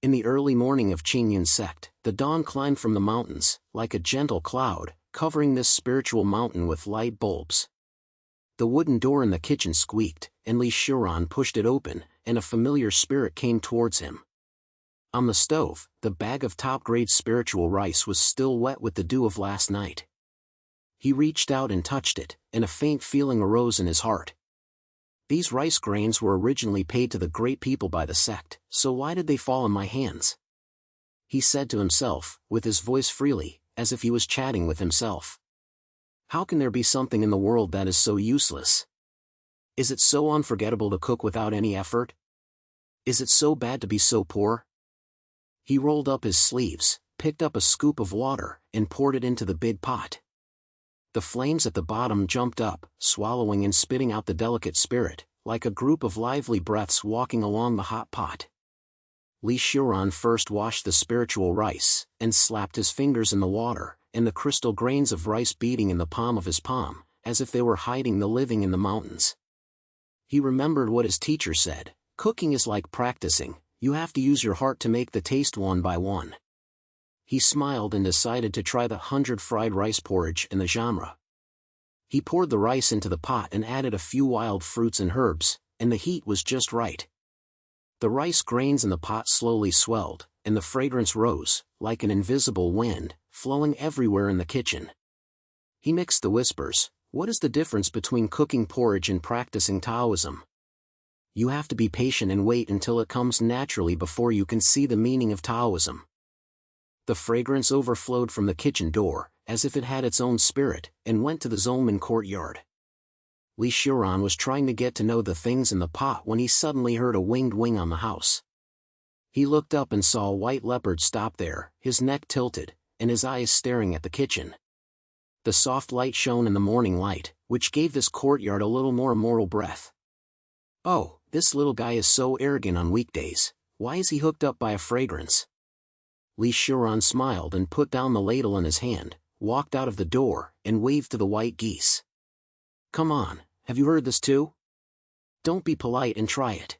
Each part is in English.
In the early morning of Qingyun sect, the dawn climbed from the mountains, like a gentle cloud, covering this spiritual mountain with light bulbs. The wooden door in the kitchen squeaked, and Xiuran pushed it open, and a familiar spirit came towards him. On the stove, the bag of top-grade spiritual rice was still wet with the dew of last night. He reached out and touched it, and a faint feeling arose in his heart. These rice grains were originally paid to the great people by the sect, so why did they fall in my hands? He said to himself, with his voice freely, as if he was chatting with himself. How can there be something in the world that is so useless? Is it so unforgettable to cook without any effort? Is it so bad to be so poor? He rolled up his sleeves, picked up a scoop of water, and poured it into the big pot. The flames at the bottom jumped up, swallowing and spitting out the delicate spirit, like a group of lively breaths walking along the hot pot. Xiuran first washed the spiritual rice, and slapped his fingers in the water, and the crystal grains of rice beating in the palm of his palm, as if they were hiding the living in the mountains. He remembered what his teacher said, cooking is like practicing, you have to use your heart to make the taste one by one. He smiled and decided to try the 100 fried rice porridge in the genre. He poured the rice into the pot and added a few wild fruits and herbs, and the heat was just right. The rice grains in the pot slowly swelled, and the fragrance rose, like an invisible wind, flowing everywhere in the kitchen. He mixed the whispers. What is the difference between cooking porridge and practicing Taoism? You have to be patient and wait until it comes naturally before you can see the meaning of Taoism. The fragrance overflowed from the kitchen door, as if it had its own spirit, and went to the Zolman courtyard. Xiuran was trying to get to know the things in the pot when he suddenly heard a winged wing on the house. He looked up and saw a white leopard stop there, his neck tilted, and his eyes staring at the kitchen. The soft light shone in the morning light, which gave this courtyard a little more immortal breath. Oh, this little guy is so arrogant on weekdays, why is he hooked up by a fragrance? Xiuran smiled and put down the ladle in his hand, walked out of the door, and waved to the white geese. Come on, have you heard this too? Don't be polite and try it.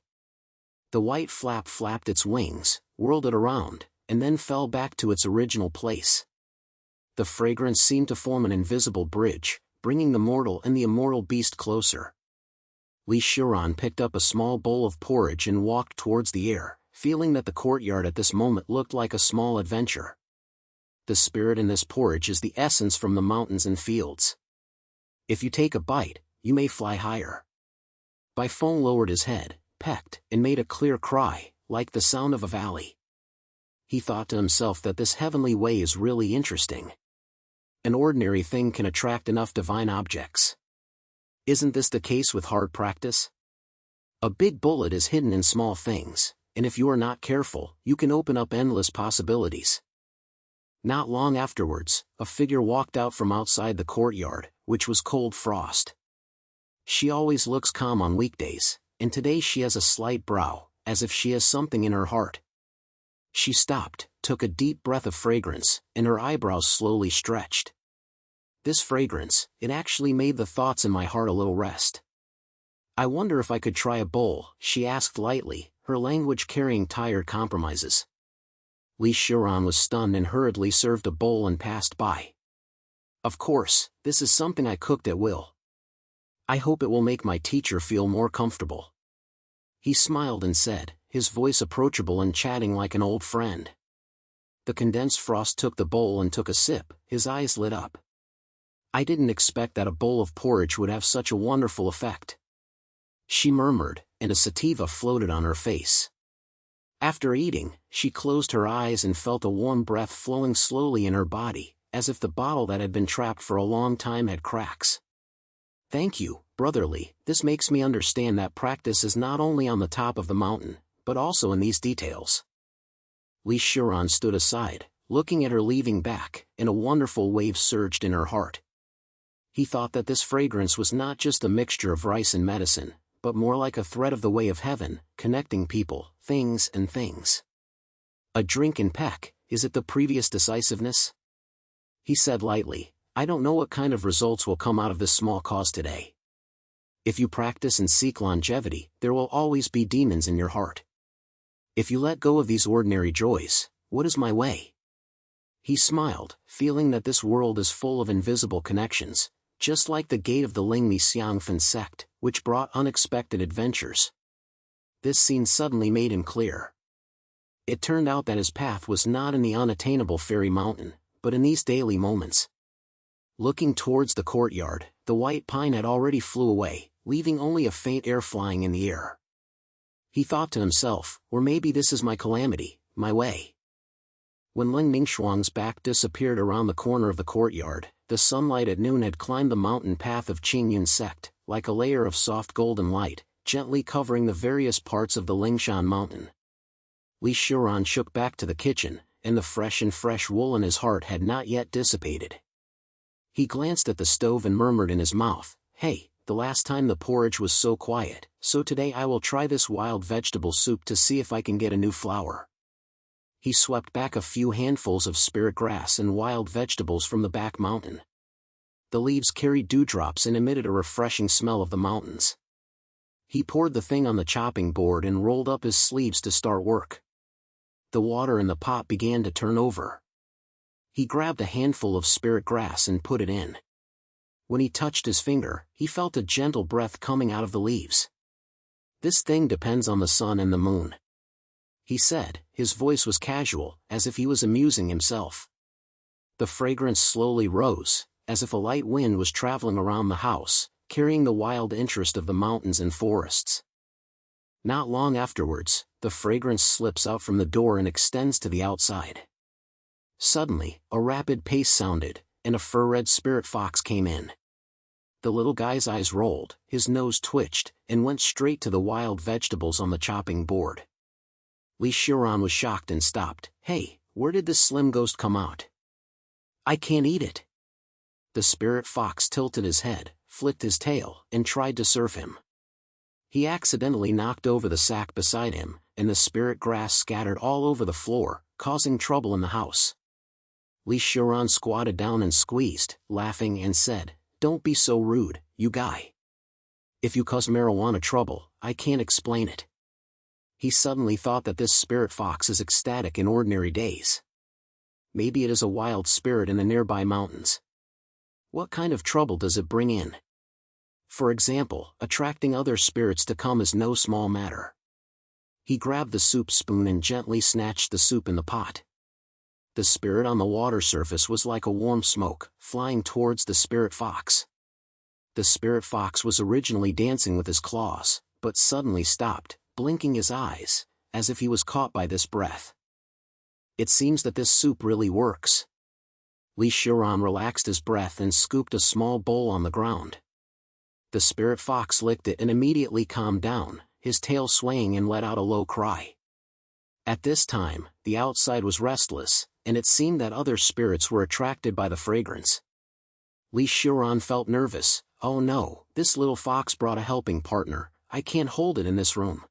The white flap flapped its wings, whirled it around, and then fell back to its original place. The fragrance seemed to form an invisible bridge, bringing the mortal and the immortal beast closer. Xiuran picked up a small bowl of porridge and walked towards the air, feeling that the courtyard at this moment looked like a small adventure. The spirit in this porridge is the essence from the mountains and fields. If you take a bite, you may fly higher. Bifeng lowered his head, pecked, and made a clear cry, like the sound of a valley. He thought to himself that this heavenly way is really interesting. An ordinary thing can attract enough divine objects. Isn't this the case with hard practice? A big bullet is hidden in small things, and if you are not careful, you can open up endless possibilities. Not long afterwards, a figure walked out from outside the courtyard, which was cold frost. She always looks calm on weekdays, and today she has a slight brow, as if she has something in her heart. She stopped, took a deep breath of fragrance, and her eyebrows slowly stretched. This fragrance, it actually made the thoughts in my heart a little rest. I wonder if I could try a bowl, she asked lightly, her language carrying tired compromises. Xiuran was stunned and hurriedly served a bowl and passed by. Of course, this is something I cooked at will. I hope it will make my teacher feel more comfortable. He smiled and said, his voice approachable and chatting like an old friend. The condensed frost took the bowl and took a sip, his eyes lit up. I didn't expect that a bowl of porridge would have such a wonderful effect. She murmured, and a sativa floated on her face. After eating, she closed her eyes and felt a warm breath flowing slowly in her body, as if the bottle that had been trapped for a long time had cracks. Thank you, brotherly, this makes me understand that practice is not only on the top of the mountain, but also in these details. Xiuran stood aside, looking at her leaving back, and a wonderful wave surged in her heart. He thought that this fragrance was not just a mixture of rice and medicine, but more like a thread of the way of heaven, connecting people, things and things. A drink and peck, is it the previous decisiveness? He said lightly, I don't know what kind of results will come out of this small cause today. If you practice and seek longevity, there will always be demons in your heart. If you let go of these ordinary joys, what is my way? He smiled, feeling that this world is full of invisible connections, just like the gate of the Lingmi Xiangfen sect, which brought unexpected adventures. This scene suddenly made him clear. It turned out that his path was not in the unattainable fairy mountain, but in these daily moments. Looking towards the courtyard, the white pine had already flew away, leaving only a faint air flying in the air. He thought to himself, or maybe this is my calamity, my way. When Ling Mingshuang's back disappeared around the corner of the courtyard, the sunlight at noon had climbed the mountain path of Qingyun sect, like a layer of soft golden light, gently covering the various parts of the Lingshan mountain. Xiuran shook back to the kitchen, and the fresh wool in his heart had not yet dissipated. He glanced at the stove and murmured in his mouth, "Hey, the last time the porridge was so quiet, so today I will try this wild vegetable soup to see if I can get a new flower." He swept back a few handfuls of spirit grass and wild vegetables from the back mountain. The leaves carried dewdrops and emitted a refreshing smell of the mountains. He poured the thing on the chopping board and rolled up his sleeves to start work. The water in the pot began to turn over. He grabbed a handful of spirit grass and put it in. When he touched his finger, he felt a gentle breath coming out of the leaves. "This thing depends on the sun and the moon," he said. His voice was casual, as if he was amusing himself. The fragrance slowly rose, as if a light wind was traveling around the house, carrying the wild interest of the mountains and forests. Not long afterwards, the fragrance slips out from the door and extends to the outside. Suddenly, a rapid pace sounded, and a fur-red spirit fox came in. The little guy's eyes rolled, his nose twitched, and went straight to the wild vegetables on the chopping board. Xiuran was shocked and stopped. "Hey, where did this slim ghost come out? I can't eat it." The spirit fox tilted his head, flicked his tail, and tried to serve him. He accidentally knocked over the sack beside him, and the spirit grass scattered all over the floor, causing trouble in the house. Xiuran squatted down and squeezed, laughing, and said, "Don't be so rude, you guy. If you cause marijuana trouble, I can't explain it." He suddenly thought that this spirit fox is ecstatic in ordinary days. Maybe it is a wild spirit in the nearby mountains. What kind of trouble does it bring in? For example, attracting other spirits to come is no small matter. He grabbed the soup spoon and gently snatched the soup in the pot. The spirit on the water surface was like a warm smoke, flying towards the spirit fox. The spirit fox was originally dancing with his claws, but suddenly stopped, blinking his eyes, as if he was caught by this breath. "It seems that this soup really works." Xiuran relaxed his breath and scooped a small bowl on the ground. The spirit fox licked it and immediately calmed down, his tail swaying, and let out a low cry. At this time, the outside was restless, and it seemed that other spirits were attracted by the fragrance. Xiuran felt nervous. "Oh no, this little fox brought a helping partner, I can't hold it in this room."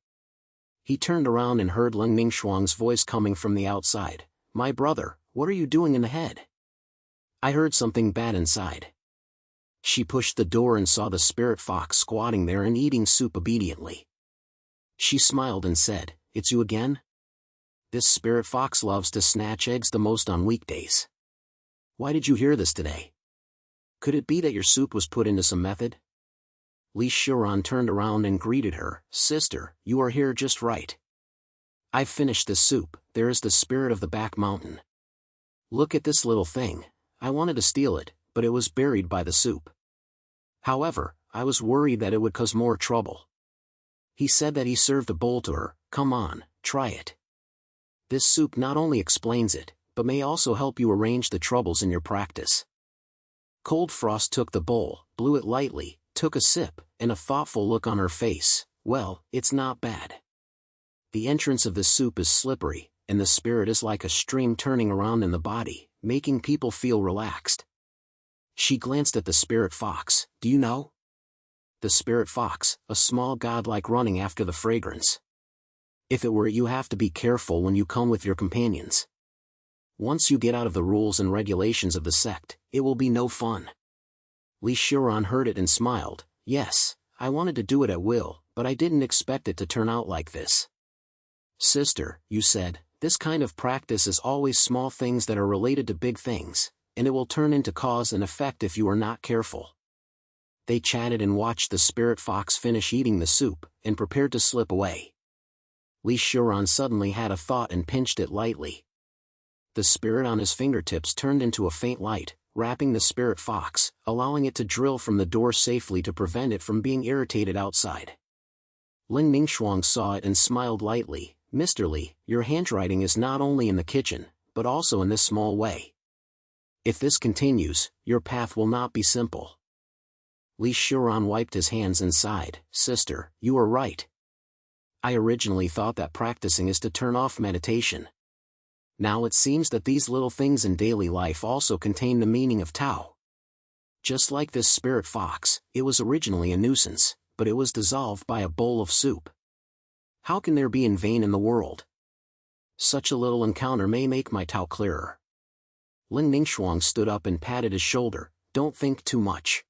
He turned around and heard Ling Mingshuang's voice coming from the outside. "My brother, what are you doing in the head? I heard something bad inside." She pushed the door and saw the spirit fox squatting there and eating soup obediently. She smiled and said, "It's you again? This spirit fox loves to snatch eggs the most on weekdays. Why did you hear this today? Could it be that your soup was put into some method?" Xiuran turned around and greeted her. "Sister, you are here just right. I've finished this soup. There is the spirit of the back mountain. Look at this little thing. I wanted to steal it, but it was buried by the soup. However, I was worried that it would cause more trouble." He said that he served a bowl to her. "Come on, try it. This soup not only explains it, but may also help you arrange the troubles in your practice." Cold Frost took the bowl, blew it lightly, took a sip, and a thoughtful look on her face. "Well, it's not bad. The entrance of this soup is slippery, and the spirit is like a stream turning around in the body, making people feel relaxed." She glanced at the spirit fox. "Do you know?" The spirit fox, a small godlike, running after the fragrance. "If it were you have to be careful when you come with your companions. Once you get out of the rules and regulations of the sect, it will be no fun." Xiuran heard it and smiled. "Yes, I wanted to do it at will, but I didn't expect it to turn out like this." Sister, you said, this kind of practice is always small things that are related to big things, and it will turn into cause and effect if you are not careful. They chatted and watched the spirit fox finish eating the soup, and prepared to slip away. Xiuran suddenly had a thought and pinched it lightly. The spirit on his fingertips turned into a faint light, wrapping the spirit fox, allowing it to drill from the door safely to prevent it from being irritated outside. Lin Mingshuang saw it and smiled lightly. Mr. Li, your handwriting is not only in the kitchen, but also in this small way. If this continues, your path will not be simple. Xiuran wiped his hands and sighed. Sister, you are right. I originally thought that practicing is to turn off meditation. Now it seems that these little things in daily life also contain the meaning of Tao. Just like this spirit fox, it was originally a nuisance, but it was dissolved by a bowl of soup. How can there be in vain in the world? Such a little encounter may make my Tao clearer. Lin Mingshuang stood up and patted his shoulder. Don't think too much.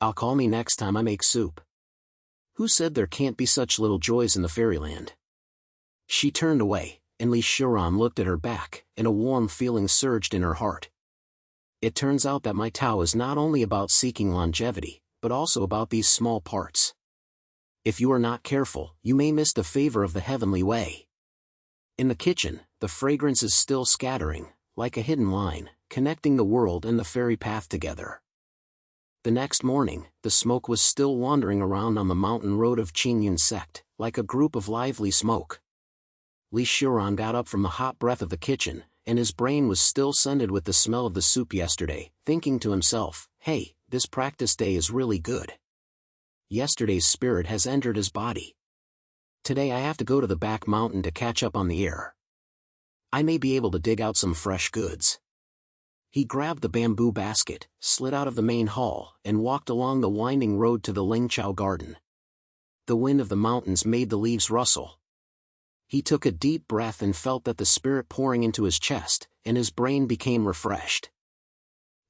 I'll call me next time I make soup. Who said there can't be such little joys in the fairyland? She turned away, and Xiuran looked at her back, and a warm feeling surged in her heart. It turns out that my Tao is not only about seeking longevity, but also about these small parts. If you are not careful, you may miss the favor of the heavenly way. In the kitchen, the fragrance is still scattering, like a hidden line, connecting the world and the fairy path together. The next morning, the smoke was still wandering around on the mountain road of Xiuran sect, like a group of lively smoke. Xiuran got up from the hot breath of the kitchen, and his brain was still scented with the smell of the soup yesterday, thinking to himself, hey, this practice day is really good. Yesterday's spirit has entered his body. Today I have to go to the back mountain to catch up on the air. I may be able to dig out some fresh goods. He grabbed the bamboo basket, slid out of the main hall, and walked along the winding road to the Lingqiao garden. The wind of the mountains made the leaves rustle. He took a deep breath and felt that the spirit pouring into his chest, and his brain became refreshed.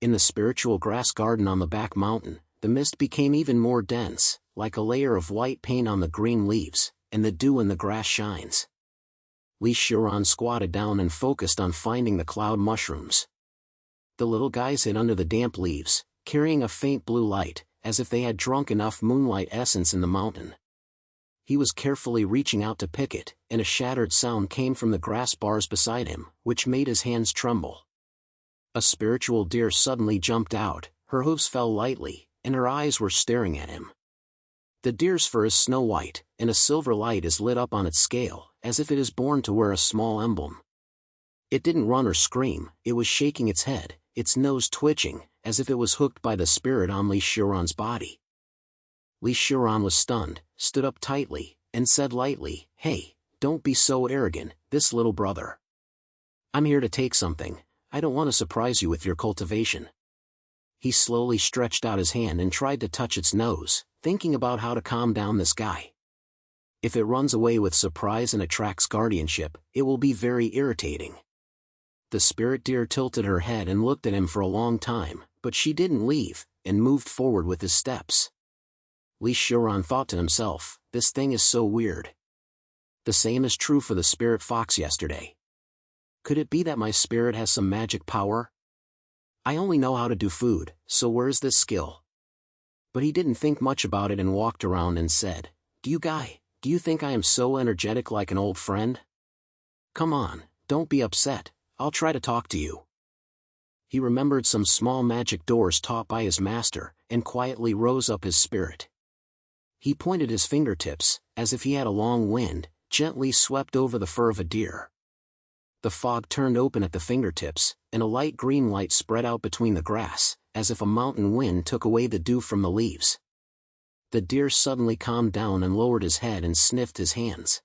In the spiritual grass garden on the back mountain, the mist became even more dense, like a layer of white paint on the green leaves, and the dew in the grass shines. Xiuran squatted down and focused on finding the cloud mushrooms. The little guys hid under the damp leaves, carrying a faint blue light, as if they had drunk enough moonlight essence in the mountain. He was carefully reaching out to pick it, and a shattered sound came from the grass bars beside him, which made his hands tremble. A spiritual deer suddenly jumped out, her hooves fell lightly, and her eyes were staring at him. The deer's fur is snow white, and a silver light is lit up on its scale, as if it is born to wear a small emblem. It didn't run or scream, it was shaking its head, its nose twitching, as if it was hooked by the spirit on Xiuran's body. Xiuran was stunned, stood up tightly, and said lightly, hey, don't be so arrogant, this little brother. I'm here to take something, I don't want to surprise you with your cultivation. He slowly stretched out his hand and tried to touch its nose, thinking about how to calm down this guy. If it runs away with surprise and attracts guardianship, it will be very irritating. The spirit deer tilted her head and looked at him for a long time, but she didn't leave, and moved forward with his steps. Xiuran thought to himself, this thing is so weird. The same is true for the spirit fox yesterday. Could it be that my spirit has some magic power? I only know how to do food, so where's this skill? But he didn't think much about it and walked around and said, do you think I am so energetic like an old friend? Come on, don't be upset, I'll try to talk to you. He remembered some small magic doors taught by his master, and quietly rose up his spirit. He pointed his fingertips, as if he had a long wind, gently swept over the fur of a deer. The fog turned open at the fingertips, and a light green light spread out between the grass, as if a mountain wind took away the dew from the leaves. The deer suddenly calmed down and lowered his head and sniffed his hands.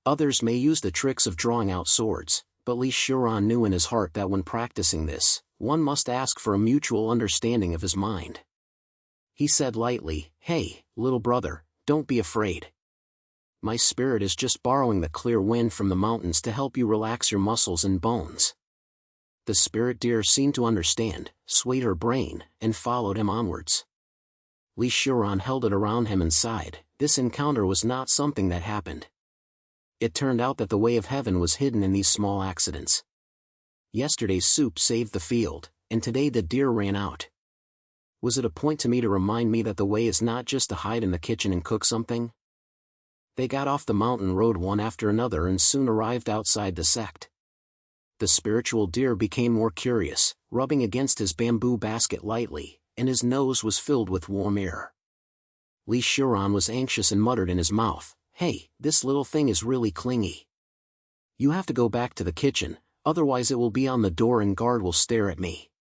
Others may use the tricks of drawing out swords, but Xiuran knew in his heart that when practicing this, one must ask for a mutual understanding of his mind. He said lightly, hey, little brother, don't be afraid. My spirit is just borrowing the clear wind from the mountains to help you relax your muscles and bones. The spirit deer seemed to understand, swayed her brain, and followed him onwards. Xiuran held it around him and sighed, this encounter was not something that happened. It turned out that the way of heaven was hidden in these small accidents. Yesterday's soup saved the field, and today the deer ran out. Was it a point to me to remind me that the way is not just to hide in the kitchen and cook something? They got off the mountain road one after another and soon arrived outside the sect. The spiritual deer became more curious, rubbing against his bamboo basket lightly, and his nose was filled with warm air. Xiuran was anxious and muttered in his mouth, "Hey, this little thing is really clingy. You have to go back to the kitchen, otherwise it will be on the door and guard will stare at me."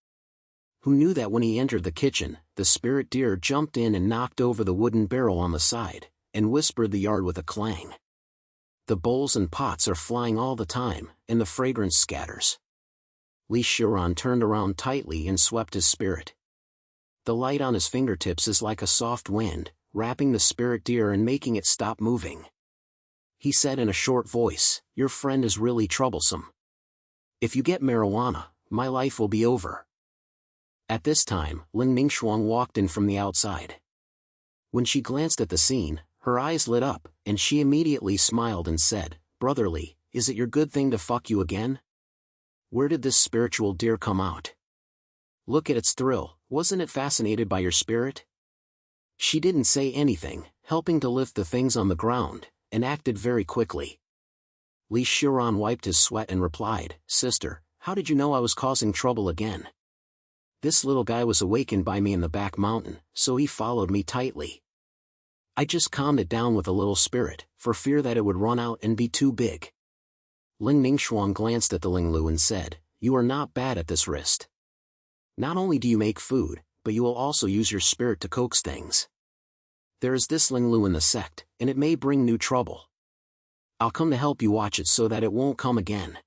Who knew that when he entered the kitchen, the spirit deer jumped in and knocked over the wooden barrel on the side, and whispered the yard with a clang. The bowls and pots are flying all the time, and the fragrance scatters. Xiuran turned around tightly and swept his spirit. The light on his fingertips is like a soft wind, wrapping the spirit deer and making it stop moving. He said in a short voice, "Your friend is really troublesome. If you get marijuana, my life will be over." At this time, Ling Ningxuang walked in from the outside. When she glanced at the scene, her eyes lit up, and she immediately smiled and said, "Brotherly, is it your good thing to fuck you again? Where did this spiritual deer come out? Look at its thrill, wasn't it fascinated by your spirit?" She didn't say anything, helping to lift the things on the ground, and acted very quickly. Xiuran wiped his sweat and replied, "Sister, how did you know I was causing trouble again? This little guy was awakened by me in the back mountain, so he followed me tightly. I just calmed it down with a little spirit, for fear that it would run out and be too big." Ling Ningxuang glanced at the Linglu and said, "You are not bad at this wrist. Not only do you make food, but you will also use your spirit to coax things. There is this Linglu in the sect, and it may bring new trouble. I'll come to help you watch it so that it won't come again."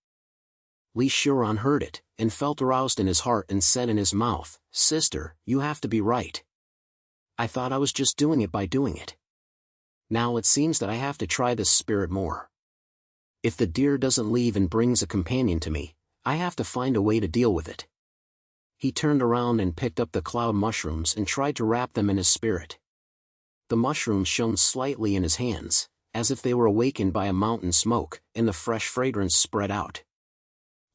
Xiuran heard it, and felt aroused in his heart and said in his mouth, "Sister, you have to be right. I thought I was just doing it by doing it. Now it seems that I have to try this spirit more. If the deer doesn't leave and brings a companion to me, I have to find a way to deal with it." He turned around and picked up the cloud mushrooms and tried to wrap them in his spirit. The mushrooms shone slightly in his hands, as if they were awakened by a mountain smoke, and the fresh fragrance spread out.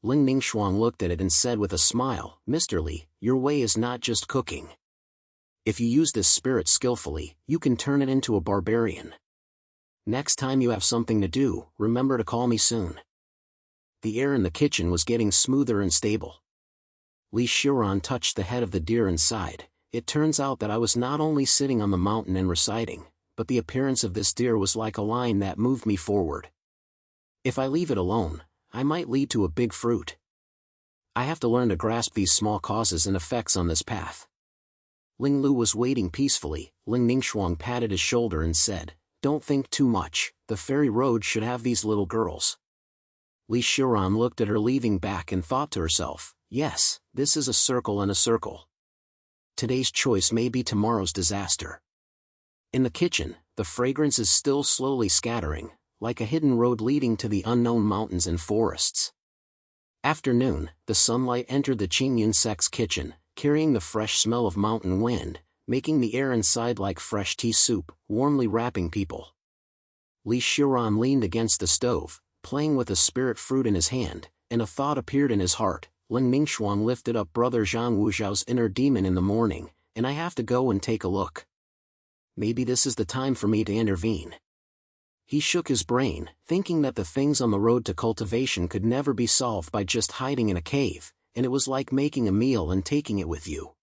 Ling Ningxuang looked at it and said with a smile, "Mr. Li, your way is not just cooking. If you use this spirit skillfully, you can turn it into a barbarian. Next time you have something to do, remember to call me soon." The air in the kitchen was getting smoother and stable. Xiuran touched the head of the deer and sighed. It turns out that I was not only sitting on the mountain and reciting, but the appearance of this deer was like a line that moved me forward. If I leave it alone, I might lead to a big fruit. I have to learn to grasp these small causes and effects on this path. Ling Lu was waiting peacefully. Ling Ningxuang patted his shoulder and said, "Don't think too much, the fairy road should have these little girls." Xiuran looked at her leaving back and thought to herself, "Yes, this is a circle and a circle. Today's choice may be tomorrow's disaster." In the kitchen, the fragrance is still slowly scattering, like a hidden road leading to the unknown mountains and forests. Afternoon, the sunlight entered the Qingyun sect's kitchen, carrying the fresh smell of mountain wind, making the air inside like fresh tea soup, warmly wrapping people. Xiuran leaned against the stove, playing with a spirit fruit in his hand, and a thought appeared in his heart. Ling Ningxuang lifted up Brother Zhang Wuzhao's inner demon in the morning, and I have to go and take a look. Maybe this is the time for me to intervene. He shook his brain, thinking that the things on the road to cultivation could never be solved by just hiding in a cave, and it was like making a meal and taking it with you.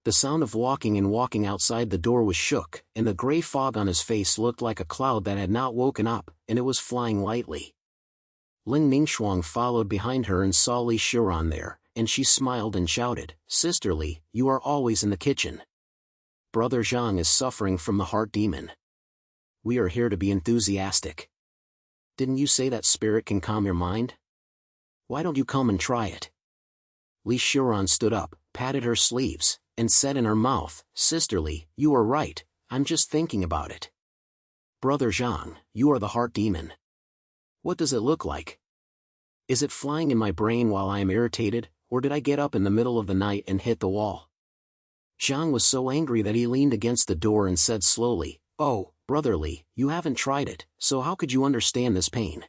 The sound of walking and walking outside the door was shook, and the gray fog on his face looked like a cloud that had not woken up, and it was flying lightly. Ling Ningxuang followed behind her and saw Xiuran there, and she smiled and shouted, "Sister Li, you are always in the kitchen. Brother Zhang is suffering from the heart demon. We are here to be enthusiastic. Didn't you say that spirit can calm your mind? Why don't you come and try it?" Xiuran stood up, patted her sleeves, and said in her mouth, "Sister Li, you are right, I'm just thinking about it. Brother Zhang, you are the heart demon. What does it look like? Is it flying in my brain while I am irritated, or did I get up in the middle of the night and hit the wall?" Zhang was so angry that he leaned against the door and said slowly, "Oh, Brother Li, you haven't tried it, so how could you understand this pain?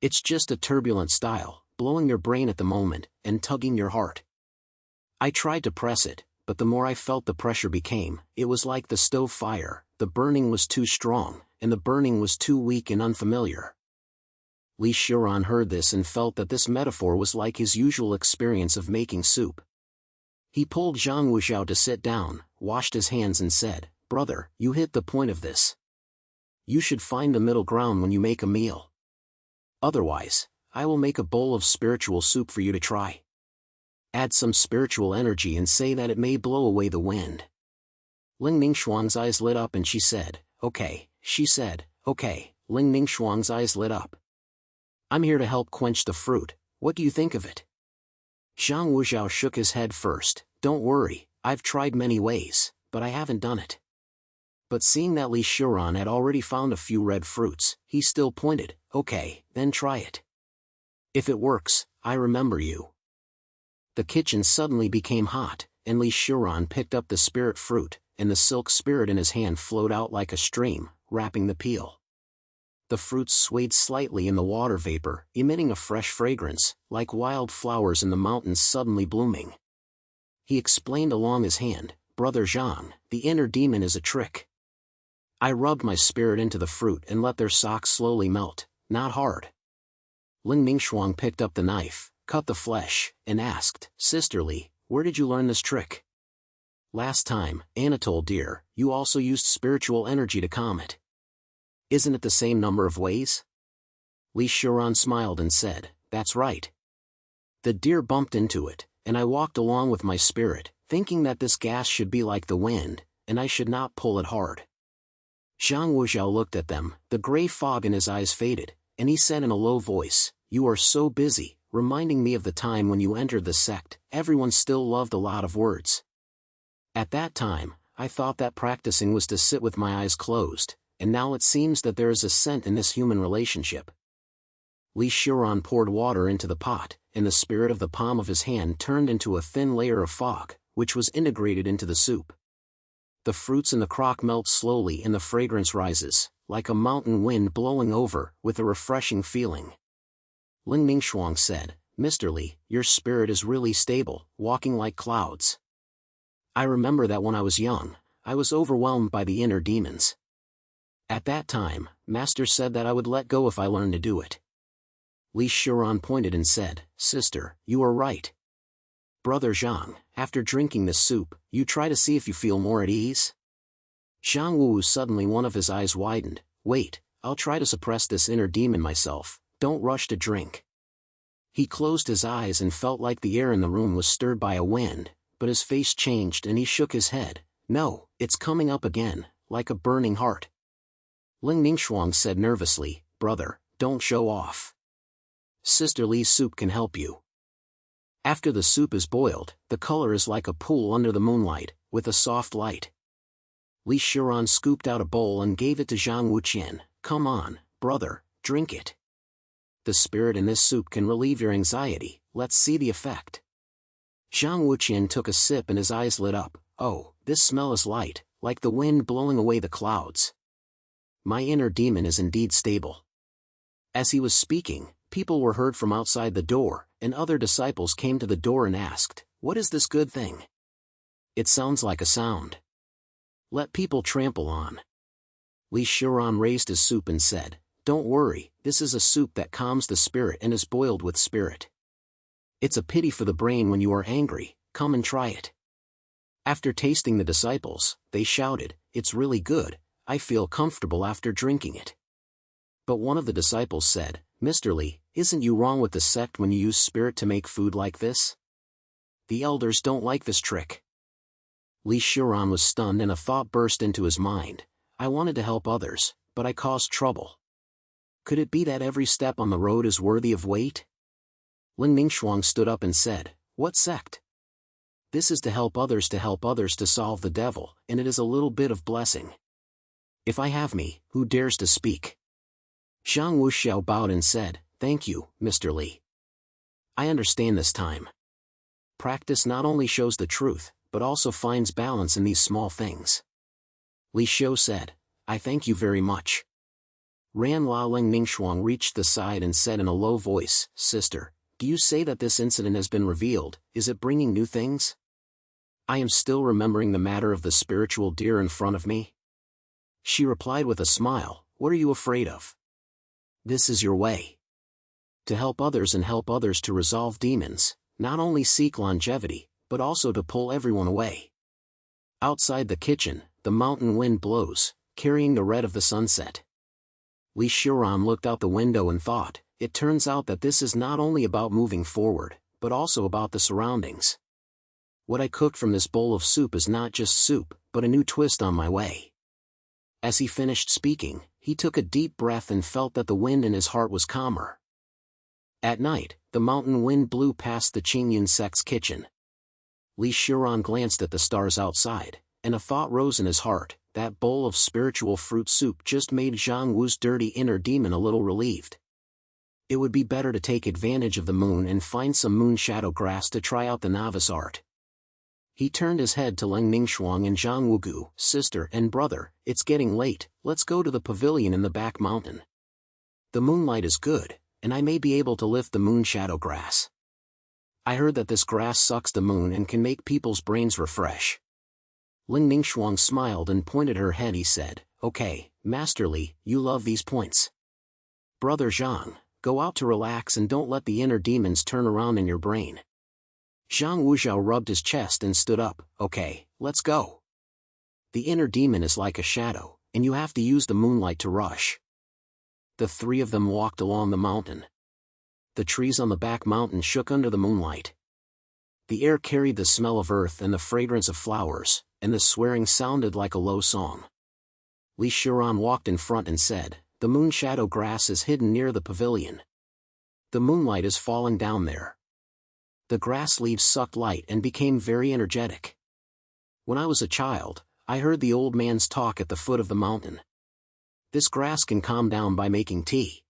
It's just a turbulent style, blowing your brain at the moment, and tugging your heart. I tried to press it, but the more I felt the pressure became, it was like the stove fire, the burning was too strong, and the burning was too weak and unfamiliar. Xiuran heard this and felt that this metaphor was like his usual experience of making soup. He pulled Zhang Wuxiao to sit down, washed his hands and said, "Brother, you hit the point of this. You should find the middle ground when you make a meal. Otherwise, I will make a bowl of spiritual soup for you to try. Add some spiritual energy and say that it may blow away the wind." Ling Ningxuang's eyes lit up and she said, "Okay," she said, "Okay." Ling Ningxuang's eyes lit up. "I'm here to help quench the fruit, what do you think of it?" Zhang Wuxiao shook his head first. "Don't worry, I've tried many ways, but I haven't done it." But seeing that Xiuran had already found a few red fruits, he still pointed, "Okay, then try it. If it works, I remember you." The kitchen suddenly became hot, and Xiuran picked up the spirit fruit, and the silk spirit in his hand flowed out like a stream, wrapping the peel. The fruits swayed slightly in the water vapor, emitting a fresh fragrance, like wild flowers in the mountains suddenly blooming. He explained along his hand, "Brother Zhang, the inner demon is a trick. I rubbed my spirit into the fruit and let their socks slowly melt, not hard." Ling Ningxuang picked up the knife, cut the flesh, and asked, "Sister Li, where did you learn this trick?" "Last time, Anatole dear, you also used spiritual energy to calm it. Isn't it the same number of ways?" Xiuran smiled and said, "That's right. The deer bumped into it, and I walked along with my spirit, thinking that this gas should be like the wind, and I should not pull it hard." Zhang Wuxiao looked at them, the gray fog in his eyes faded, and he said in a low voice, "You are so busy, reminding me of the time when you entered the sect. Everyone still loved a lot of words. At that time, I thought that practicing was to sit with my eyes closed, and now it seems that there is a scent in this human relationship." Xiuran poured water into the pot, and the spirit of the palm of his hand turned into a thin layer of fog, which was integrated into the soup. The fruits in the crock melt slowly and the fragrance rises, like a mountain wind blowing over, with a refreshing feeling. Ling Ningxuang said, "Mr. Li, your spirit is really stable, walking like clouds. I remember that when I was young, I was overwhelmed by the inner demons. At that time, Master said that I would let go if I learned to do it." Xiuran pointed and said, "Sister, you are right. Brother Zhang, after drinking this soup, you try to see if you feel more at ease?" Zhang Wu suddenly one of his eyes widened. "Wait, I'll try to suppress this inner demon myself, don't rush to drink." He closed his eyes and felt like the air in the room was stirred by a wind, but his face changed and he shook his head. "No, it's coming up again, like a burning heart." Ling Ningxuang said nervously, "Brother, don't show off. Sister Li's soup can help you." After the soup is boiled, the color is like a pool under the moonlight, with a soft light. Xiuran scooped out a bowl and gave it to Zhang Wuqian. "Come on, brother, drink it. The spirit in this soup can relieve your anxiety, let's see the effect." Zhang Wuqian took a sip and his eyes lit up. "Oh, this smell is light, like the wind blowing away the clouds. My inner demon is indeed stable." As he was speaking, people were heard from outside the door, and other disciples came to the door and asked, "What is this good thing? It sounds like a sound. Let people trample on." Xiuran raised his soup and said, "Don't worry, this is a soup that calms the spirit and is boiled with spirit. It's a pity for the brain when you are angry, come and try it." After tasting the disciples, they shouted, "It's really good, I feel comfortable after drinking it." But one of the disciples said, "Mr. Li, isn't you wrong with the sect when you use spirit to make food like this? The elders don't like this trick." Xiuran was stunned and a thought burst into his mind. "I wanted to help others, but I caused trouble. Could it be that every step on the road is worthy of weight?" Ling Ningxuang stood up and said, "What sect? This is to help others to solve the devil, and it is a little bit of blessing. If I have me, who dares to speak?" Zhang Wuxiao bowed and said, "Thank you, Mr. Li. I understand this time. Practice not only shows the truth, but also finds balance in these small things." Li Xiu said, I thank you very much. Ran La Ling Mingshuang reached the side and said in a low voice, Sister, do you say that this incident has been revealed, is it bringing new things? I am still remembering the matter of the spiritual deer in front of me. She replied with a smile, what are you afraid of? This is your way. To help others and help others to resolve demons, not only seek longevity, but also to pull everyone away. Outside the kitchen, the mountain wind blows, carrying the red of the sunset. Xiuran looked out the window and thought, it turns out that this is not only about moving forward, but also about the surroundings. What I cooked from this bowl of soup is not just soup, but a new twist on my way. As he finished speaking, he took a deep breath and felt that the wind in his heart was calmer. At night, the mountain wind blew past the Qingyun sect's kitchen. Xiuran glanced at the stars outside, and a thought rose in his heart, that bowl of spiritual fruit soup just made Zhang Wu's dirty inner demon a little relieved. It would be better to take advantage of the moon and find some moon shadow grass to try out the novice art. He turned his head to Ling Mingshuang and Zhang Wugu, sister and brother, it's getting late, let's go to the pavilion in the back mountain. The moonlight is good, and I may be able to lift the moon shadow grass. I heard that this grass sucks the moon and can make people's brains refresh. Ling Mingshuang smiled and pointed her head. He said, okay, Master Li, you love these points. Brother Zhang, go out to relax and don't let the inner demons turn around in your brain. Zhang Wuzhao rubbed his chest and stood up, okay, let's go. The inner demon is like a shadow, and you have to use the moonlight to rush. The three of them walked along the mountain. The trees on the back mountain shook under the moonlight. The air carried the smell of earth and the fragrance of flowers, and the swearing sounded like a low song. Xiuran walked in front and said, the moon shadow grass is hidden near the pavilion. The moonlight is falling down there. The grass leaves sucked light and became very energetic. When I was a child, I heard the old man's talk at the foot of the mountain. This grass can calm down by making tea.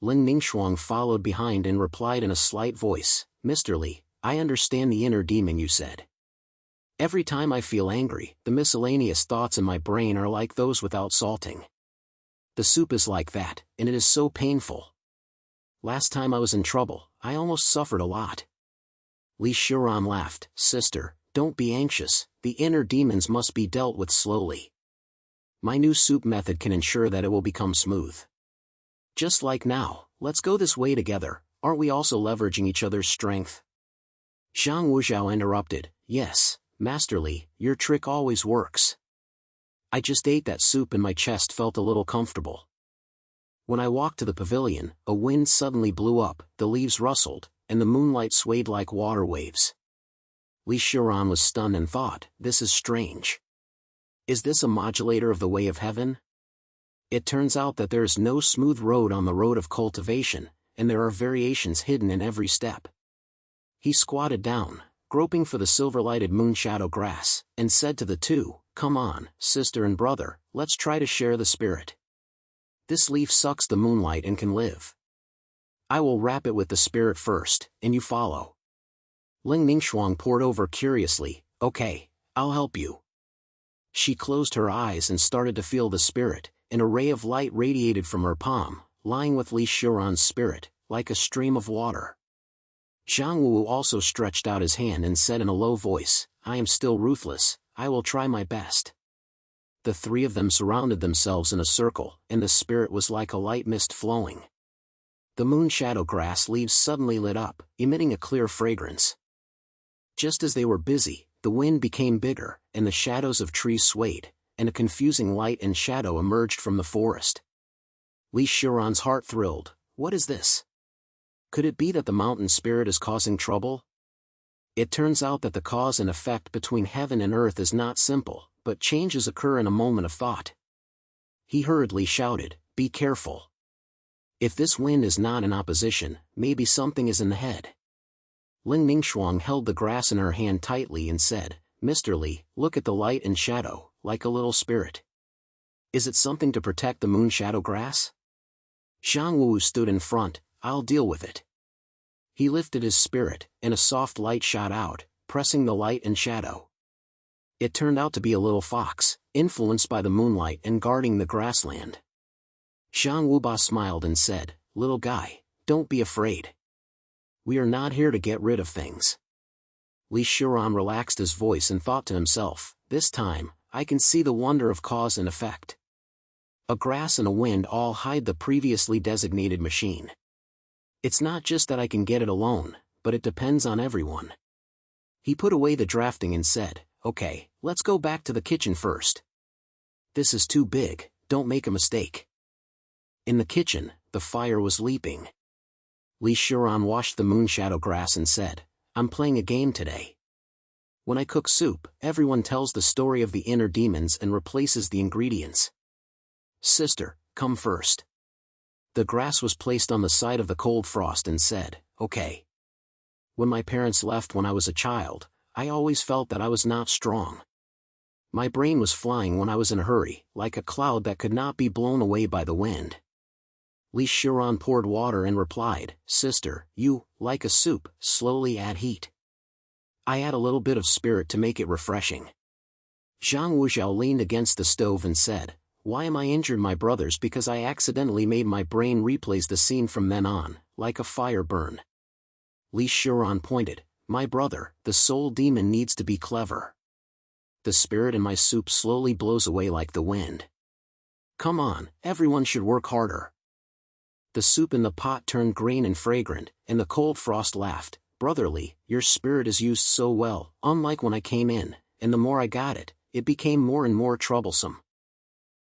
Ling Mingshuang followed behind and replied in a slight voice, Mr. Li, I understand the inner demon you said. Every time I feel angry, the miscellaneous thoughts in my brain are like those without salting. The soup is like that, and it is so painful. Last time I was in trouble, I almost suffered a lot. Xiuran laughed, Sister, don't be anxious, the inner demons must be dealt with slowly. My new soup method can ensure that it will become smooth. Just like now, let's go this way together, aren't we also leveraging each other's strength? Zhang Wuzhao interrupted, yes, Master Li, your trick always works. I just ate that soup and my chest felt a little comfortable. When I walked to the pavilion, a wind suddenly blew up, the leaves rustled, and the moonlight swayed like water waves. Xiuran was stunned and thought, this is strange. Is this a modulator of the way of heaven? It turns out that there is no smooth road on the road of cultivation, and there are variations hidden in every step. He squatted down, groping for the silver-lighted moon shadow grass, and said to the two, come on, sister and brother, let's try to share the spirit. This leaf sucks the moonlight and can live. I will wrap it with the spirit first, and you follow. Ling Mingshuang poured over curiously, okay, I'll help you. She closed her eyes and started to feel the spirit. An array of light radiated from her palm, lying with Xiuran's spirit, like a stream of water. Zhang Wu also stretched out his hand and said in a low voice, I am still ruthless, I will try my best. The three of them surrounded themselves in a circle, and the spirit was like a light mist flowing. The moon shadow grass leaves suddenly lit up, emitting a clear fragrance. Just as they were busy, the wind became bigger, and the shadows of trees swayed, and a confusing light and shadow emerged from the forest. Xiuran's heart thrilled, what is this? Could it be that the mountain spirit is causing trouble? It turns out that the cause and effect between heaven and earth is not simple, but changes occur in a moment of thought. He hurriedly shouted, be careful. If this wind is not in opposition, maybe something is in the head. Ling Mingshuang held the grass in her hand tightly and said, Mr. Li, look at the light and shadow, like a little spirit. Is it something to protect the moon shadow grass? Zhang Wu stood in front, I'll deal with it. He lifted his spirit, and a soft light shot out, pressing the light and shadow. It turned out to be a little fox, influenced by the moonlight and guarding the grassland. Zhang Wuba smiled and said, "Little guy, don't be afraid. We are not here to get rid of things." Xiuran relaxed his voice and thought to himself, "This time, I can see the wonder of cause and effect. A grass and a wind all hide the previously designated machine. It's not just that I can get it alone, but it depends on everyone." He put away the drafting and said, "Okay, let's go back to the kitchen first. This is too big, don't make a mistake." In the kitchen, the fire was leaping. Xiuran washed the moonshadow grass and said, "I'm playing a game today. When I cook soup, everyone tells the story of the inner demons and replaces the ingredients. Sister, come first." The grass was placed on the side of the cold frost and said, "Okay. When my parents left when I was a child, I always felt that I was not strong. My brain was flying when I was in a hurry, like a cloud that could not be blown away by the wind." Xiuran poured water and replied, "Sister, you, like a soup, slowly add heat. I add a little bit of spirit to make it refreshing." Zhang Wuxiao leaned against the stove and said, "Why am I injured, my brothers? Because I accidentally made my brain replays the scene from then on, like a fire burn." Xiuran pointed, "My brother, the soul demon needs to be clever. The spirit in my soup slowly blows away like the wind. Come on, everyone should work harder." The soup in the pot turned green and fragrant, and the cold frost laughed, "Brotherly, your spirit is used so well, unlike when I came in, and the more I got it, it became more and more troublesome."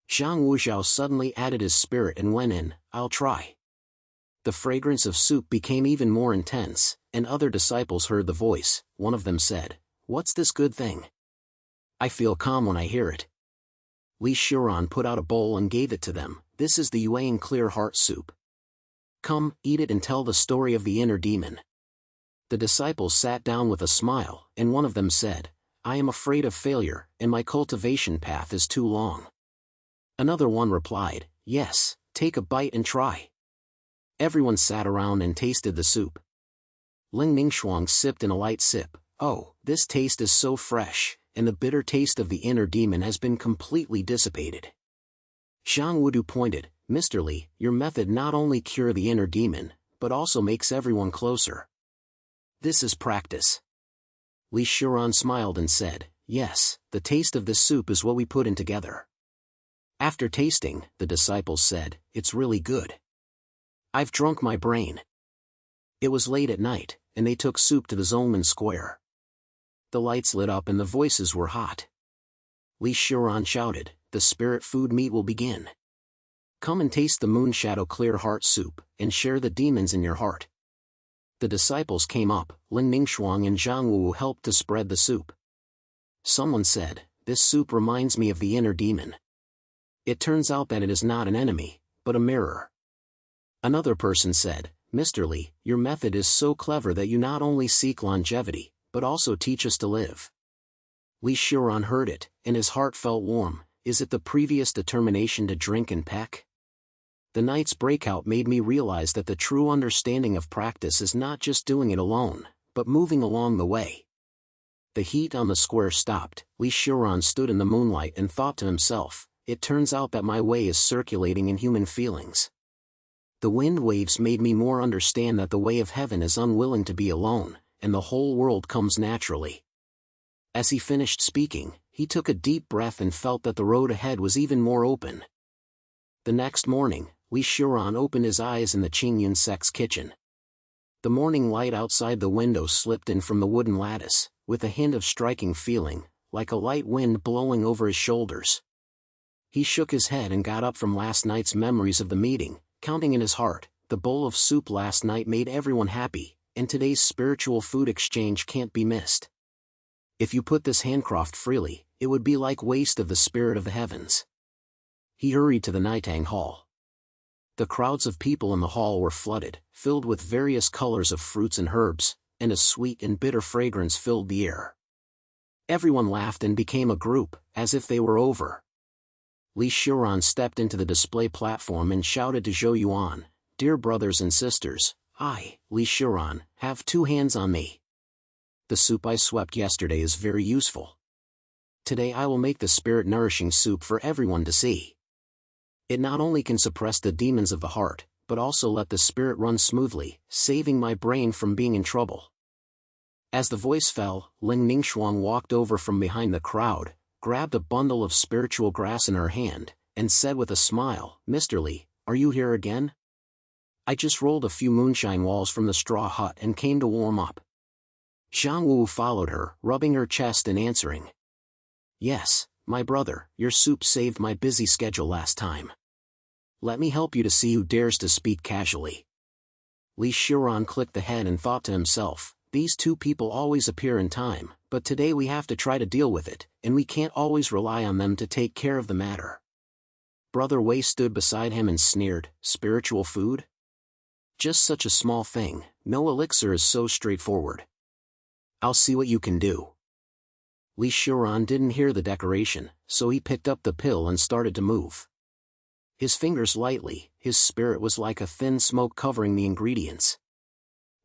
Zhang Wuxiao suddenly added his spirit and went in, "I'll try." The fragrance of soup became even more intense, and other disciples heard the voice. One of them said, "What's this good thing? I feel calm when I hear it." Xiuran put out a bowl and gave it to them. "This is the Yuan clear heart soup. Come, eat it and tell the story of the inner demon." The disciples sat down with a smile, and one of them said, "I am afraid of failure, and my cultivation path is too long." Another one replied, "Yes, take a bite and try." Everyone sat around and tasted the soup. Ling Ningshuang sipped in a light sip. "Oh, this taste is so fresh, and the bitter taste of the inner demon has been completely dissipated." Zhang Wudu pointed, "Mr. Li, your method not only cures the inner demon, but also makes everyone closer. This is practice." Xiuran smiled and said, "Yes, the taste of this soup is what we put in together." After tasting, the disciples said, "It's really good. I've drunk my brain." It was late at night, and they took soup to the Zongmen Square. The lights lit up and the voices were hot. Xiuran shouted, "The spirit food meet will begin. Come and taste the moonshadow clear heart soup, and share the demons in your heart." The disciples came up. Ling Ningshuang and Zhang Wu helped to spread the soup. Someone said, "This soup reminds me of the inner demon. It turns out that it is not an enemy, but a mirror." Another person said, "Mr. Li, your method is so clever that you not only seek longevity, but also teach us to live." Xiuran heard it, and his heart felt warm. Is it the previous determination to drink and peck? The night's breakout made me realize that the true understanding of practice is not just doing it alone, but moving along the way. The heat on the square stopped. Xiuran stood in the moonlight and thought to himself, "It turns out that my way is circulating in human feelings. The wind waves made me more understand that the way of heaven is unwilling to be alone, and the whole world comes naturally." As he finished speaking, he took a deep breath and felt that the road ahead was even more open. The next morning, Xiuran opened his eyes in the Qingyun sect's kitchen. The morning light outside the window slipped in from the wooden lattice, with a hint of striking feeling, like a light wind blowing over his shoulders. He shook his head and got up from last night's memories of the meeting, counting in his heart, "The bowl of soup last night made everyone happy, and today's spiritual food exchange can't be missed. If you put this handcraft freely, it would be like waste of the spirit of the heavens." He hurried to the Nitang Hall. The crowds of people in the hall were flooded, filled with various colors of fruits and herbs, and a sweet and bitter fragrance filled the air. Everyone laughed and became a group, as if they were over. Xiuran stepped into the display platform and shouted to Zhou Yuan, "Dear brothers and sisters, I, Xiuran, have 2 hands on me. The soup I swept yesterday is very useful. today I will make the spirit-nourishing soup for everyone to see. It not only can suppress the demons of the heart, but also let the spirit run smoothly, saving my brain from being in trouble. As the voice fell, Ling Ningxuang walked over from behind the crowd, grabbed a bundle of spiritual grass in her hand, and said with a smile, "Mr. Li, are you here again? I just rolled a few moonshine walls from the straw hut and came to warm up." Zhang Wu followed her, rubbing her chest and answering, "Yes, my brother, your soup saved my busy schedule last time. Let me help you to see who dares to speak casually." Li Xiuran clicked the head and thought to himself, these two people always appear in time, but today we have to try to deal with it, and we can't always rely on them to take care of the matter. Brother Wei stood beside him and sneered, "Spiritual food? Just such a small thing, no elixir is so straightforward. I'll see what you can do." Li Xiuran didn't hear the decoration, so he picked up the pill and started to move his fingers lightly. His spirit was like a thin smoke covering the ingredients.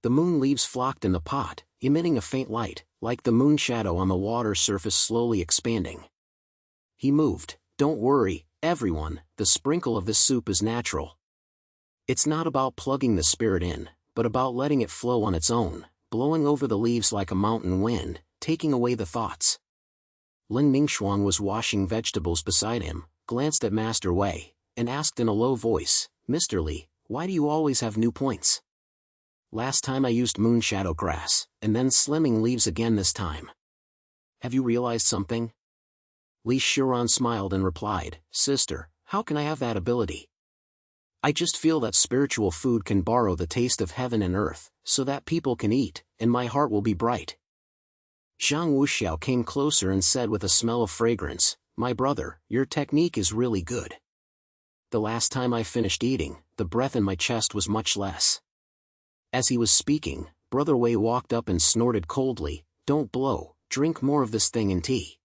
The moon leaves flocked in the pot, emitting a faint light, like the moon shadow on the water surface slowly expanding. He moved. "Don't worry, everyone, the sprinkle of this soup is natural. It's not about plugging the spirit in, but about letting it flow on its own, blowing over the leaves like a mountain wind, taking away the thoughts." Ling Ningxuang was washing vegetables beside him, glanced at Master Wei, and asked in a low voice, "Mr. Li, why do you always have new points? Last time I used moonshadow grass, and then slimming leaves again this time. Have you realized something?" Li Xiuran smiled and replied, "Sister, how can I have that ability? I just feel that spiritual food can borrow the taste of heaven and earth, so that people can eat, and my heart will be bright." Zhang Wuxiao came closer and said with a smell of fragrance, "My brother, your technique is really good. The last time I finished eating, the breath in my chest was much less." As he was speaking, Brother Wei walked up and snorted coldly, "Don't blow, drink more of this thing in tea.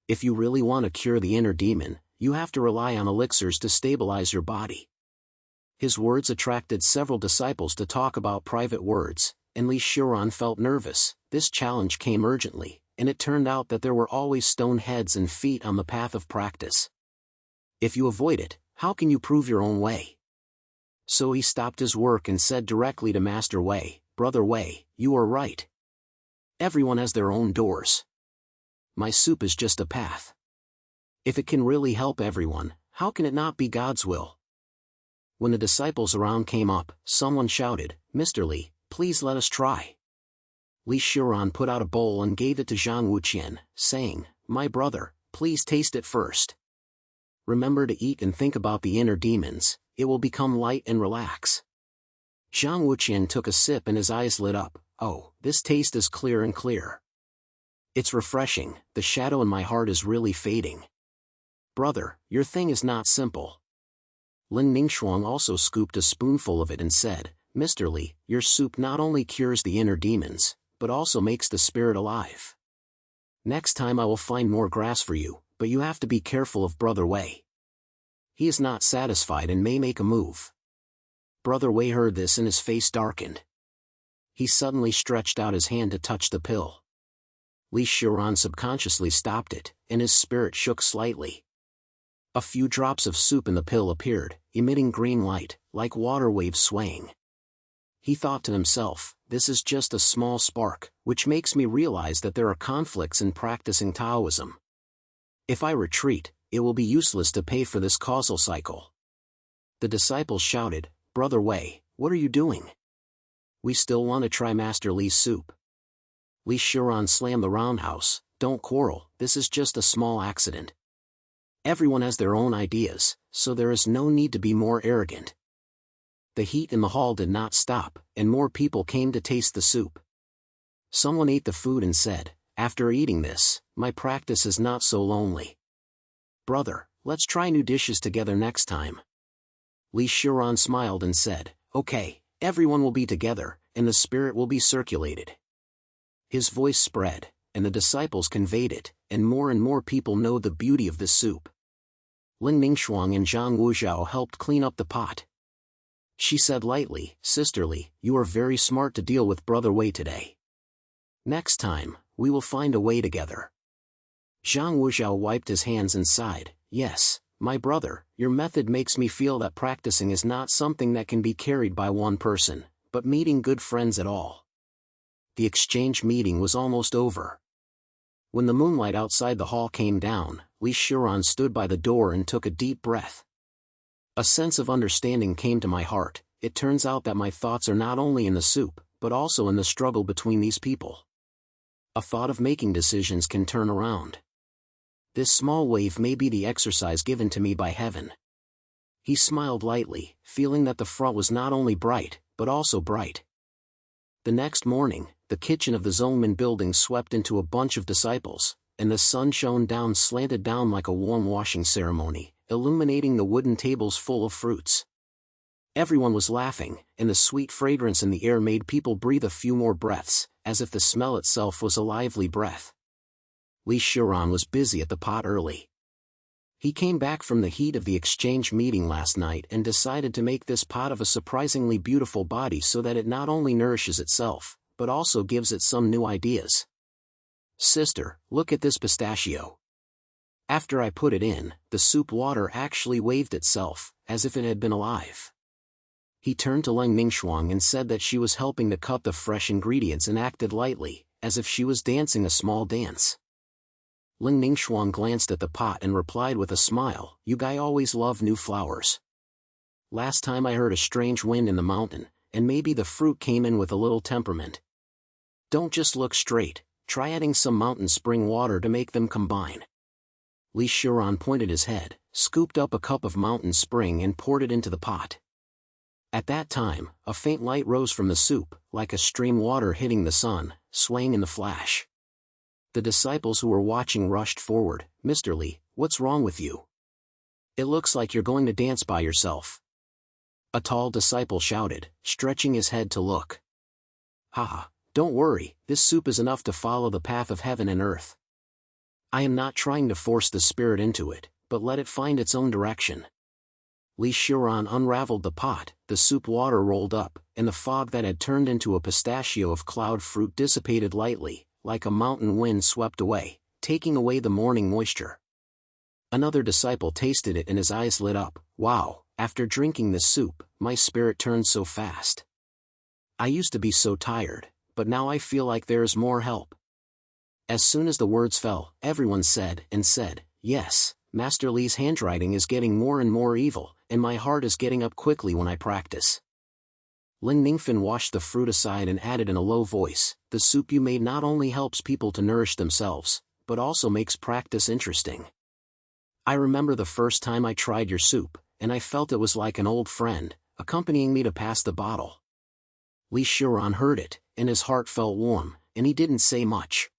If you really want to cure the inner demon, you have to rely on elixirs to stabilize your body." His words attracted several disciples to talk about private words, and Li Xiuran felt nervous. This challenge came urgently, and it turned out that there were always stone heads and feet on the path of practice. If you avoid it, how can you prove your own way? So he stopped his work and said directly to Master Wei, "Brother Wei, you are right. Everyone has their own doors. My soup is just a path. If it can really help everyone, how can it not be God's will?" When the disciples around came up, someone shouted, "Mr. Li, please let us try." Li Xiuran put out a bowl and gave it to Zhang Wuqian, saying, "My brother, please taste it first. Remember to eat and think about the inner demons, it will become light and relax." Zhang Wuqian took a sip and his eyes lit up. "Oh, this taste is clear and clear. It's refreshing, the shadow in my heart is really fading. Brother, your thing is not simple." Ling Ningxuang also scooped a spoonful of it and said, "Mr. Li, your soup not only cures the inner demons, but also makes the spirit alive. Next time I will find more grass for you, but you have to be careful of Brother Wei. He is not satisfied and may make a move." Brother Wei heard this and his face darkened. He suddenly stretched out his hand to touch the pill. Li Xiuran subconsciously stopped it, and his spirit shook slightly. A few drops of soup in the pill appeared, emitting green light, like water waves swaying. He thought to himself, "This is just a small spark, which makes me realize that there are conflicts in practicing Taoism. If I retreat, it will be useless to pay for this causal cycle." The disciples shouted, "Brother Wei, what are you doing? We still want to try Master Li's soup." Li Xiuran slammed the roundhouse, "Don't quarrel, this is just a small accident. Everyone has their own ideas, so there is no need to be more arrogant." The heat in the hall did not stop, and more people came to taste the soup. Someone ate the food and said, "After eating this, my practice is not so lonely. Brother, let's try new dishes together next time." Li Xiuran smiled and said, "Okay, everyone will be together, and the spirit will be circulated." His voice spread, and the disciples conveyed it, and more people know the beauty of this soup. Ling Ningxuang and Zhang Wuxiao helped clean up the pot. She said lightly, "Sister Li, you are very smart to deal with Brother Wei today. Next time, we will find a way together." Zhang Wuxiao wiped his hands and sighed, yes, my brother, your method makes me feel that practicing is not something that can be carried by one person, but meeting good friends at all. The exchange meeting was almost over. When the moonlight outside the hall came down, Xiuran stood by the door and took a deep breath. A sense of understanding came to my heart. It turns out that my thoughts are not only in the soup, but also in the struggle between these people. A thought of making decisions can turn around. This small wave may be the exercise given to me by heaven. He smiled lightly, feeling that the front was not only bright, but also bright. The next morning, the kitchen of the Zongmin building swept into a bunch of disciples, and the sun shone down, slanted down like a warm washing ceremony, illuminating the wooden tables full of fruits. Everyone was laughing, and the sweet fragrance in the air made people breathe a few more breaths, as if the smell itself was a lively breath. Xiuran was busy at the pot early. He came back from the heat of the exchange meeting last night and decided to make this pot of a surprisingly beautiful body so that it not only nourishes itself, but also gives it some new ideas. Sister, look at this pistachio. After I put it in, the soup water actually waved itself, as if it had been alive. He turned to Leng Ningxuang and said that she was helping to cut the fresh ingredients and acted lightly, as if she was dancing a small dance. Leng Ningxuang glanced at the pot and replied with a smile, "You guys always love new flowers. Last time I heard a strange wind in the mountain, and maybe the fruit came in with a little temperament. Don't just look straight, try adding some mountain spring water to make them combine." Xiuran pointed his head, scooped up a cup of mountain spring and poured it into the pot. At that time, a faint light rose from the soup, like a stream water hitting the sun, swaying in the flash. The disciples who were watching rushed forward. "Mr. Li, what's wrong with you? It looks like you're going to dance by yourself." A tall disciple shouted, stretching his head to look. "Haha, don't worry, this soup is enough to follow the path of heaven and earth. I am not trying to force the spirit into it, but let it find its own direction." Xiuran unraveled the pot, the soup water rolled up, and the fog that had turned into a pistachio of cloud fruit dissipated lightly, like a mountain wind swept away, taking away the morning moisture. Another disciple tasted it and his eyes lit up. "Wow, after drinking this soup, my spirit turned so fast. I used to be so tired, but now I feel like there is more help." As soon as the words fell, everyone said, "Yes, Master Li's handwriting is getting more and more evil, and my heart is getting up quickly when I practice." Ling Ningfen washed the fruit aside and added in a low voice, "The soup you made not only helps people to nourish themselves, but also makes practice interesting. I remember the first time I tried your soup, and I felt it was like an old friend, accompanying me to pass the bottle." Xiuran heard it, and his heart felt warm, and he didn't say much.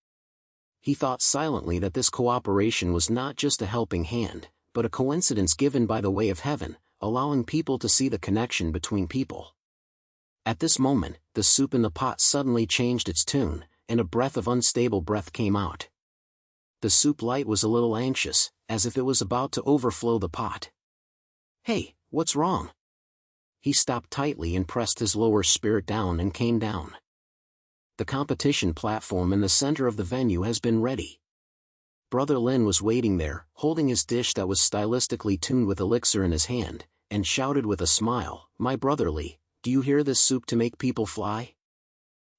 He thought silently that this cooperation was not just a helping hand, but a coincidence given by the way of heaven, allowing people to see the connection between people. At this moment, the soup in the pot suddenly changed its tune, and a breath of unstable breath came out. The soup light was a little anxious, as if it was about to overflow the pot. "Hey, what's wrong?" He stopped tightly and pressed his lower spirit down and came down. The competition platform in the center of the venue has been ready. Brother Lin was waiting there, holding his dish that was stylistically tuned with elixir in his hand, and shouted with a smile, "My brother Li, do you hear this soup to make people fly?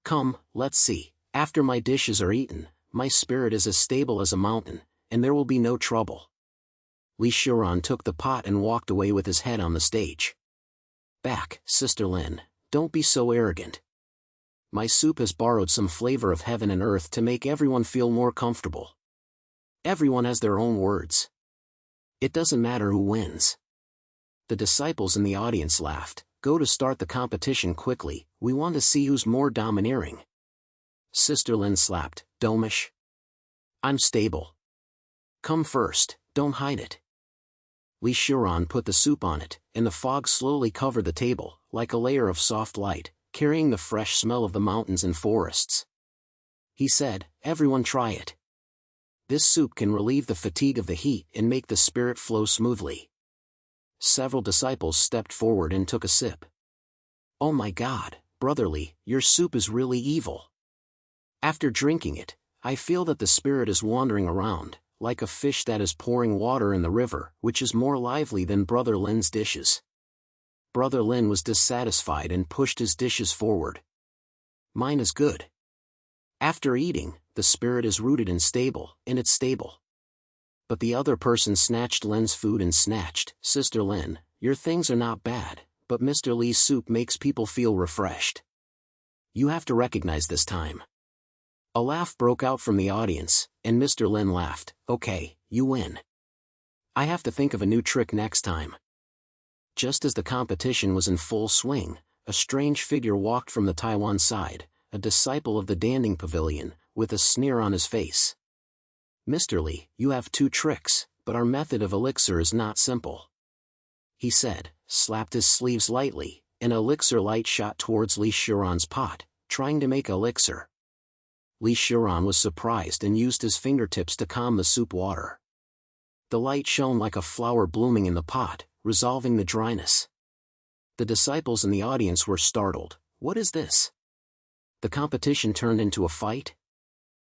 Come, let's see, after my dishes are eaten, my spirit is as stable as a mountain, and there will be no trouble." Xiuran took the pot and walked away with his head on the stage. "Back, Sister Lin, don't be so arrogant. My soup has borrowed some flavor of heaven and earth to make everyone feel more comfortable. Everyone has their own words. It doesn't matter who wins." The disciples in the audience laughed. "Go to start the competition quickly, we want to see who's more domineering." Sister Lin slapped, "Domish. I'm stable. Come first, don't hide it." Xiuran put the soup on it, and the fog slowly covered the table, like a layer of soft light, carrying the fresh smell of the mountains and forests. He said, "Everyone try it. This soup can relieve the fatigue of the heat and make the spirit flow smoothly." Several disciples stepped forward and took a sip. "Oh my God, Brother Li, your soup is really evil. After drinking it, I feel that the spirit is wandering around, like a fish that is pouring water in the river, which is more lively than Brother Lin's dishes. Brother Lin was dissatisfied and pushed his dishes forward. Mine is good. After eating, the spirit is rooted and stable, and it's stable. But the other person snatched Lin's food and snatched, Sister Lin, your things are not bad, but Mr. Li's soup makes people feel refreshed. You have to recognize this time. A laugh broke out from the audience, and Mr. Lin laughed. Okay, you win. I have to think of a new trick next time. Just as the competition was in full swing, a strange figure walked from the Taiwan side, a disciple of the Danding Pavilion, with a sneer on his face. Mr. Li, you have 2 tricks, but our method of elixir is not simple. He said, slapped his sleeves lightly, and elixir light shot towards Li Xiuran's pot, trying to make elixir. Li Xiuran was surprised and used his fingertips to calm the soup water. The light shone like a flower blooming in the pot, resolving the dryness. The disciples in the audience were startled. What is this? The competition turned into a fight?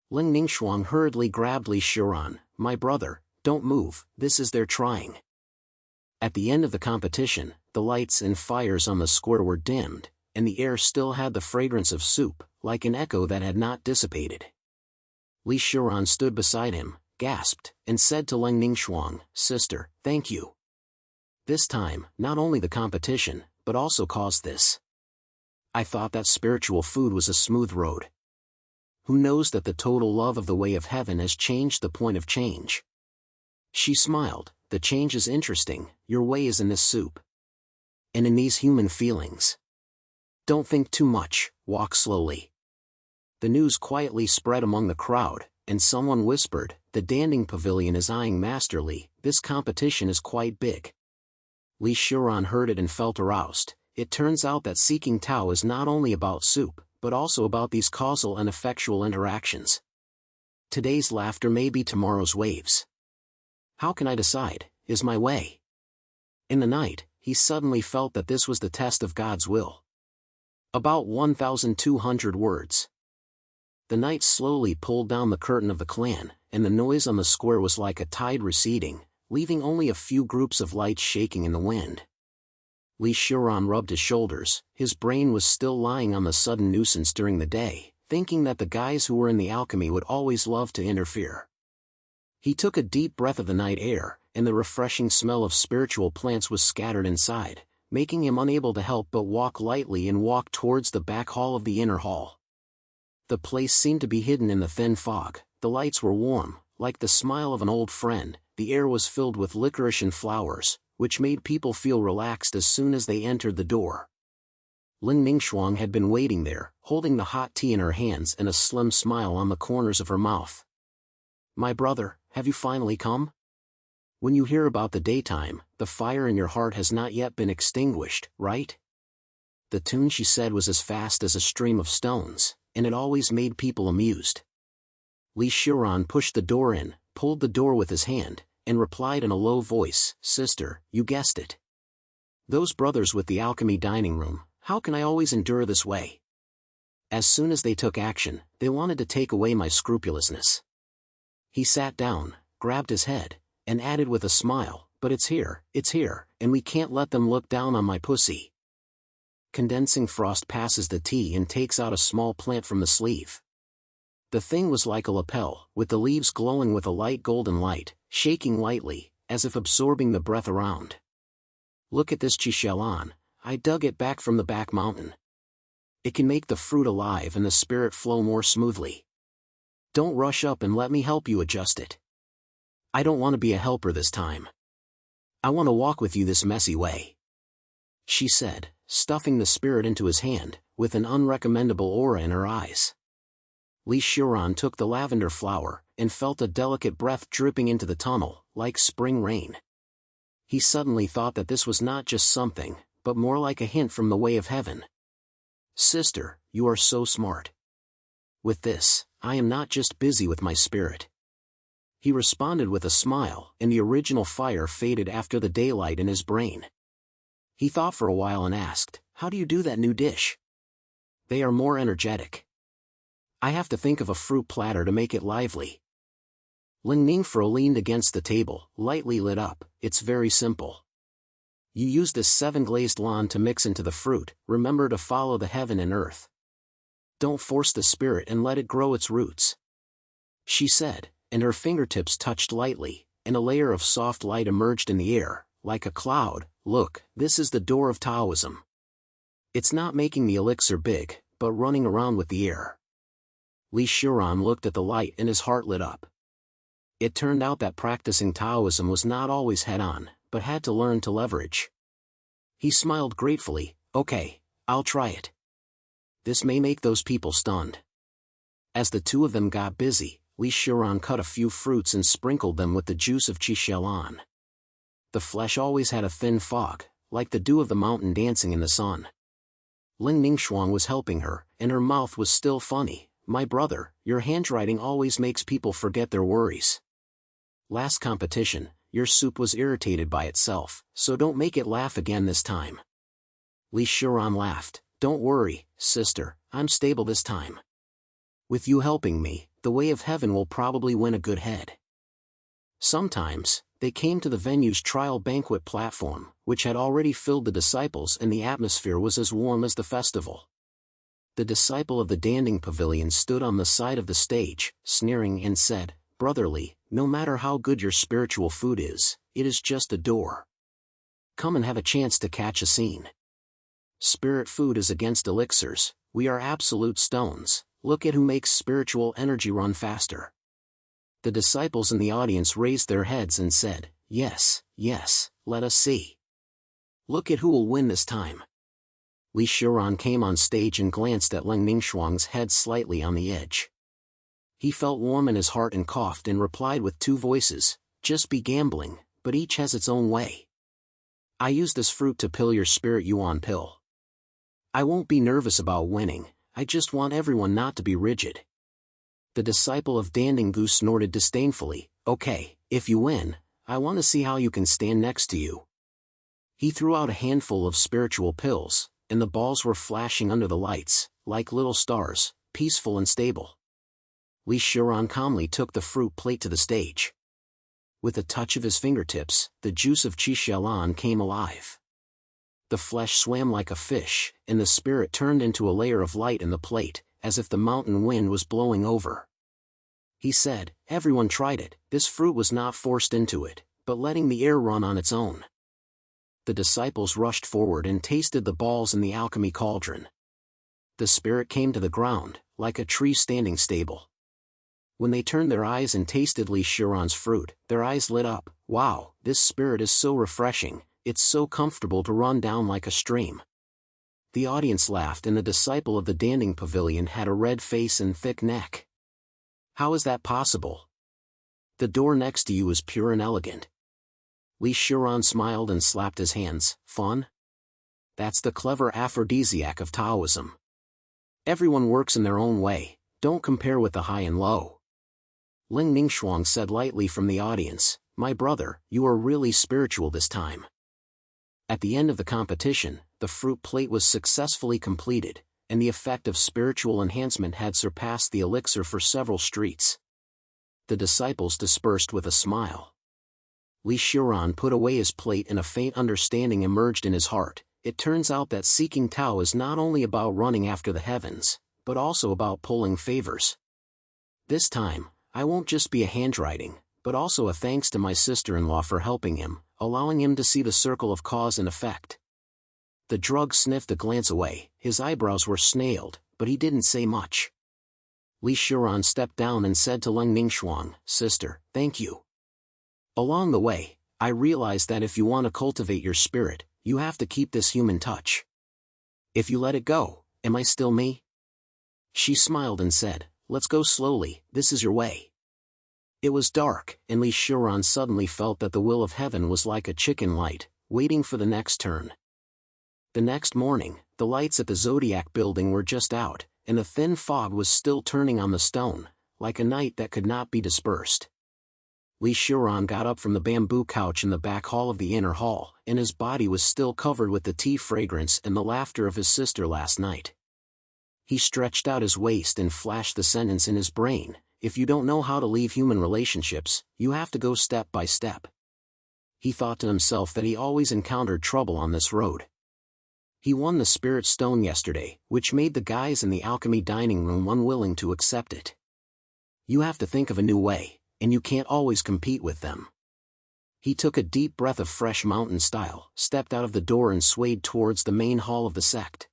Ling Ningxuang hurriedly grabbed Li Xiuran. My brother, don't move, this is their trying. At the end of the competition, the lights and fires on the square were dimmed, and the air still had the fragrance of soup, like an echo that had not dissipated. Li Xiuran stood beside him, gasped, and said to Ling Ningxuang, Sister, thank you. This time, not only the competition, but also caused this. I thought that spiritual food was a smooth road. Who knows that the total love of the way of heaven has changed the point of change? She smiled. The change is interesting, your way is in this soup. And in these human feelings. Don't think too much, walk slowly. The news quietly spread among the crowd, and someone whispered, the Danding Pavilion is eyeing Master Li, this competition is quite big. Li Xiuran heard it and felt aroused. It turns out that seeking Tao is not only about soup, but also about these causal and effectual interactions. Today's laughter may be tomorrow's waves. How can I decide, is my way? In the night, he suddenly felt that this was the test of God's will. About 1,200 words. The night slowly pulled down the curtain of the clan, and the noise on the square was like a tide receding, leaving only a few groups of lights shaking in the wind. Li Xiuran rubbed his shoulders. His brain was still lying on the sudden nuisance during the day, thinking that the guys who were in the alchemy would always love to interfere. He took a deep breath of the night air, and the refreshing smell of spiritual plants was scattered inside, making him unable to help but walk lightly and walk towards the back hall of the inner hall. The place seemed to be hidden in the thin fog. The lights were warm, like the smile of an old friend. The air was filled with licorice and flowers, which made people feel relaxed as soon as they entered the door. Ling Ningxuang had been waiting there, holding the hot tea in her hands and a slim smile on the corners of her mouth. My brother, have you finally come? When you hear about the daytime, the fire in your heart has not yet been extinguished, right? The tune she said was as fast as a stream of stones, and it always made people amused. Li Xiuran pushed the door in, pulled the door with his hand, and replied in a low voice, Sister, you guessed it. Those brothers with the alchemy dining room, how can I always endure this way? As soon as they took action, they wanted to take away my scrupulousness. He sat down, grabbed his head, and added with a smile, but it's here, and we can't let them look down on my pussy. Condensing frost passes the tea and takes out a small plant from the sleeve. The thing was like a lapel, with the leaves glowing with a light golden light, shaking lightly, as if absorbing the breath around. Look at this Xiuran, I dug it back from the back mountain. It can make the fruit alive and the spirit flow more smoothly. Don't rush up and let me help you adjust it. I don't want to be a helper this time. I want to walk with you this messy way. She said, stuffing the spirit into his hand, with an unrecommendable aura in her eyes. Li Xiuran took the lavender flower, and felt a delicate breath dripping into the tunnel, like spring rain. He suddenly thought that this was not just something, but more like a hint from the way of heaven. Sister, you are so smart. With this, I am not just busy with my spirit. He responded with a smile, and the original fire faded after the daylight in his brain. He thought for a while and asked, how do you do that new dish? They are more energetic. I have to think of a fruit platter to make it lively. Ling Ningfro leaned against the table, lightly lit up. It's very simple. You use this 7 glazed lan to mix into the fruit. Remember to follow the heaven and earth. Don't force the spirit and let it grow its roots. She said, and her fingertips touched lightly, and a layer of soft light emerged in the air, like a cloud. Look, this is the door of Taoism. It's not making the elixir big, but running around with the air. Xiuran looked at the light and his heart lit up. It turned out that practicing Taoism was not always head-on, but had to learn to leverage. He smiled gratefully. Okay, I'll try it. This may make those people stunned. As the two of them got busy, Xiuran cut a few fruits and sprinkled them with the juice of Xiuran. The flesh always had a thin fog, like the dew of the mountain dancing in the sun. Ling Ningxuang was helping her, and her mouth was still funny. My brother, your handwriting always makes people forget their worries. Last competition, your soup was irritated by itself, so don't make it laugh again this time. Xiuran laughed. Don't worry, sister, I'm stable this time. With you helping me, the way of heaven will probably win a good head. Sometimes, they came to the venue's trial banquet platform, which had already filled the disciples, and the atmosphere was as warm as the festival. The disciple of the Danding Pavilion stood on the side of the stage, sneering, and said, Brotherly, no matter how good your spiritual food is, it is just a door. Come and have a chance to catch a scene. Spirit food is against elixirs. We are absolute stones. Look at who makes spiritual energy run faster. The disciples in the audience raised their heads and said, Yes, yes, let us see. Look at who will win this time. Xiuran came on stage and glanced at Ling Ningxuang's head slightly on the edge. He felt warm in his heart and coughed and replied with 2 voices, Just be gambling, but each has its own way. I use this fruit to pill your spirit yuan pill. I won't be nervous about winning, I just want everyone not to be rigid. The disciple of Danding Gu snorted disdainfully, Okay, if you win, I want to see how you can stand next to you. He threw out a handful of spiritual pills, and the balls were flashing under the lights, like little stars, peaceful and stable. Xiuran calmly took the fruit plate to the stage. With a touch of his fingertips, the juice of Xiuran came alive. The flesh swam like a fish, and the spirit turned into a layer of light in the plate, as if the mountain wind was blowing over. He said, Everyone tried it. This fruit was not forced into it, but letting the air run on its own. The disciples rushed forward and tasted the balls in the alchemy cauldron. The spirit came to the ground, like a tree standing stable. When they turned their eyes and tasted Xiuran's fruit, their eyes lit up. Wow, this spirit is so refreshing, it's so comfortable to run down like a stream. The audience laughed, and the disciple of the Danding Pavilion had a red face and thick neck. How is that possible? The door next to you is pure and elegant. Xiuran smiled and slapped his hands. Fun? That's the clever aphrodisiac of Taoism. Everyone works in their own way, don't compare with the high and low. Ling Ningxuang said lightly from the audience, My brother, you are really spiritual this time. At the end of the competition, the fruit plate was successfully completed, and the effect of spiritual enhancement had surpassed the elixir for several streets. The disciples dispersed with a smile. Xiuran put away his plate, and a faint understanding emerged in his heart. It turns out that seeking Tao is not only about running after the heavens, but also about pulling favors. This time, I won't just be a handwriting, but also a thanks to my sister-in-law for helping him, allowing him to see the circle of cause and effect. The drug sniffed a glance away, his eyebrows were snailed, but he didn't say much. Xiuran stepped down and said to Ling Ningxuang, Sister, thank you. Along the way, I realized that if you want to cultivate your spirit, you have to keep this human touch. If you let it go, am I still me? She smiled and said, Let's go slowly, this is your way. It was dark, and Xiuran suddenly felt that the will of heaven was like a chicken light, waiting for the next turn. The next morning, the lights at the Zodiac building were just out, and the thin fog was still turning on the stone, like a night that could not be dispersed. Xiuran got up from the bamboo couch in the back hall of the inner hall, and his body was still covered with the tea fragrance and the laughter of his sister last night. He stretched out his waist and flashed the sentence in his brain, if you don't know how to leave human relationships, you have to go step by step. He thought to himself that he always encountered trouble on this road. He won the spirit stone yesterday, which made the guys in the alchemy dining room unwilling to accept it. You have to think of a new way, and you can't always compete with them. He took a deep breath of fresh mountain style, stepped out of the door and swayed towards the main hall of the sect.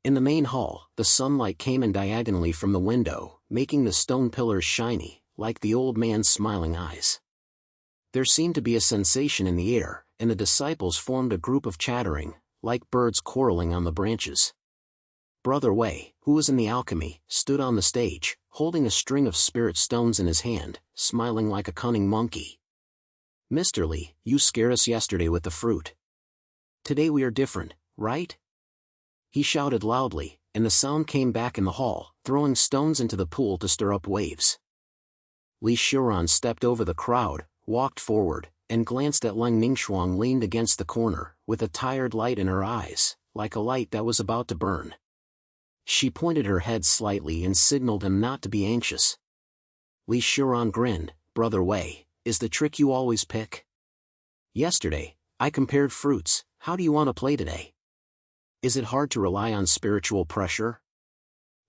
In the main hall, the sunlight came in diagonally from the window, making the stone pillars shiny, like the old man's smiling eyes. There seemed to be a sensation in the air, and the disciples formed a group of chattering, like birds quarreling on the branches. Brother Wei, who was in the alchemy, stood on the stage, holding a string of spirit stones in his hand, smiling like a cunning monkey. Mr. Li, you scared us yesterday with the fruit. Today we are different, right? He shouted loudly, and the sound came back in the hall, throwing stones into the pool to stir up waves. Li Xiuran stepped over the crowd, walked forward, and glanced at Leng Ningxuang leaned against the corner, with a tired light in her eyes, like a light that was about to burn. She pointed her head slightly and signaled him not to be anxious. Li Xiuran grinned. Brother Wei, is the trick you always pick? Yesterday, I compared fruits. How do you want to play today? Is it hard to rely on spiritual pressure?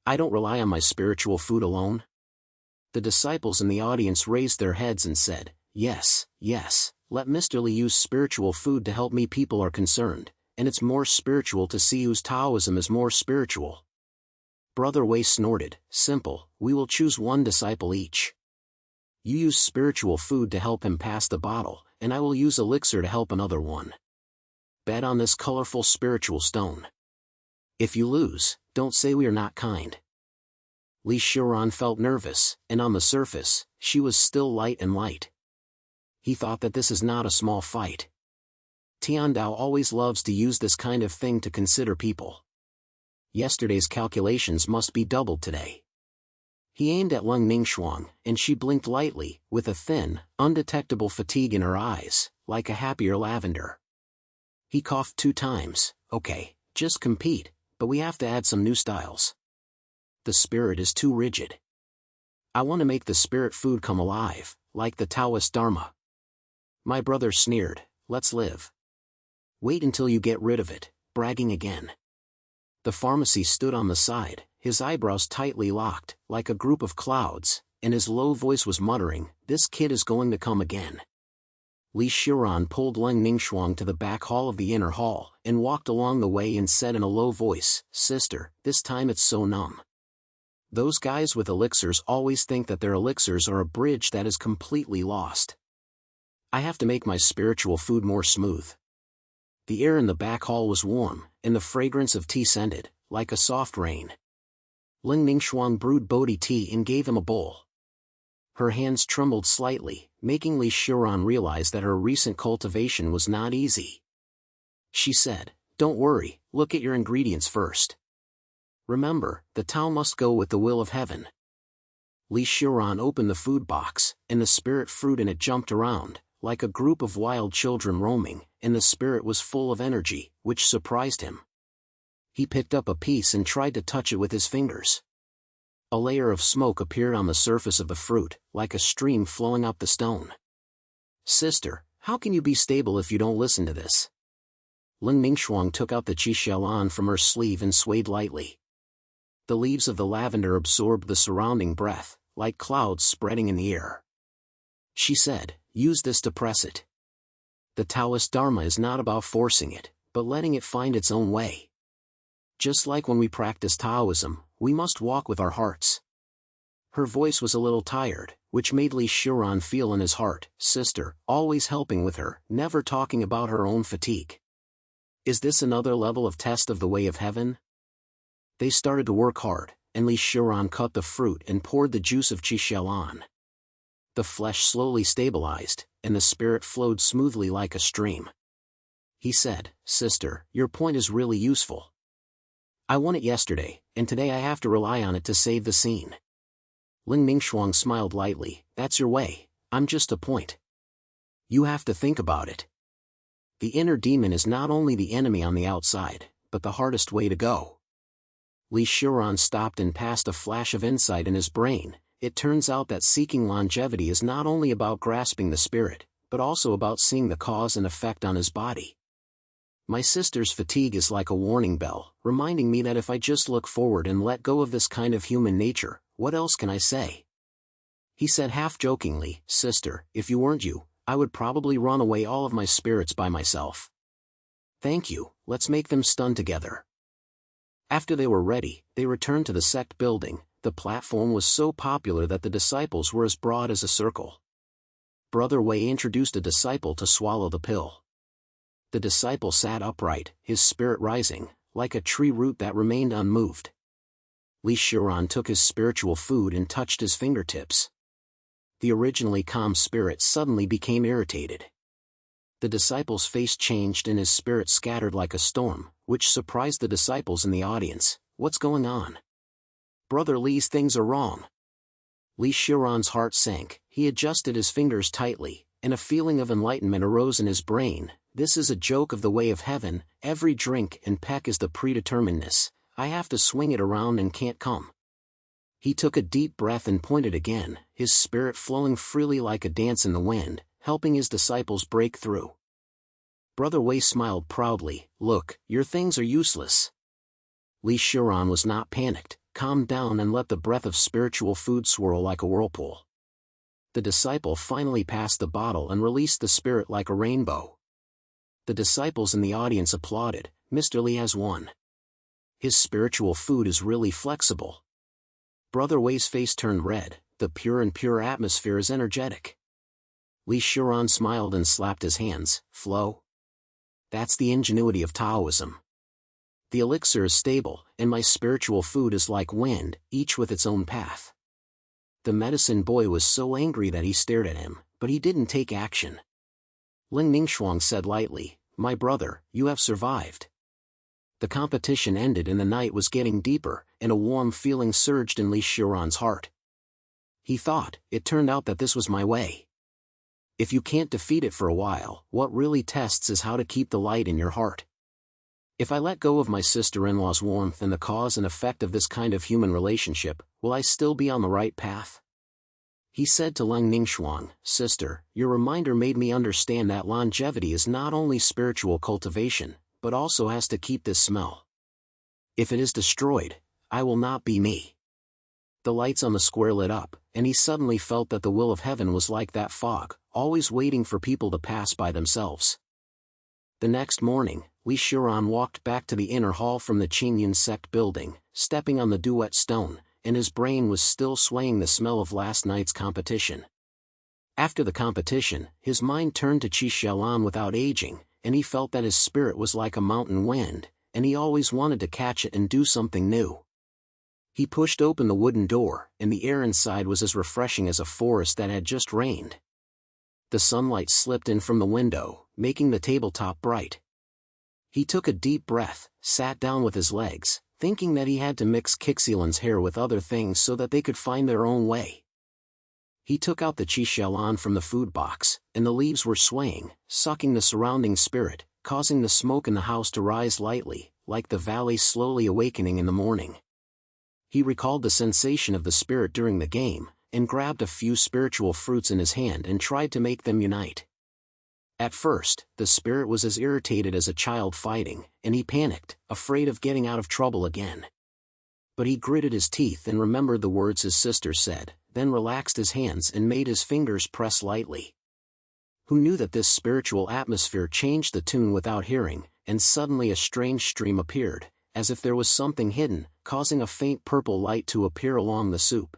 I don't rely on my spiritual food alone. The disciples in the audience raised their heads and said, yes, let Mr. Li use spiritual food to help me. People are concerned, and it's more spiritual to see whose Taoism is more spiritual. Brother Wei snorted, simple, we will choose one disciple each. You use spiritual food to help him pass the bottle, and I will use elixir to help another one. Bet on this colorful spiritual stone. If you lose, don't say we are not kind. Li Xiuran felt nervous, and on the surface, she was still light and light. He thought that this is not a small fight. Tiandao always loves to use this kind of thing to consider people. Yesterday's calculations must be doubled today. He aimed at Leng Ningxuang, and she blinked lightly, with a thin, undetectable fatigue in her eyes, like a happier lavender. He coughed 2 times. Okay, just compete, but we have to add some new styles. The spirit is too rigid. I want to make the spirit food come alive, like the Taoist Dharma. My brother sneered, let's live. Wait until you get rid of it, bragging again. The pharmacy stood on the side, his eyebrows tightly locked, like a group of clouds, and his low voice was muttering, this kid is going to come again. Li Xiuran pulled Leng Ningxuang to the back hall of the inner hall, and walked along the way and said in a low voice, sister, this time it's so numb. Those guys with elixirs always think that their elixirs are a bridge that is completely lost. I have to make my spiritual food more smooth. The air in the back hall was warm, and the fragrance of tea scented, like a soft rain. Leng Ningxuang brewed Bodhi tea and gave him a bowl. Her hands trembled slightly, making Li Xiuran realize that her recent cultivation was not easy. She said, don't worry, look at your ingredients first. Remember, the Tao must go with the will of heaven. Li Xiuran opened the food box, and the spirit fruit in it jumped around, like a group of wild children roaming, and the spirit was full of energy, which surprised him. He picked up a piece and tried to touch it with his fingers. A layer of smoke appeared on the surface of the fruit, like a stream flowing up the stone. Sister, how can you be stable if you don't listen to this? Leng Ningxuang took out the Xiuran from her sleeve and swayed lightly. The leaves of the lavender absorbed the surrounding breath, like clouds spreading in the air. She said, use this to press it. The Taoist Dharma is not about forcing it, but letting it find its own way. Just like when we practice Taoism, we must walk with our hearts. Her voice was a little tired, which made Li Xiuran feel in his heart, sister, always helping with her, never talking about her own fatigue. Is this another level of test of the way of heaven? They started to work hard, and Li Xiuran cut the fruit and poured the juice of Xiuran. The flesh slowly stabilized, and the spirit flowed smoothly like a stream. He said, sister, your point is really useful. I won it yesterday, and today I have to rely on it to save the scene. Leng Ningxuang smiled lightly, that's your way, I'm just a point. You have to think about it. The inner demon is not only the enemy on the outside, but the hardest way to go. Li Xiuran stopped and passed a flash of insight in his brain, it turns out that seeking longevity is not only about grasping the spirit, but also about seeing the cause and effect on his body. My sister's fatigue is like a warning bell, reminding me that if I just look forward and let go of this kind of human nature, what else can I say? He said half-jokingly, "Sister, if you weren't you, I would probably run away all of my spirits by myself." "Thank you, let's make them stun together." After they were ready, they returned to the sect building. The platform was so popular that the disciples were as broad as a circle. Brother Wei introduced a disciple to swallow the pill. The disciple sat upright, his spirit rising, like a tree root that remained unmoved. Xiuran took his spiritual food and touched his fingertips. The originally calm spirit suddenly became irritated. The disciple's face changed and his spirit scattered like a storm, which surprised the disciples in the audience. "What's going on? Brother Li's things are wrong." Xiuran's heart sank, he adjusted his fingers tightly, and a feeling of enlightenment arose in his brain. "This is a joke of the way of heaven, every drink and peck is the predeterminedness, I have to swing it around and can't come." He took a deep breath and pointed again, his spirit flowing freely like a dance in the wind, helping his disciples break through. Brother Wei smiled proudly. "Look, your things are useless." Xiuran was not panicked, calmed down and let the breath of spiritual food swirl like a whirlpool. The disciple finally passed the bottle and released the spirit like a rainbow. The disciples in the audience applauded. "Mr. Li has won. His spiritual food is really flexible." Brother Wei's face turned red. "The pure atmosphere is energetic." Xiuran smiled and slapped his hands. "Flow? That's the ingenuity of Taoism. The elixir is stable, and my spiritual food is like wind, each with its own path." The medicine boy was so angry that he stared at him, but he didn't take action. Ling Ningxuang said lightly, "My brother, you have survived." The competition ended and the night was getting deeper, and a warm feeling surged in Xiuran's heart. He thought, it turned out that this was my way. If you can't defeat it for a while, what really tests is how to keep the light in your heart. If I let go of my sister-in-law's warmth and the cause and effect of this kind of human relationship, will I still be on the right path? He said to Ling Ningxuang, "Sister, your reminder made me understand that longevity is not only spiritual cultivation, but also has to keep this smell. If it is destroyed, I will not be me." The lights on the square lit up, and he suddenly felt that the will of heaven was like that fog, always waiting for people to pass by themselves. The next morning, Xiuran walked back to the inner hall from the Qingyun sect building, stepping on the duet stone, and his brain was still swaying the smell of last night's competition. After the competition, his mind turned to Xiuran without aging, and he felt that his spirit was like a mountain wind, and he always wanted to catch it and do something new. He pushed open the wooden door, and the air inside was as refreshing as a forest that had just rained. The sunlight slipped in from the window, making the tabletop bright. He took a deep breath, sat down with his legs, thinking that he had to mix Xiuran's hair with other things so that they could find their own way. He took out the Xiuran from the food box, and the leaves were swaying, sucking the surrounding spirit, causing the smoke in the house to rise lightly, like the valley slowly awakening in the morning. He recalled the sensation of the spirit during the game, and grabbed a few spiritual fruits in his hand and tried to make them unite. At first, the spirit was as irritated as a child fighting, and he panicked, afraid of getting out of trouble again. But he gritted his teeth and remembered the words his sister said, then relaxed his hands and made his fingers press lightly. Who knew that this spiritual atmosphere changed the tune without hearing, and suddenly a strange stream appeared, as if there was something hidden, causing a faint purple light to appear along the soup.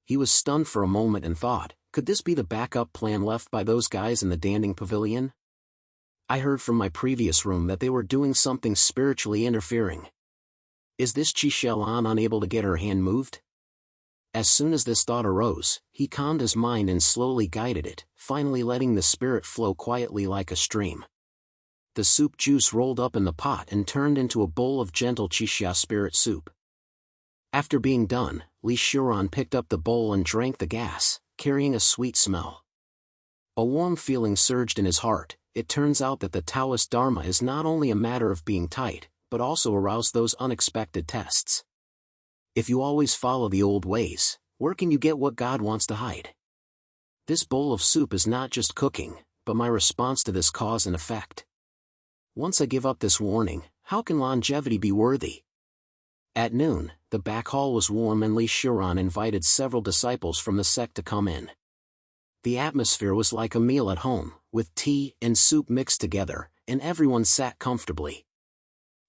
He was stunned for a moment and thought, could this be the backup plan left by those guys in the Danding Pavilion? I heard from my previous room that they were doing something spiritually interfering. Is this Xiuran unable to get her hand moved? As soon as this thought arose, he calmed his mind and slowly guided it, finally letting the spirit flow quietly like a stream. The soup juice rolled up in the pot and turned into a bowl of gentle Qixia spirit soup. After being done, Xiuran picked up the bowl and drank the gas, carrying a sweet smell. A warm feeling surged in his heart. It turns out that the Taoist Dharma is not only a matter of being tight, but also arouse those unexpected tests. If you always follow the old ways, where can you get what God wants to hide? This bowl of soup is not just cooking, but my response to this cause and effect. Once I give up this warning, how can longevity be worthy? At noon, the back hall was warm and Xiuran invited several disciples from the sect to come in. The atmosphere was like a meal at home, with tea and soup mixed together, and everyone sat comfortably.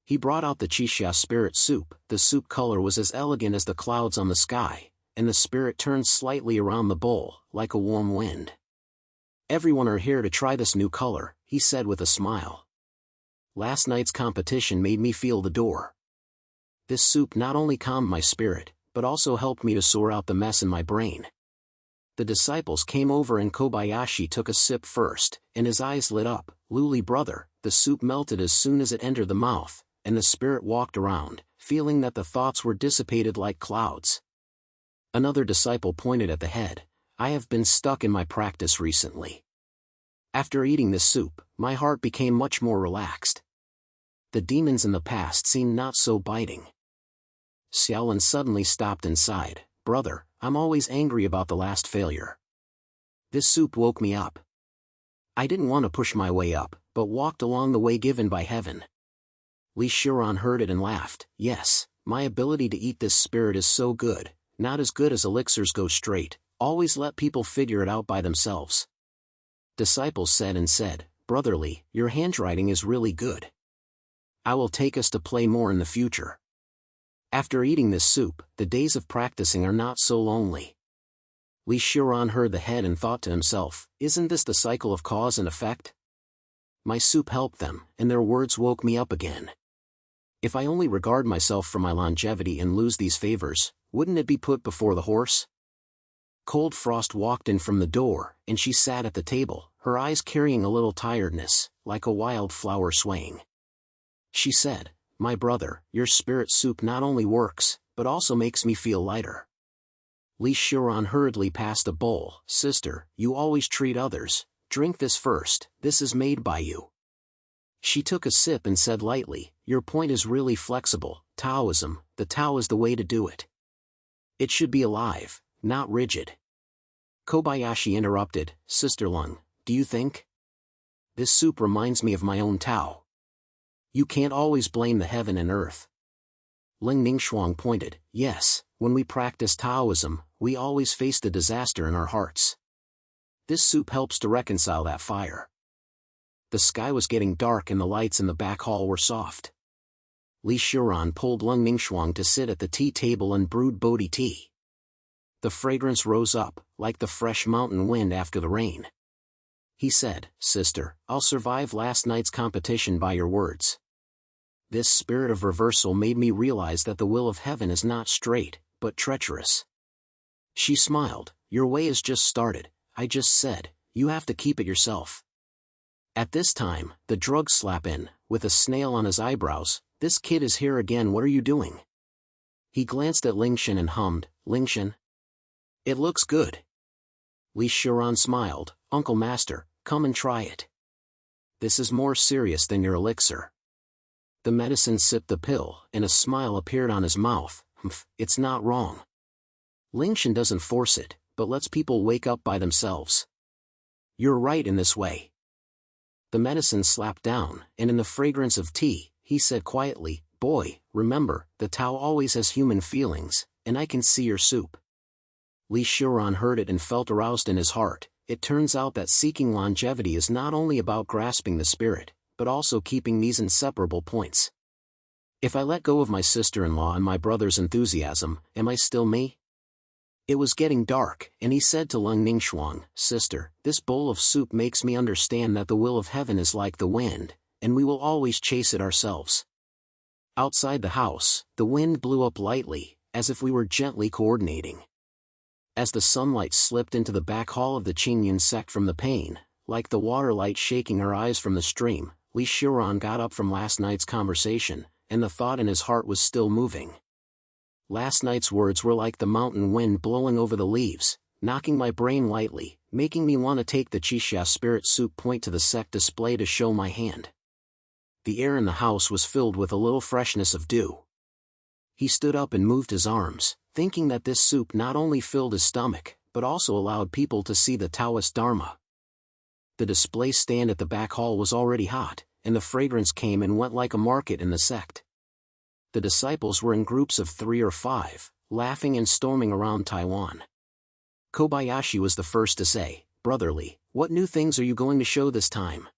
He brought out the Qixia spirit soup. The soup color was as elegant as the clouds on the sky, and the spirit turned slightly around the bowl, like a warm wind. Everyone are here to try this new color, he said with a smile. Last night's competition made me feel the door. This soup not only calmed my spirit, but also helped me to sort out the mess in my brain. The disciples came over and Kobayashi took a sip first, and his eyes lit up. Luli brother, the soup melted as soon as it entered the mouth, and the spirit walked around, feeling that the thoughts were dissipated like clouds. Another disciple pointed at the head. I have been stuck in my practice recently. After eating this soup, my heart became much more relaxed. The demons in the past seemed not so biting. Xiuran suddenly stopped and sighed. Brother, I'm always angry about the last failure. This soup woke me up. I didn't want to push my way up, but walked along the way given by heaven. Xiuran heard it and laughed. Yes, my ability to eat this spirit is so good, not as good as elixirs go straight, always let people figure it out by themselves. Disciples said, Brotherly, your handwriting is really good. I will take us to play more in the future. After eating this soup, the days of practicing are not so lonely. Xiuran heard the head and thought to himself, isn't this the cycle of cause and effect? My soup helped them, and their words woke me up again. If I only regard myself for my longevity and lose these favors, wouldn't it be put before the horse? Cold Frost walked in from the door, and she sat at the table, her eyes carrying a little tiredness, like a wild flower swaying. She said, My brother, your spirit soup not only works, but also makes me feel lighter. Xiuran hurriedly passed a bowl. Sister, you always treat others, drink this first, this is made by you. She took a sip and said lightly, Your point is really flexible, Taoism, the Tao is the way to do it. It should be alive, not rigid. Kobayashi interrupted, Sister Lung, do you think? This soup reminds me of my own Tao. You can't always blame the heaven and earth. Ling Ningxuang pointed, Yes, when we practice Taoism, we always face the disaster in our hearts. This soup helps to reconcile that fire. The sky was getting dark and the lights in the back hall were soft. Xiuran pulled Ling Ningxuang to sit at the tea table and brewed Bodhi tea. The fragrance rose up, like the fresh mountain wind after the rain. He said, Sister, I'll survive last night's competition by your words. This spirit of reversal made me realize that the will of heaven is not straight, but treacherous. She smiled, Your way is just started, I just said, you have to keep it yourself. At this time, the drugs slap in, with a snail on his eyebrows, This kid is here again, what are you doing? He glanced at Lingshan and hummed, Lingshan? It looks good. Xiuran smiled, Uncle Master, come and try it. This is more serious than your elixir. The medicine sipped the pill, and a smile appeared on his mouth. It's not wrong. Lingshan doesn't force it, but lets people wake up by themselves. You're right in this way. The medicine slapped down, and in the fragrance of tea, he said quietly, Boy, remember, the Tao always has human feelings, and I can see your soup. Xiuran heard it and felt aroused in his heart. It turns out that seeking longevity is not only about grasping the spirit, but also keeping these inseparable points. If I let go of my sister-in-law and my brother's enthusiasm, am I still me? It was getting dark, and he said to Ling Ningxuang, Sister, this bowl of soup makes me understand that the will of heaven is like the wind, and we will always chase it ourselves. Outside the house, the wind blew up lightly, as if we were gently coordinating. As the sunlight slipped into the back hall of the Qingyun sect from the pane, like the water light shaking her eyes from the stream, Xiuran got up from last night's conversation, and the thought in his heart was still moving. Last night's words were like the mountain wind blowing over the leaves, knocking my brain lightly, making me want to take the Qixia spirit soup point to the sect display to show my hand. The air in the house was filled with a little freshness of dew. He stood up and moved his arms, thinking that this soup not only filled his stomach, but also allowed people to see the Taoist Dharma. The display stand at the back hall was already hot, and the fragrance came and went like a market in the sect. The disciples were in groups of 3 or 5, laughing and storming around Taiwan. Kobayashi was the first to say, "Brotherly, what new things are you going to show this time?"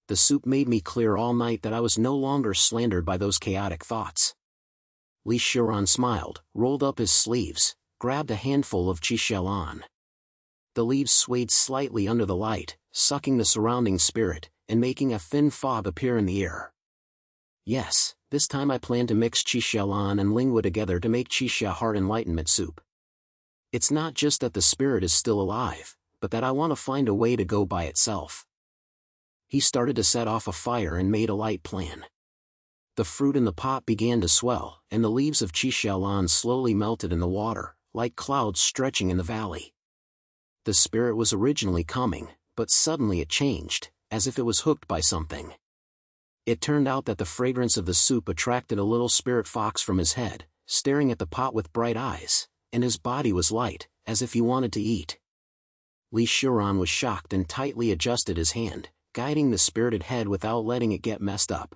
The soup made me clear all night that I was no longer slandered by those chaotic thoughts. Xiuran smiled, rolled up his sleeves, grabbed a handful of Xiuran. The leaves swayed slightly under the light, sucking the surrounding spirit, and making a thin fog appear in the air. Yes, this time I plan to mix Xiuran and lingua together to make Xia Heart Enlightenment soup. It's not just that the spirit is still alive, but that I want to find a way to go by itself. He started to set off a fire and made a light plan. The fruit in the pot began to swell, and the leaves of Xiuran slowly melted in the water, like clouds stretching in the valley. The spirit was originally coming, but suddenly it changed, as if it was hooked by something. It turned out that the fragrance of the soup attracted a little spirit fox from his head, staring at the pot with bright eyes, and his body was light, as if he wanted to eat. Xiuran was shocked and tightly adjusted his hand, guiding the spirited head without letting it get messed up.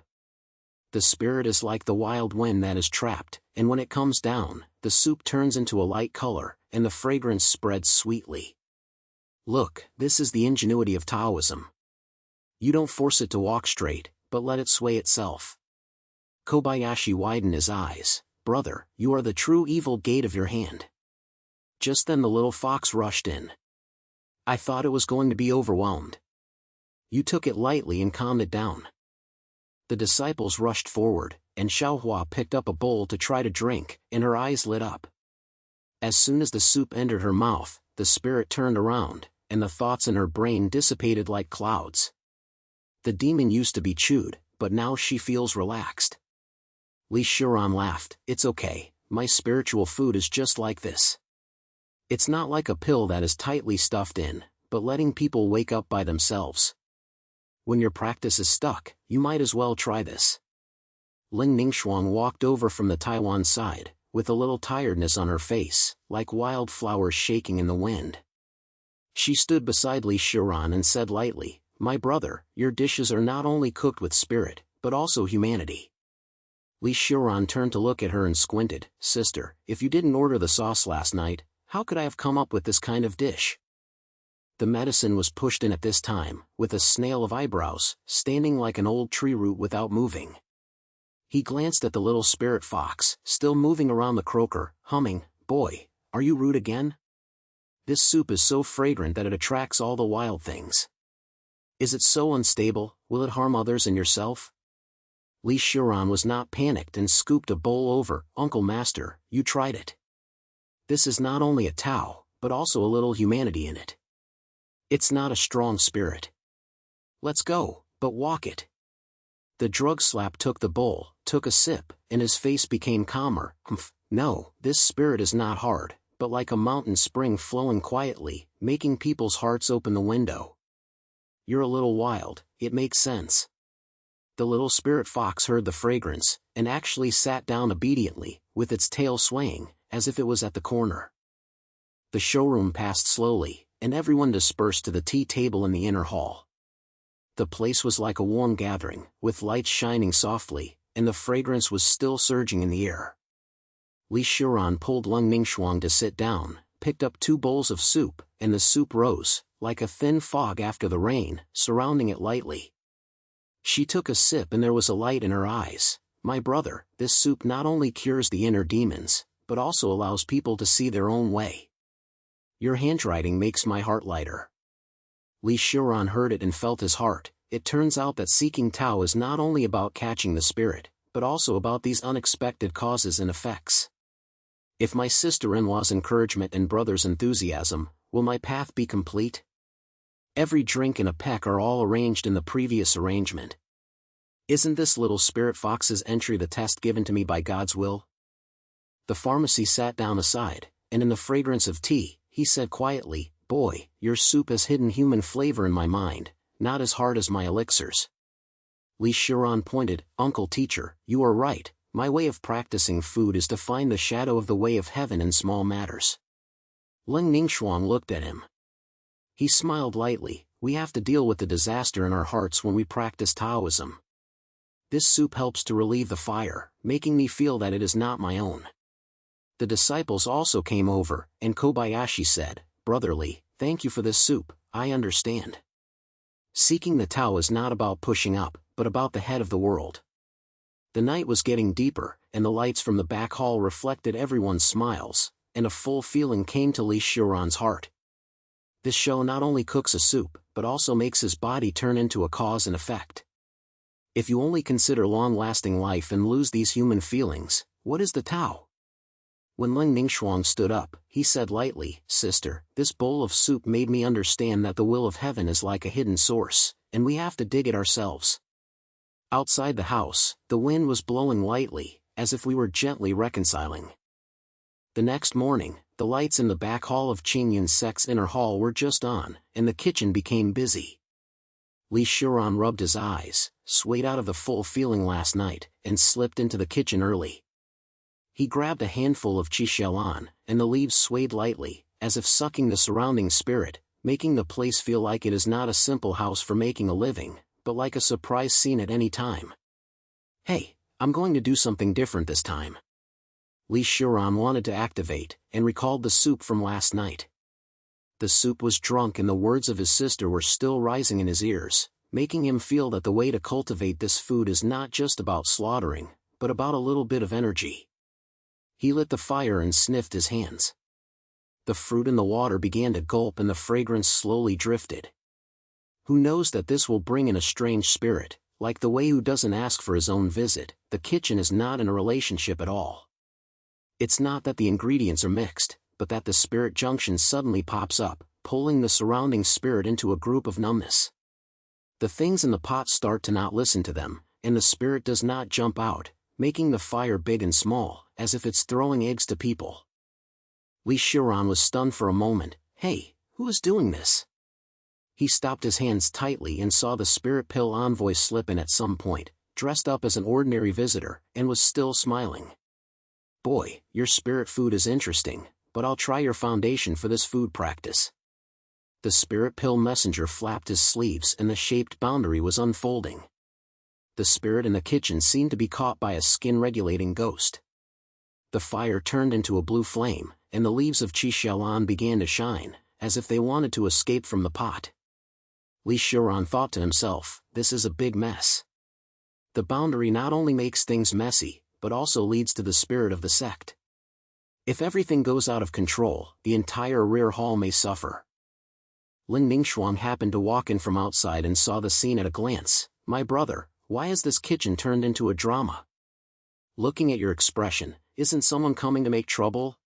The spirit is like the wild wind that is trapped, and when it comes down, the soup turns into a light color, and the fragrance spreads sweetly. Look, this is the ingenuity of Taoism. You don't force it to walk straight, but let it sway itself. Kobayashi widened his eyes. "Brother, you are the true evil gate of your hand." Just then the little fox rushed in. I thought it was going to be overwhelmed. You took it lightly and calmed it down. The disciples rushed forward, and Xiaohua picked up a bowl to try to drink, and her eyes lit up. As soon as the soup entered her mouth, the spirit turned around, and the thoughts in her brain dissipated like clouds. The demon used to be chewed, but now she feels relaxed. Xiuran laughed. "It's okay, my spiritual food is just like this. It's not like a pill that is tightly stuffed in, but letting people wake up by themselves. When your practice is stuck, you might as well try this." Ling Ningxuang walked over from the Taiwan side, with a little tiredness on her face, like wildflowers shaking in the wind. She stood beside Xiuran and said lightly, "My brother, your dishes are not only cooked with spirit, but also humanity." Xiuran turned to look at her and squinted. "Sister, if you didn't order the sauce last night, how could I have come up with this kind of dish?" The medicine was pushed in at this time, with a snail of eyebrows, standing like an old tree root without moving. He glanced at the little spirit fox, still moving around the croaker, humming, "Boy, are you rude again? This soup is so fragrant that it attracts all the wild things. Is it so unstable, will it harm others and yourself?" Xiuran was not panicked and scooped a bowl over. "Uncle Master, you tried it. This is not only a Tao, but also a little humanity in it. It's not a strong spirit. Let's go, but walk it." The drug slap took the bowl, took a sip, and his face became calmer. "Humph, no, this spirit is not hard, but like a mountain spring flowing quietly, making people's hearts open the window. You're a little wild, it makes sense." The little spirit fox heard the fragrance, and actually sat down obediently, with its tail swaying, as if it was at the corner. The showroom passed slowly, and everyone dispersed to the tea table in the inner hall. The place was like a warm gathering, with lights shining softly, and the fragrance was still surging in the air. Xiuran pulled Lung Ningxuang to sit down, picked up 2 bowls of soup, and the soup rose, like a thin fog after the rain, surrounding it lightly. She took a sip and there was a light in her eyes. "My brother, this soup not only cures the inner demons, but also allows people to see their own way. Your handwriting makes my heart lighter." Xiuran heard it and felt his heart. It turns out that seeking Tao is not only about catching the spirit, but also about these unexpected causes and effects. If my sister-in-law's encouragement and brother's enthusiasm, will my path be complete? Every drink and a peck are all arranged in the previous arrangement. Isn't this little spirit fox's entry the test given to me by God's will? The pharmacy sat down aside, and in the fragrance of tea, he said quietly, "Boy, your soup has hidden human flavor in my mind, not as hard as my elixirs." Xiuran pointed, "Uncle teacher, you are right, my way of practicing food is to find the shadow of the way of heaven in small matters. Leng Ningxuang looked at him. He smiled lightly. We have to deal with the disaster in our hearts when we practice Taoism. This soup helps to relieve the fire, making me feel that it is not my own. The disciples also came over, and Kobayashi said, "Brotherly, thank you for this soup, I understand. Seeking the Tao is not about pushing up, but about the head of the world." The night was getting deeper, and the lights from the back hall reflected everyone's smiles, and a full feeling came to Li Xiuran's heart. This show not only cooks a soup, but also makes his body turn into a cause and effect. If you only consider long-lasting life and lose these human feelings, what is the Tao? When Leng Ningxuang stood up, he said lightly, "Sister, this bowl of soup made me understand that the will of heaven is like a hidden source, and we have to dig it ourselves." Outside the house, the wind was blowing lightly, as if we were gently reconciling. The next morning, the lights in the back hall of Qingyun Sect's inner hall were just on, and the kitchen became busy. Li Xiuran rubbed his eyes, swayed out of the full feeling last night, and slipped into the kitchen early. He grabbed a handful of Xiuran, and the leaves swayed lightly, as if sucking the surrounding spirit, making the place feel like it is not a simple house for making a living, but like a surprise scene at any time. "Hey, I'm going to do something different this time." Li Xiuran wanted to activate, and recalled the soup from last night. The soup was drunk and the words of his sister were still rising in his ears, making him feel that the way to cultivate this food is not just about slaughtering, but about a little bit of energy. He lit the fire and sniffed his hands. The fruit and the water began to gulp and the fragrance slowly drifted. Who knows that this will bring in a strange spirit, like the way who doesn't ask for his own visit. The kitchen is not in a relationship at all. It's not that the ingredients are mixed, but that the spirit junction suddenly pops up, pulling the surrounding spirit into a group of numbness. The things in the pot start to not listen to them, and the spirit does not jump out, making the fire big and small, as if it's throwing eggs to people. Li Xiuran was stunned for a moment. "Hey, who is doing this?" He stopped his hands tightly and saw the spirit pill envoy slip in at some point, dressed up as an ordinary visitor, and was still smiling. "Boy, your spirit food is interesting, but I'll try your foundation for this food practice." The spirit pill messenger flapped his sleeves and the shaped boundary was unfolding. The spirit in the kitchen seemed to be caught by a skin-regulating ghost. The fire turned into a blue flame, and the leaves of Xiuran began to shine, as if they wanted to escape from the pot. Li Xiuran thought to himself, "This is a big mess." The boundary not only makes things messy, but also leads to the spirit of the sect. If everything goes out of control, the entire rear hall may suffer. Leng Ningxuang happened to walk in from outside and saw the scene at a glance. "My brother, why has this kitchen turned into a drama? Looking at your expression, isn't someone coming to make trouble?"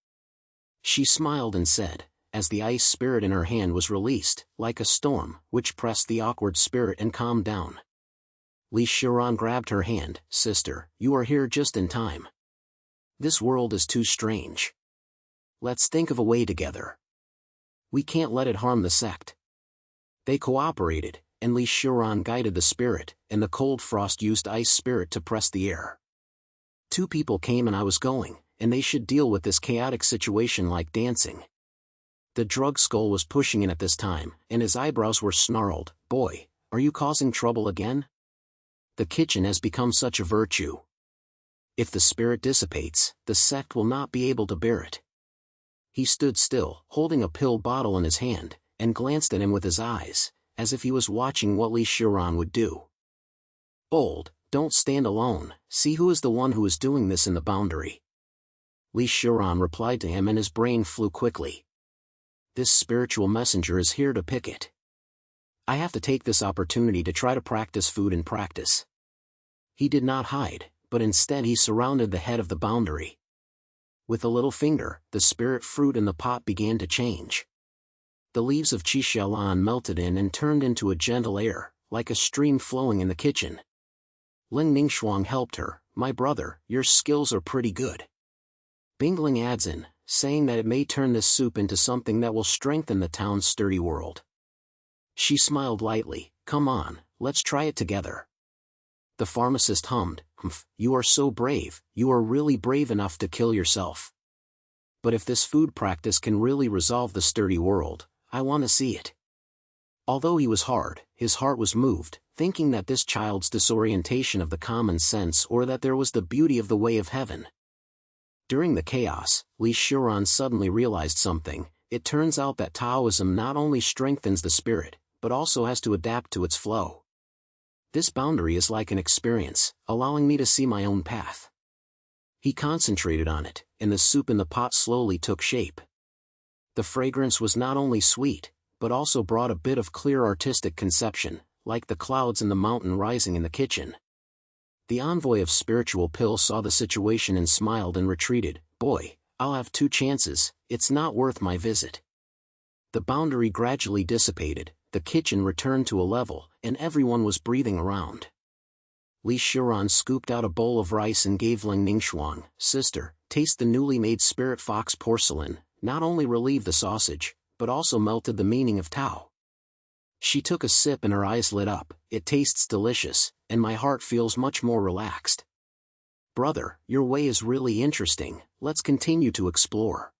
She smiled and said, as the ice spirit in her hand was released, like a storm, which pressed the awkward spirit and calmed down. Li Xiuran grabbed her hand. "Sister, you are here just in time. This world is too strange. Let's think of a way together. We can't let it harm the sect." They cooperated, and Li Xiuran guided the spirit, and the cold frost used ice spirit to press the air. Two people came and I was going, and they should deal with this chaotic situation like dancing. The drug skull was pushing in at this time, and his eyebrows were snarled. "Boy, are you causing trouble again? The kitchen has become such a virtue. If the spirit dissipates, the sect will not be able to bear it." He stood still, holding a pill bottle in his hand, and glanced at him with his eyes, as if he was watching what Li Xiuran would do. "Bold, don't stand alone, see who is the one who is doing this in the boundary." Li Xiuran replied to him and his brain flew quickly. "This spiritual messenger is here to pick it. I have to take this opportunity to try to practice food in practice." He did not hide, but instead he surrounded the head of the boundary. With a little finger, the spirit fruit in the pot began to change. The leaves of Xiuran melted in and turned into a gentle air, like a stream flowing in the kitchen. Leng Ningxuang helped her. "My brother, your skills are pretty good." Bingling adds in, saying that it may turn this soup into something that will strengthen the town's sturdy world. She smiled lightly. "Come on, let's try it together." The pharmacist hummed, "Humph, you are so brave, you are really brave enough to kill yourself. But if this food practice can really resolve the sturdy world, I want to see it." Although he was hard, his heart was moved, thinking that this child's disorientation of the common sense or that there was the beauty of the way of heaven. During the chaos, Xiuran suddenly realized something. It turns out that Taoism not only strengthens the spirit, but also has to adapt to its flow. This boundary is like an experience, allowing me to see my own path. He concentrated on it, and the soup in the pot slowly took shape. The fragrance was not only sweet, but also brought a bit of clear artistic conception, like the clouds in the mountain rising in the kitchen. The envoy of spiritual pill saw the situation and smiled and retreated. "Boy, I'll have 2 chances, it's not worth my visit." The boundary gradually dissipated, the kitchen returned to a level, and everyone was breathing around. Xiuran scooped out a bowl of rice and gave Ningxuang, "Sister, taste the newly made spirit fox porcelain, not only relieved the sausage, but also melted the meaning of Tao." She took a sip and her eyes lit up. "It tastes delicious, and my heart feels much more relaxed. Brother, your way is really interesting, let's continue to explore."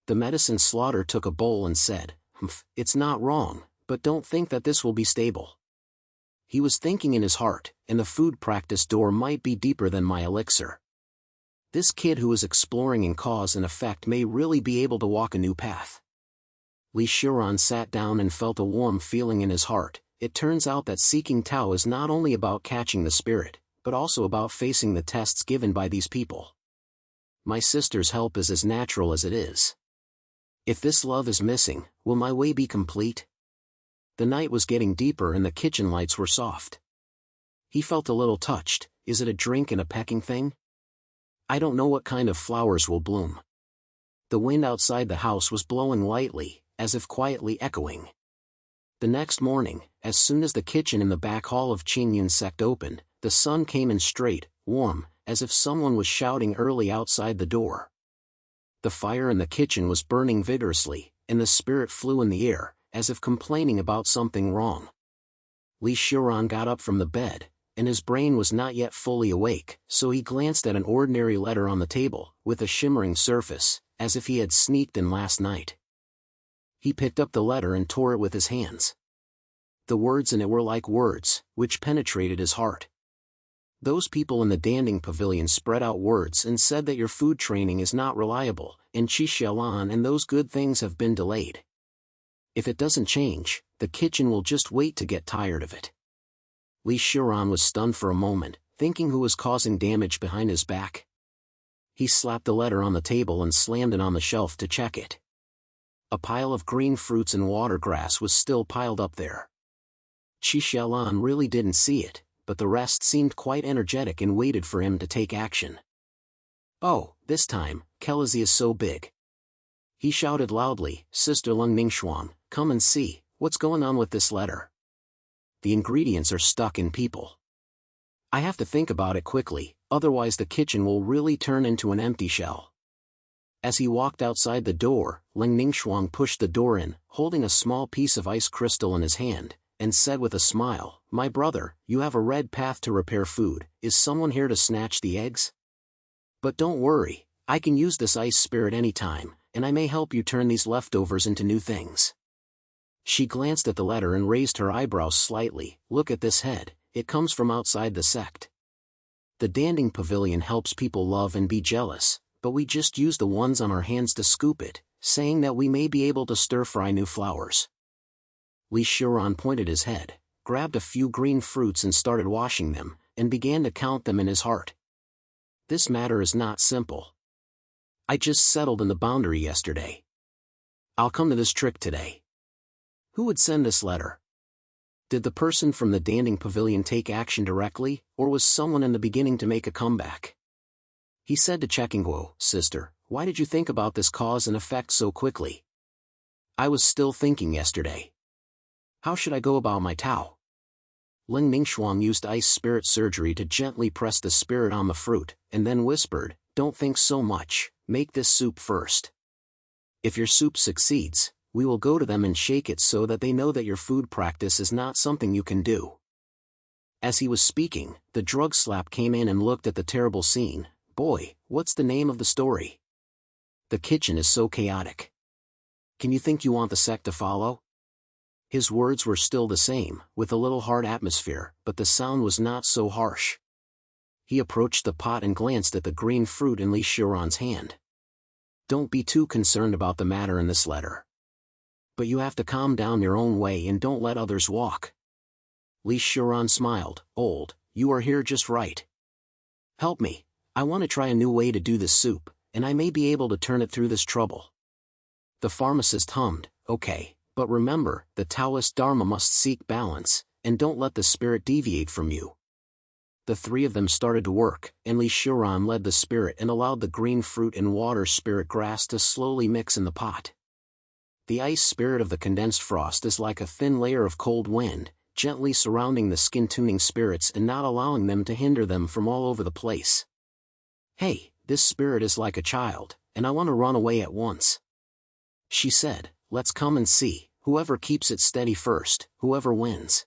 The medicine slaughter took a bowl and said, "Humph, it's not wrong, but don't think that this will be stable." He was thinking in his heart, and the food practice door might be deeper than my elixir. This kid who is exploring in cause and effect may really be able to walk a new path. Xiuran sat down and felt a warm feeling in his heart. It turns out that seeking Tao is not only about catching the spirit, but also about facing the tests given by these people. My sister's help is as natural as it is. If this love is missing, will my way be complete? The night was getting deeper and the kitchen lights were soft. He felt a little touched. Is it a drink and a pecking thing? I don't know what kind of flowers will bloom. The wind outside the house was blowing lightly, as if quietly echoing. The next morning, as soon as the kitchen in the back hall of Xiuran sect opened, the sun came in straight, warm, as if someone was shouting early outside the door. The fire in the kitchen was burning vigorously, and the spirit flew in the air, as if complaining about something wrong. Xiuran got up from the bed, and his brain was not yet fully awake, so he glanced at an ordinary letter on the table, with a shimmering surface, as if he had sneaked in last night. He picked up the letter and tore it with his hands. The words in it were like words, which penetrated his heart. Those people in the Danding Pavilion spread out words and said that your food training is not reliable, and Xiuran and those good things have been delayed. If it doesn't change, the kitchen will just wait to get tired of it. Xiuran was stunned for a moment, thinking who was causing damage behind his back. He slapped the letter on the table and slammed it on the shelf to check it. A pile of green fruits and watergrass was still piled up there. Xiuran really didn't see it, but the rest seemed quite energetic and waited for him to take action. "Oh, this time, Kelezi is so big." He shouted loudly, "Sister Ningxuang, come and see, what's going on with this letter? The ingredients are stuck in people. I have to think about it quickly, otherwise the kitchen will really turn into an empty shell." As he walked outside the door, Ningxuang pushed the door in, holding a small piece of ice crystal in his hand, and said with a smile, "My brother, you have a red path to repair food. Is someone here to snatch the eggs? But don't worry, I can use this ice spirit anytime, and I may help you turn these leftovers into new things." She glanced at the letter and raised her eyebrows slightly. "Look at this head, it comes from outside the sect. The Danding Pavilion helps people love and be jealous, but we just use the ones on our hands to scoop it, saying that we may be able to stir-fry new flowers." Xiuran pointed his head, grabbed a few green fruits and started washing them, and began to count them in his heart. "This matter is not simple. I just settled in the boundary yesterday. I'll come to this trick today. Who would send this letter? Did the person from the Danding Pavilion take action directly, or was someone in the beginning to make a comeback?" He said to Chekingguo, "Sister, why did you think about this cause and effect so quickly?" "I was still thinking yesterday. How should I go about my Tao?" Ningxuang used ice spirit surgery to gently press the spirit on the fruit, and then whispered, "Don't think so much, make this soup first. If your soup succeeds, we will go to them and shake it so that they know that your food practice is not something you can do." As he was speaking, the drug slap came in and looked at the terrible scene. Boy, what's the name of the story? The kitchen is so chaotic. Can you think you want the sect to follow? His words were still the same, with a little hard atmosphere, but the sound was not so harsh. He approached the pot and glanced at the green fruit in Xiuran's hand. Don't be too concerned about the matter in this letter. But you have to calm down your own way and don't let others walk. Xiuran smiled. Old, you are here just right. Help me, I want to try a new way to do this soup, and I may be able to turn it through this trouble. The pharmacist hummed, okay, but remember, the Taoist Dharma must seek balance, and don't let the spirit deviate from you. The three of them started to work, and Xiuran led the spirit and allowed the green fruit and water spirit grass to slowly mix in the pot. The ice spirit of the condensed frost is like a thin layer of cold wind, gently surrounding the skin-tuning spirits and not allowing them to hinder them from all over the place. Hey, this spirit is like a child, and I want to run away at once. She said, let's come and see, whoever keeps it steady first, whoever wins.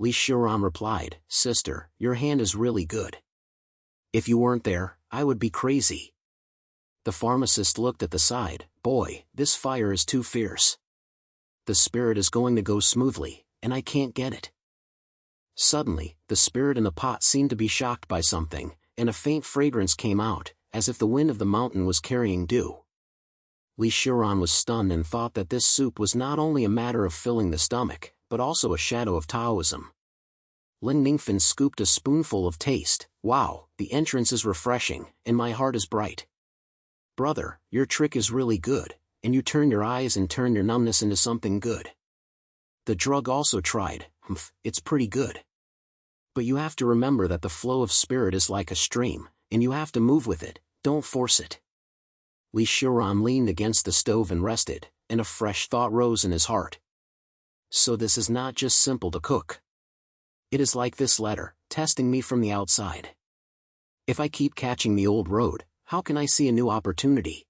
Xiuran replied, Sister, your hand is really good. If you weren't there, I would be crazy. The pharmacist looked at the side. Boy, this fire is too fierce. The spirit is going to go smoothly, and I can't get it. Suddenly, the spirit in the pot seemed to be shocked by something, and a faint fragrance came out, as if the wind of the mountain was carrying dew. Xiuran was stunned and thought that this soup was not only a matter of filling the stomach, but also a shadow of Taoism. Lin Ningfen scooped a spoonful of taste. Wow, the entrance is refreshing, and my heart is bright. Brother, your trick is really good, and you turn your eyes and turn your numbness into something good. The drug also tried. It's pretty good. But you have to remember that the flow of spirit is like a stream, and you have to move with it, don't force it. Xiuran leaned against the stove and rested, and a fresh thought rose in his heart. So this is not just simple to cook. It is like this letter, testing me from the outside. If I keep catching the old road, how can I see a new opportunity?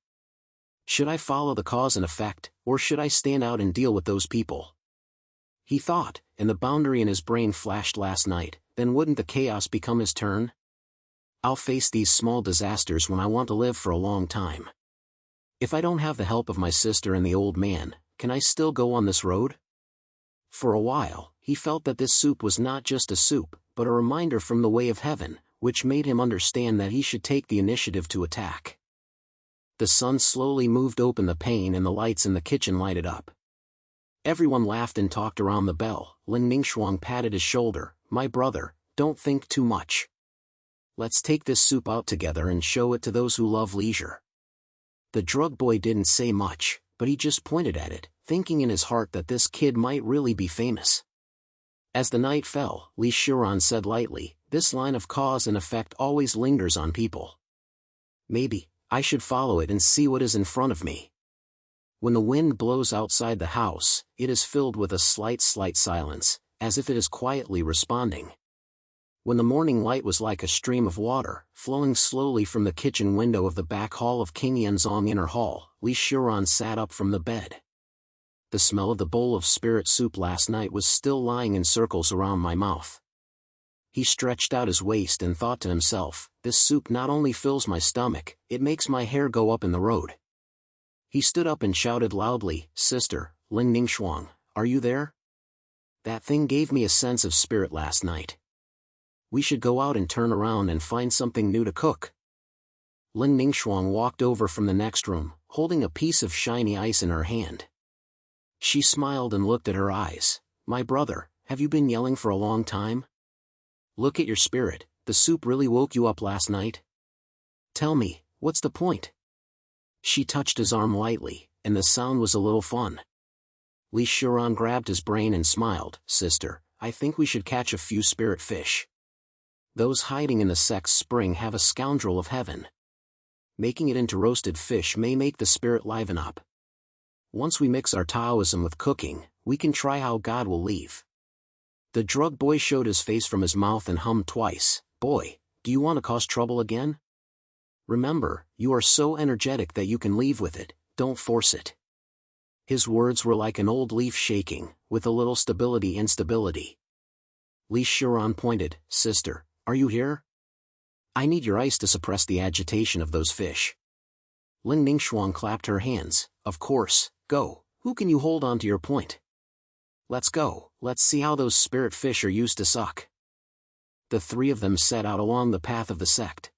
Should I follow the cause and effect, or should I stand out and deal with those people? He thought, and the boundary in his brain flashed last night, then wouldn't the chaos become his turn? I'll face these small disasters when I want to live for a long time. If I don't have the help of my sister and the old man, can I still go on this road? For a while, he felt that this soup was not just a soup, but a reminder from the way of heaven, which made him understand that he should take the initiative to attack. The sun slowly moved open the pane and the lights in the kitchen lighted up. Everyone laughed and talked around the bell. Lin Ningxuang patted his shoulder. My brother, don't think too much. Let's take this soup out together and show it to those who love leisure. The drug boy didn't say much, but he just pointed at it, thinking in his heart that this kid might really be famous. As the night fell, Xiuran said lightly, this line of cause and effect always lingers on people. Maybe I should follow it and see what is in front of me. When the wind blows outside the house, it is filled with a slight silence, as if it is quietly responding. When the morning light was like a stream of water, flowing slowly from the kitchen window of the back hall of King Yanzong Inner Hall, Xiuran sat up from the bed. The smell of the bowl of spirit soup last night was still lying in circles around my mouth. He stretched out his waist and thought to himself, this soup not only fills my stomach, it makes my hair go up in the road. He stood up and shouted loudly, Sister, Lin Ningxuang, are you there? That thing gave me a sense of spirit last night. We should go out and turn around and find something new to cook. Lin Ningxuang walked over from the next room, holding a piece of shiny ice in her hand. She smiled and looked at her eyes. My brother, have you been yelling for a long time? Look at your spirit, the soup really woke you up last night? Tell me, what's the point? She touched his arm lightly, and the sound was a little fun. Xiuran grabbed his brain and smiled. Sister, I think we should catch a few spirit fish. Those hiding in the sect's spring have a scoundrel of heaven. Making it into roasted fish may make the spirit liven up. Once we mix our Taoism with cooking, we can try how God will leave. The drug boy showed his face from his mouth and hummed twice. Boy, do you want to cause trouble again? Remember, you are so energetic that you can leave with it, don't force it. His words were like an old leaf shaking, with a little stability. Li Xiuran pointed, "Sister, are you here? I need your ice to suppress the agitation of those fish." Ling Ningxuang clapped her hands. "Of course, go. Who can you hold on to your point? Let's go, let's see how those spirit fish are used to suck." The three of them set out along the path of the sect.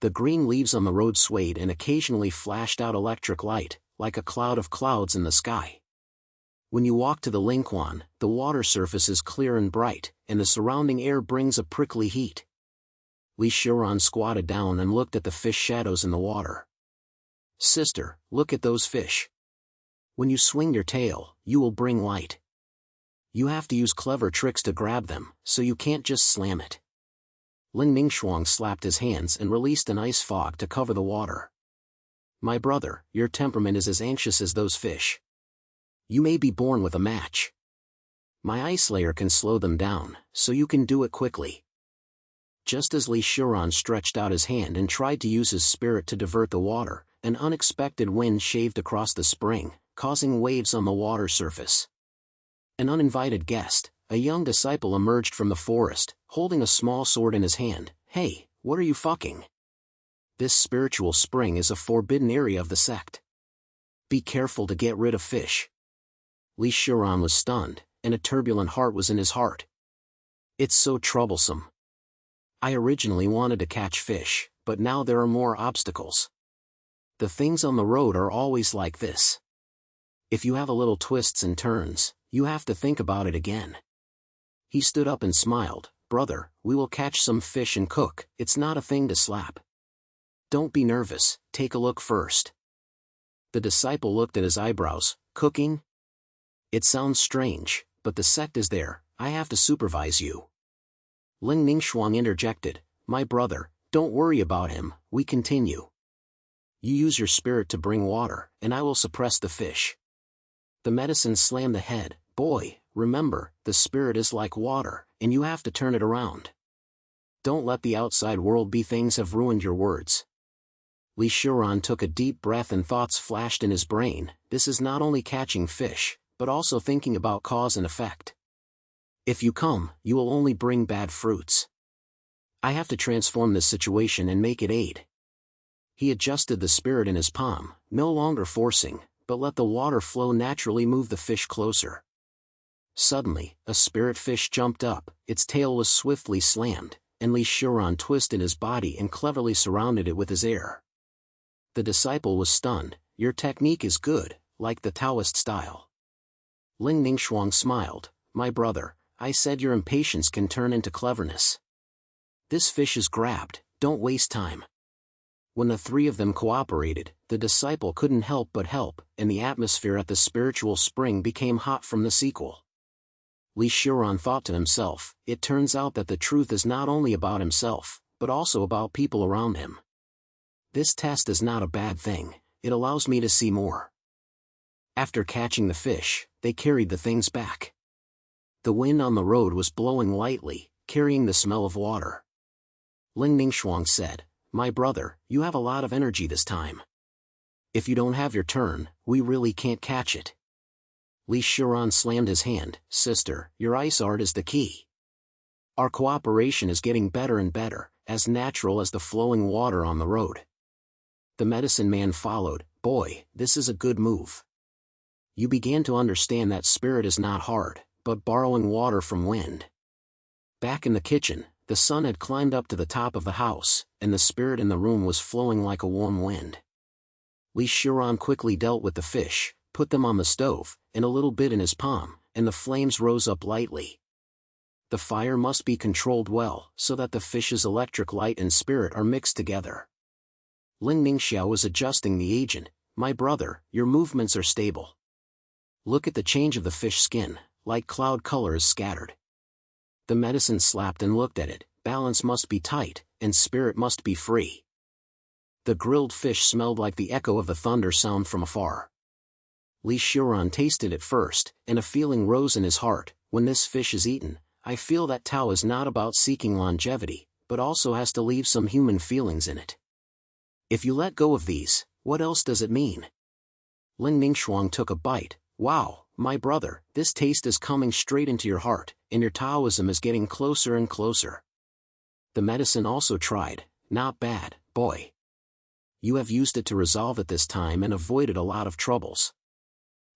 The green leaves on the road swayed and occasionally flashed out electric light, like a cloud of clouds in the sky. When you walk to the Lingquan, the water surface is clear and bright, and the surrounding air brings a prickly heat. Li Xiuran squatted down and looked at the fish shadows in the water. "Sister, look at those fish. When you swing your tail, you will bring light. You have to use clever tricks to grab them, so you can't just slam it." Ling Ningxuang slapped his hands and released an ice fog to cover the water. "My brother, your temperament is as anxious as those fish. You may be born with a match. My ice layer can slow them down, so you can do it quickly." Just as Li Xiuran stretched out his hand and tried to use his spirit to divert the water, an unexpected wind shaved across the spring, causing waves on the water surface. An uninvited guest, a young disciple, emerged from the forest, holding a small sword in his hand. "Hey, what are you fucking? This spiritual spring is a forbidden area of the sect. Be careful to get rid of fish." Li Xiuran was stunned, and a turbulent heart was in his heart. "It's so troublesome. I originally wanted to catch fish, but now there are more obstacles. The things on the road are always like this. If you have a little twists and turns, you have to think about it again." He stood up and smiled. "Brother, we will catch some fish and cook. It's not a thing to slap. Don't be nervous, take a look first." The disciple looked at his eyebrows. "Cooking? It sounds strange, but the sect is there, I have to supervise you." Ling Ningxuang interjected, "My brother, don't worry about him, we continue. You use your spirit to bring water, and I will suppress the fish." The medicine slammed the head. "Boy, remember, the spirit is like water, and you have to turn it around. Don't let the outside world be things have ruined your words." Li Xiuran took a deep breath and thoughts flashed in his brain. This is not only catching fish, but also thinking about cause and effect. If you come, you will only bring bad fruits. I have to transform this situation and make it aid. He adjusted the spirit in his palm, no longer forcing, but let the water flow naturally move the fish closer. Suddenly, a spirit fish jumped up, its tail was swiftly slammed, and Li Xiuran twisted his body and cleverly surrounded it with his air. The disciple was stunned. "Your technique is good, like the Taoist style." Ling Ningxuang smiled. "My brother, I said your impatience can turn into cleverness. This fish is grabbed, don't waste time." When the three of them cooperated, the disciple couldn't help but help, and the atmosphere at the spiritual spring became hot from the sequel. Li Xiuran thought to himself, it turns out that the truth is not only about himself, but also about people around him. This test is not a bad thing, it allows me to see more. After catching the fish, they carried the things back. The wind on the road was blowing lightly, carrying the smell of water. Ling Ningxuang said, "My brother, you have a lot of energy this time. If you don't have your turn, we really can't catch it." Li Xiuran slammed his hand. "Sister, your ice art is the key. Our cooperation is getting better and better, as natural as the flowing water on the road." The medicine man followed. "Boy, this is a good move. You began to understand that spirit is not hard, but borrowing water from wind." Back in the kitchen, the sun had climbed up to the top of the house, and the spirit in the room was flowing like a warm wind. Li Xiuran quickly dealt with the fish, put them on the stove, and a little bit in his palm, and the flames rose up lightly. The fire must be controlled well, so that the fish's electric light and spirit are mixed together. Ling Ningxiao was adjusting the agent. "My brother, your movements are stable. Look at the change of the fish skin, like cloud color is scattered." The medicine slapped and looked at it. "Balance must be tight, and spirit must be free." The grilled fish smelled like the echo of the thunder sound from afar. Li Xiuran tasted it first, and a feeling rose in his heart. When this fish is eaten, I feel that Tao is not about seeking longevity, but also has to leave some human feelings in it. If you let go of these, what else does it mean? Ling Ningxuang took a bite. "Wow, my brother, this taste is coming straight into your heart, and your Taoism is getting closer and closer. The medicine also tried. Not bad, boy. You have used it to resolve it this time and avoided a lot of troubles.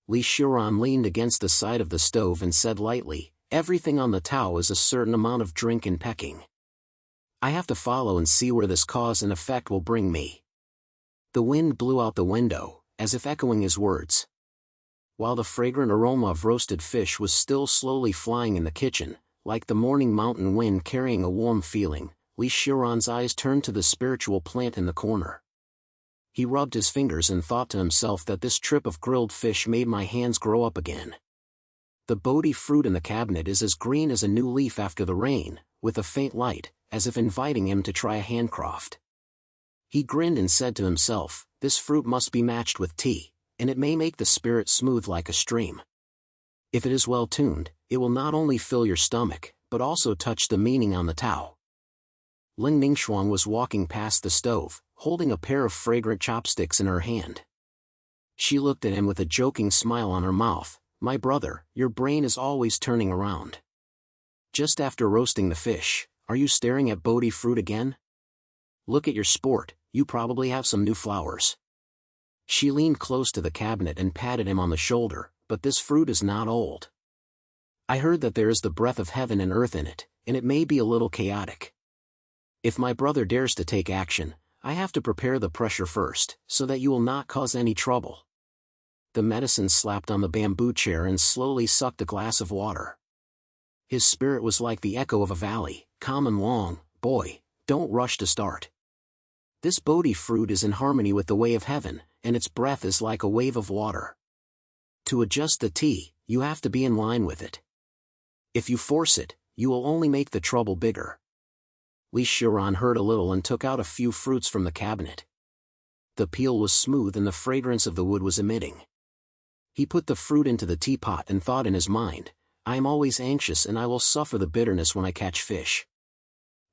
Xiuran leaned against the side of the stove and said lightly, everything on the Tao is a certain amount of drink and pecking. I have to follow and see where this cause and effect will bring me. The wind blew out the window, as if echoing his words. While the fragrant aroma of roasted fish was still slowly flying in the kitchen, like the morning mountain wind carrying a warm feeling, Xiuran's eyes turned to the spiritual plant in the corner. He rubbed his fingers and thought to himself that this trip of grilled fish made my hands grow up again. The Bodhi fruit in the cabinet is as green as a new leaf after the rain, with a faint light, as if inviting him to try a handcraft. He grinned and said to himself, this fruit must be matched with tea, and it may make the spirit smooth like a stream. If it is well tuned, it will not only fill your stomach, but also touch the meaning on the Tao. Ling Ningxuang was walking past the stove, holding a pair of fragrant chopsticks in her hand. She looked at him with a joking smile on her mouth. My brother, your brain is always turning around. Just after roasting the fish, are you staring at Bodhi fruit again? Look at your sport, you probably have some new flowers. She leaned close to the cabinet and patted him on the shoulder, but this fruit is not old. I heard that there is the breath of heaven and earth in it, and it may be a little chaotic. If my brother dares to take action, I have to prepare the pressure first, so that you will not cause any trouble. The medicine slapped on the bamboo chair and slowly sucked a glass of water. His spirit was like the echo of a valley, calm and long. Boy, don't rush to start. This Bodhi fruit is in harmony with the way of heaven, and its breath is like a wave of water. To adjust the tea, you have to be in line with it. If you force it, you will only make the trouble bigger. Xiuran heard a little and took out a few fruits from the cabinet. The peel was smooth and the fragrance of the wood was emitting. He put the fruit into the teapot and thought in his mind, I am always anxious and I will suffer the bitterness when I catch fish.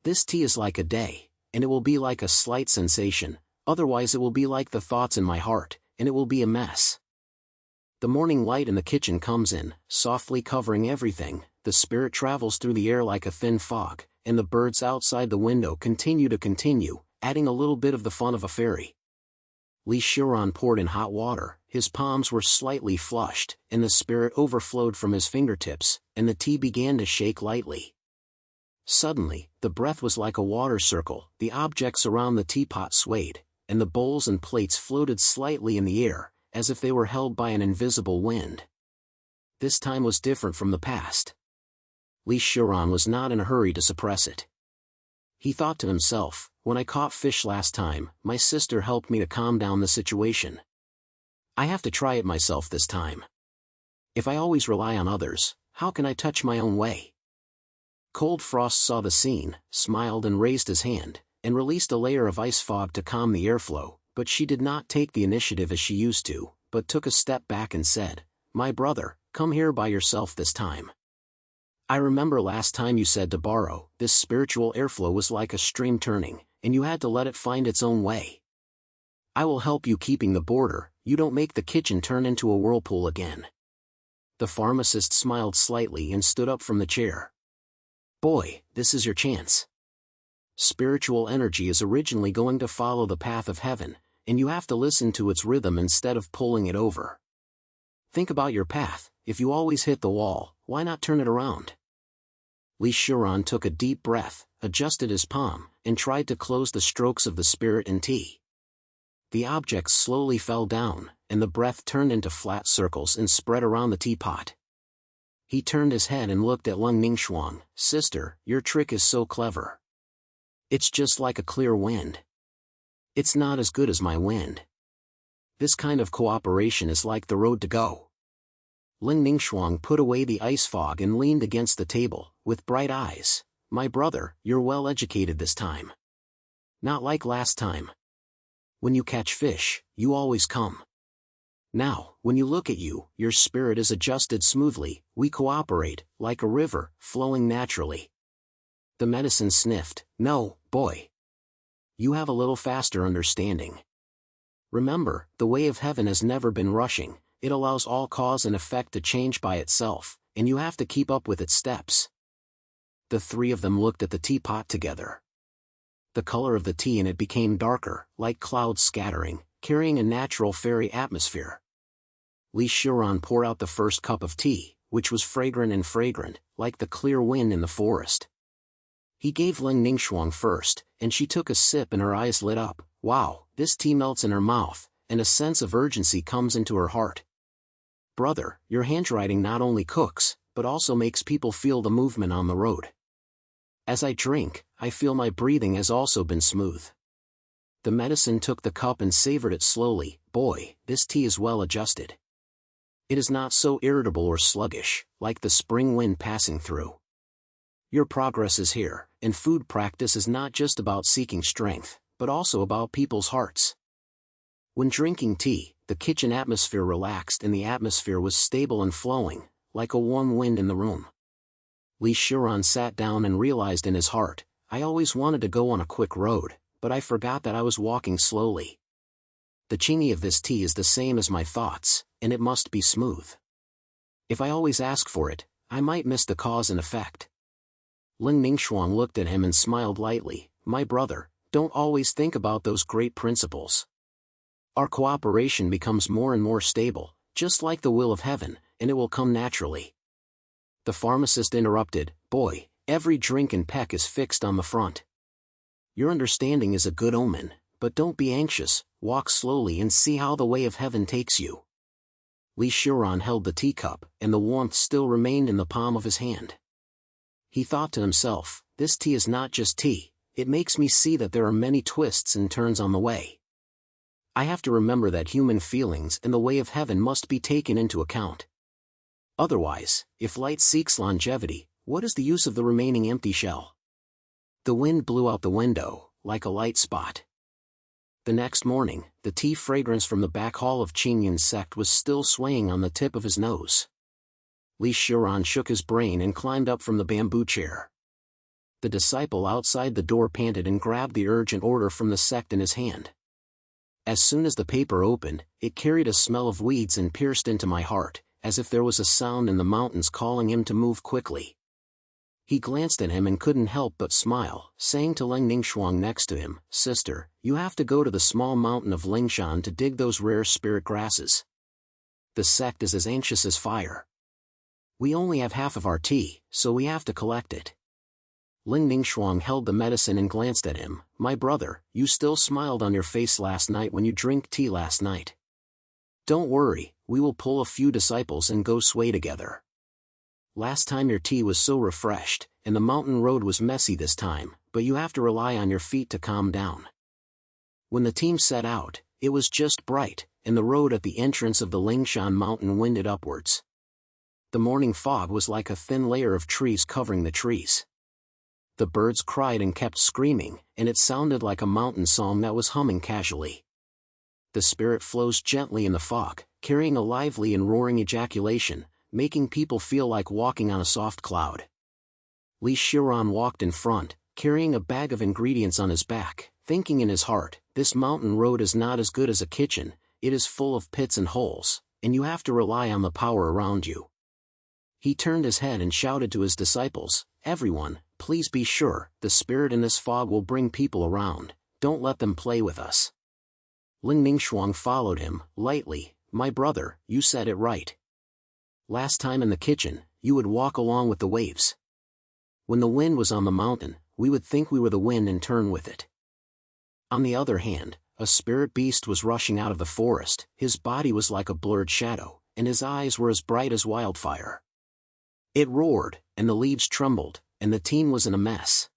This tea is like a day, and it will be like a slight sensation, otherwise it will be like the thoughts in my heart, and it will be a mess. The morning light in the kitchen comes in, softly covering everything, the spirit travels through the air like a thin fog, and the birds outside the window continue, adding a little bit of the fun of a fairy. Xiuran poured in hot water, his palms were slightly flushed, and the spirit overflowed from his fingertips, and the tea began to shake lightly. Suddenly, the breath was like a water circle, the objects around the teapot swayed, and the bowls and plates floated slightly in the air, as if they were held by an invisible wind. This time was different from the past. Xiuran was not in a hurry to suppress it. He thought to himself, when I caught fish last time, my sister helped me to calm down the situation. I have to try it myself this time. If I always rely on others, how can I touch my own way? Cold Frost saw the scene, smiled and raised his hand, and released a layer of ice fog to calm the airflow, but she did not take the initiative as she used to, but took a step back and said, My brother, come here by yourself this time. I remember last time you said to borrow, this spiritual airflow was like a stream turning, and you had to let it find its own way. I will help you keeping the border, you don't make the kitchen turn into a whirlpool again. The pharmacist smiled slightly and stood up from the chair. Boy, this is your chance. Spiritual energy is originally going to follow the path of heaven, and you have to listen to its rhythm instead of pulling it over. Think about your path, if you always hit the wall, why not turn it around? Xiuran took a deep breath, adjusted his palm, and tried to close the strokes of the spirit in tea. The objects slowly fell down, and the breath turned into flat circles and spread around the teapot. He turned his head and looked at Ling Ningxuang. Sister, your trick is so clever. It's just like a clear wind. It's not as good as my wind. This kind of cooperation is like the road to go. Ling Ningxuang put away the ice fog and leaned against the table, with bright eyes. My brother, you're well educated this time. Not like last time. When you catch fish, you always come. Now, when you look at you, your spirit is adjusted smoothly, we cooperate, like a river, flowing naturally. The medicine sniffed, No, boy. You have a little faster understanding. Remember, the way of heaven has never been rushing, it allows all cause and effect to change by itself, and you have to keep up with its steps. The three of them looked at the teapot together. The color of the tea in it became darker, like clouds scattering, carrying a natural fairy atmosphere. Xiuran poured out the first cup of tea, which was fragrant, like the clear wind in the forest. He gave Ling Ningxuang first, and she took a sip and her eyes lit up. Wow, this tea melts in her mouth, and a sense of urgency comes into her heart. Brother, your handwriting not only cooks, but also makes people feel the movement on the road. As I drink, I feel my breathing has also been smooth. The medicine took the cup and savored it slowly. Boy, this tea is well adjusted. It is not so irritable or sluggish, like the spring wind passing through. Your progress is here, and food practice is not just about seeking strength, but also about people's hearts. When drinking tea, the kitchen atmosphere relaxed and the atmosphere was stable and flowing, like a warm wind in the room. Xiuran sat down and realized in his heart, I always wanted to go on a quick road, but I forgot that I was walking slowly. The qingyi of this tea is the same as my thoughts, and it must be smooth. If I always ask for it, I might miss the cause and effect. Ling Ningxuang looked at him and smiled lightly. My brother, don't always think about those great principles. Our cooperation becomes more and more stable, just like the will of heaven, and it will come naturally. The pharmacist interrupted, Boy, every drink and peck is fixed on the front. Your understanding is a good omen, but don't be anxious, walk slowly and see how the way of heaven takes you. Xiuran held the teacup, and the warmth still remained in the palm of his hand. He thought to himself, this tea is not just tea, it makes me see that there are many twists and turns on the way. I have to remember that human feelings and the way of heaven must be taken into account. Otherwise, if light seeks longevity, what is the use of the remaining empty shell? The wind blew out the window, like a light spot. The next morning, the tea fragrance from the back hall of Qingyun's sect was still swaying on the tip of his nose. Xiuran shook his brain and climbed up from the bamboo chair. The disciple outside the door panted and grabbed the urgent order from the sect in his hand. As soon as the paper opened, it carried a smell of weeds and pierced into my heart, as if there was a sound in the mountains calling him to move quickly. He glanced at him and couldn't help but smile, saying to Ling Ningxuang next to him, Sister, you have to go to the small mountain of Bingshan to dig those rare spirit grasses. The sect is as anxious as fire. We only have half of our tea, so we have to collect it. Ling Ningxuang held the medicine and glanced at him. My brother, you still smiled on your face last night when you drank tea last night. Don't worry, we will pull a few disciples and go sway together. Last time your tea was so refreshed, and the mountain road was messy this time, but you have to rely on your feet to calm down. When the team set out, it was just bright, and the road at the entrance of the Lingshan mountain winded upwards. The morning fog was like a thin layer of trees covering the trees. The birds cried and kept screaming, and it sounded like a mountain song that was humming casually. The spirit flows gently in the fog, carrying a lively and roaring ejaculation, making people feel like walking on a soft cloud. Xiuran walked in front, carrying a bag of ingredients on his back, thinking in his heart, this mountain road is not as good as a kitchen, it is full of pits and holes, and you have to rely on the power around you. He turned his head and shouted to his disciples, Everyone, please be sure, the spirit in this fog will bring people around, don't let them play with us. Ling Ningxuang followed him, lightly, My brother, you said it right. Last time in the kitchen, you would walk along with the waves. When the wind was on the mountain, we would think we were the wind and turn with it. On the other hand, a spirit beast was rushing out of the forest, his body was like a blurred shadow, and his eyes were as bright as wildfire. It roared, and the leaves trembled, and the team was in a mess.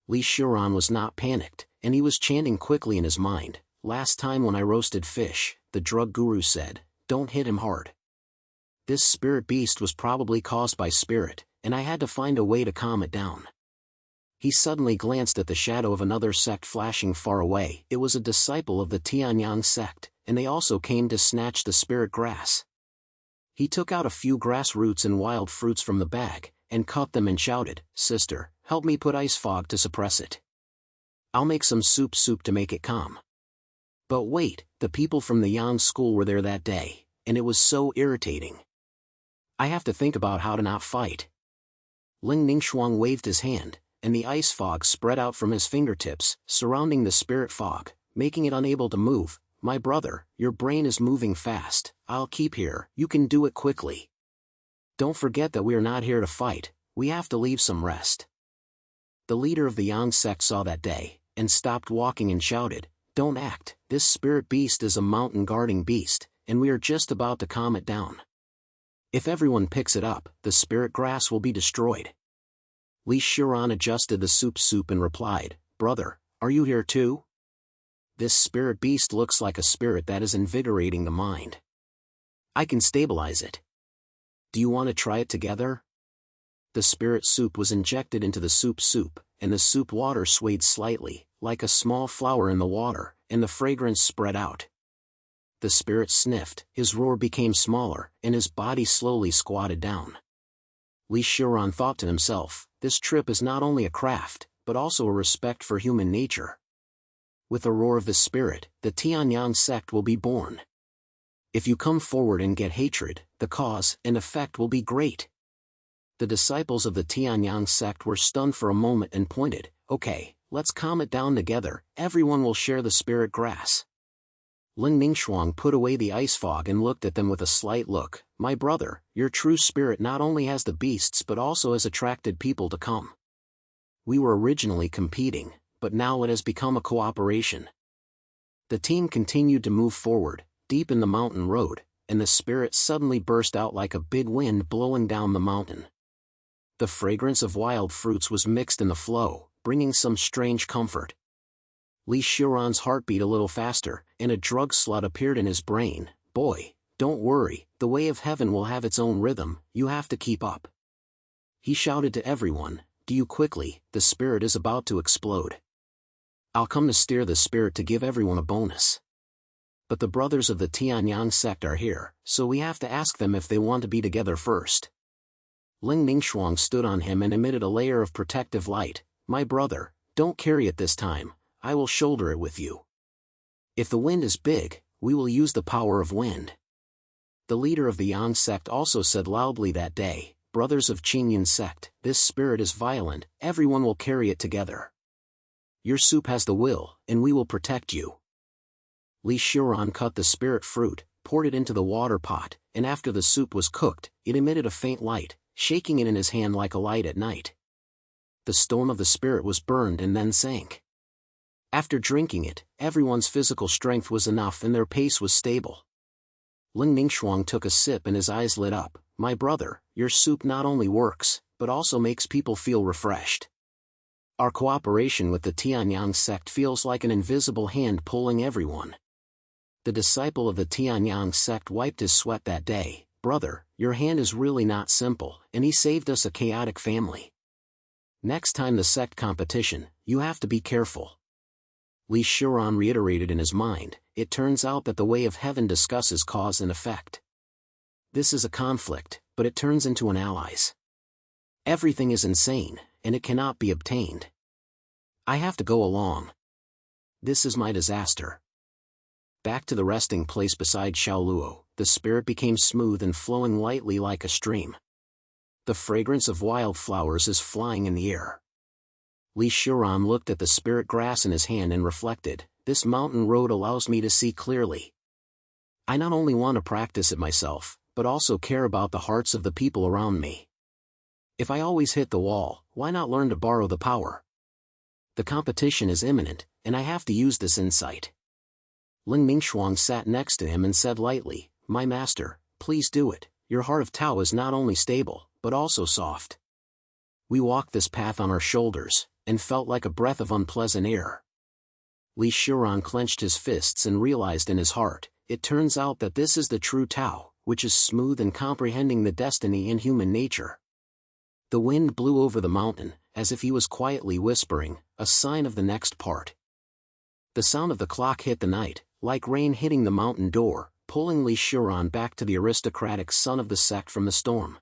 Xiuran was not panicked, and he was chanting quickly in his mind, Last time when I roasted fish, the drug guru said, Don't hit him hard. This spirit beast was probably caused by spirit, and I had to find a way to calm it down. He suddenly glanced at the shadow of another sect flashing far away. It was a disciple of the Tianyang sect, and they also came to snatch the spirit grass. He took out a few grass roots and wild fruits from the bag, and cut them and shouted, Sister, help me put ice fog to suppress it. I'll make some soup to make it calm. But wait, the people from the Yang school were there that day, and it was so irritating. I have to think about how to not fight. Ling Ningxuang waved his hand, and the ice fog spread out from his fingertips, surrounding the spirit fog, making it unable to move. My brother, your brain is moving fast. I'll keep here, you can do it quickly. Don't forget that we are not here to fight, we have to leave some rest. The leader of the Yang sect saw that day, and stopped walking and shouted, "Don't act, this spirit beast is a mountain guarding beast, and we are just about to calm it down. If everyone picks it up, the spirit grass will be destroyed." Xiuran adjusted the soup and replied, "Brother, are you here too? This spirit beast looks like a spirit that is invigorating the mind. I can stabilize it. Do you want to try it together?" The spirit soup was injected into the soup, and the soup water swayed slightly, like a small flower in the water, and the fragrance spread out. The spirit sniffed, his roar became smaller, and his body slowly squatted down. Xiuran thought to himself, this trip is not only a craft, but also a respect for human nature. With a roar of the spirit, the Tianyang sect will be born. If you come forward and get hatred, the cause and effect will be great. The disciples of the Tianyang sect were stunned for a moment and pointed, "Okay, let's calm it down together, everyone will share the spirit grass." Ling Ningxuang put away the ice fog and looked at them with a slight look. "My brother, your true spirit not only has the beasts but also has attracted people to come. We were originally competing, but now it has become a cooperation." The team continued to move forward, deep in the mountain road, and the spirit suddenly burst out like a big wind blowing down the mountain. The fragrance of wild fruits was mixed in the flow, bringing some strange comfort. Xiuran's heart beat a little faster, and a drug slut appeared in his brain. "Boy, don't worry, the way of heaven will have its own rhythm, you have to keep up." He shouted to everyone, "Do you quickly, the spirit is about to explode. I'll come to steer the spirit to give everyone a bonus. But the brothers of the Tianyang sect are here, so we have to ask them if they want to be together first." Ling Ningxuang stood on him and emitted a layer of protective light. "My brother, don't carry it this time, I will shoulder it with you. If the wind is big, we will use the power of wind." The leader of the Yang sect also said loudly that day, "Brothers of Qingyan sect, this spirit is violent, everyone will carry it together. Your soup has the will, and we will protect you." Xiuran cut the spirit fruit, poured it into the water pot, and after the soup was cooked, it emitted a faint light, shaking it in his hand like a light at night. The storm of the spirit was burned and then sank. After drinking it, everyone's physical strength was enough and their pace was stable. Ling Ningxuang took a sip and his eyes lit up. "My brother, your soup not only works, but also makes people feel refreshed. Our cooperation with the Tianyang sect feels like an invisible hand pulling everyone." The disciple of the Tianyang sect wiped his sweat that day. "Brother, your hand is really not simple, and he saved us a chaotic family. Next time the sect competition, you have to be careful." Xiuran reiterated in his mind, "It turns out that the way of heaven discusses cause and effect. This is a conflict, but it turns into an allies. Everything is insane, and it cannot be obtained. I have to go along. This is my disaster." Back to the resting place beside Xiaoluo, the spirit became smooth and flowing lightly like a stream. The fragrance of wildflowers is flying in the air. Xiuran looked at the spirit grass in his hand and reflected, "This mountain road allows me to see clearly. I not only want to practice it myself, but also care about the hearts of the people around me. If I always hit the wall, why not learn to borrow the power? The competition is imminent, and I have to use this insight." Ling Ningxuang sat next to him and said lightly, "My master, please do it, your heart of Tao is not only stable, but also soft. We walked this path on our shoulders, and felt like a breath of unpleasant air." Xiuran clenched his fists and realized in his heart, it turns out that this is the true Tao, which is smooth and comprehending the destiny in human nature. The wind blew over the mountain, as if he was quietly whispering, a sign of the next part. The sound of the clock hit the night, like rain hitting the mountain door, pulling Xiuran back to the aristocratic son of the sect from the storm.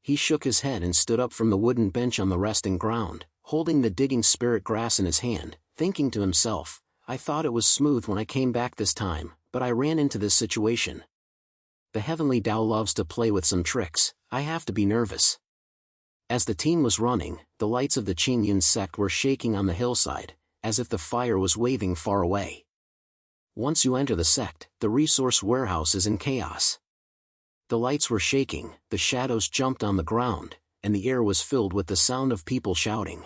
He shook his head and stood up from the wooden bench on the resting ground, holding the digging spirit grass in his hand, thinking to himself, "I thought it was smooth when I came back this time, but I ran into this situation. The heavenly Tao loves to play with some tricks, I have to be nervous. As the team was running, the lights of the Qingyun sect were shaking on the hillside, as if the fire was waving far away. Once you enter the sect, the resource warehouse is in chaos. The lights were shaking, the shadows jumped on the ground, and the air was filled with the sound of people shouting.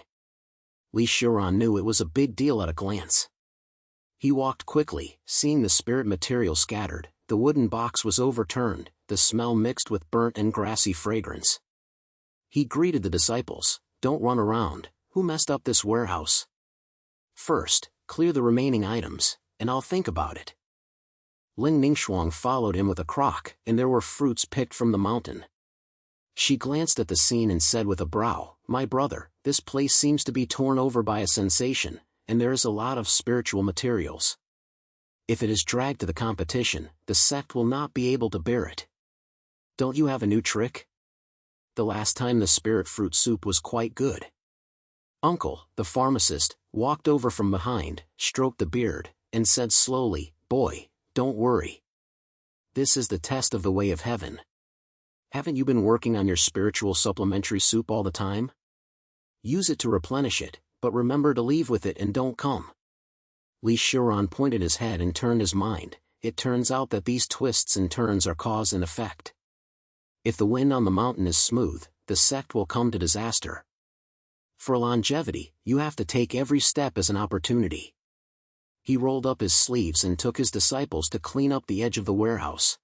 Xiuran knew it was a big deal at a glance. He walked quickly, seeing the spirit material scattered. The wooden box was overturned, the smell mixed with burnt and grassy fragrance. He greeted the disciples, "Don't run around, who messed up this warehouse? First, clear the remaining items, and I'll think about it." Ling Ningxuang followed him with a crock, and there were fruits picked from the mountain. She glanced at the scene and said with a brow, "My brother, this place seems to be torn over by a sensation, and there is a lot of spiritual materials. If it is dragged to the competition, the sect will not be able to bear it. Don't you have a new trick? The last time the spirit fruit soup was quite good." Uncle, the pharmacist, walked over from behind, stroked the beard, and said slowly, "Boy, don't worry. This is the test of the way of heaven. Haven't you been working on your spiritual supplementary soup all the time? Use it to replenish it, but remember to leave with it and don't come." Xiuran pointed his head and turned his mind. It turns out that these twists and turns are cause and effect. If the wind on the mountain is smooth, the sect will come to disaster. For longevity, you have to take every step as an opportunity. He rolled up his sleeves and took his disciples to clean up the edge of the warehouse.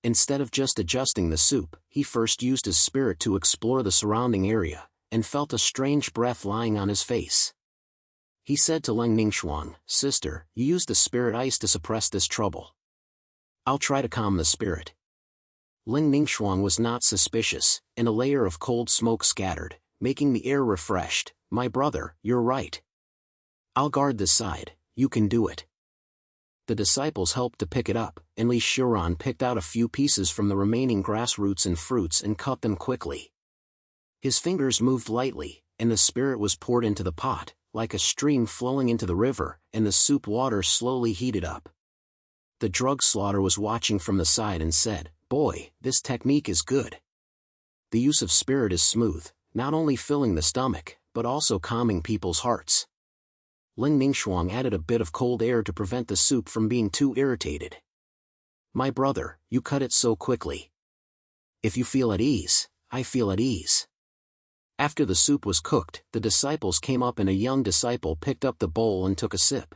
Instead of just adjusting the soup, he first used his spirit to explore the surrounding area, and felt a strange breath lying on his face. He said to Ling Ningxuang, "Sister, you used the spirit ice to suppress this trouble. I'll try to calm the spirit." Ling Ningxuang was not suspicious, and a layer of cold smoke scattered, making the air refreshed. "My brother, you're right. I'll guard this side, you can do it." The disciples helped to pick it up, and Xiuran picked out a few pieces from the remaining grass roots and fruits and cut them quickly. His fingers moved lightly, and the spirit was poured into the pot, like a stream flowing into the river, and the soup water slowly heated up. The drug slaughter was watching from the side and said, "Boy, this technique is good. The use of spirit is smooth, not only filling the stomach, but also calming people's hearts." Ling Ningxuang added a bit of cold air to prevent the soup from being too irritated. "My brother, you cut it so quickly. If you feel at ease, I feel at ease." After the soup was cooked, the disciples came up and a young disciple picked up the bowl and took a sip.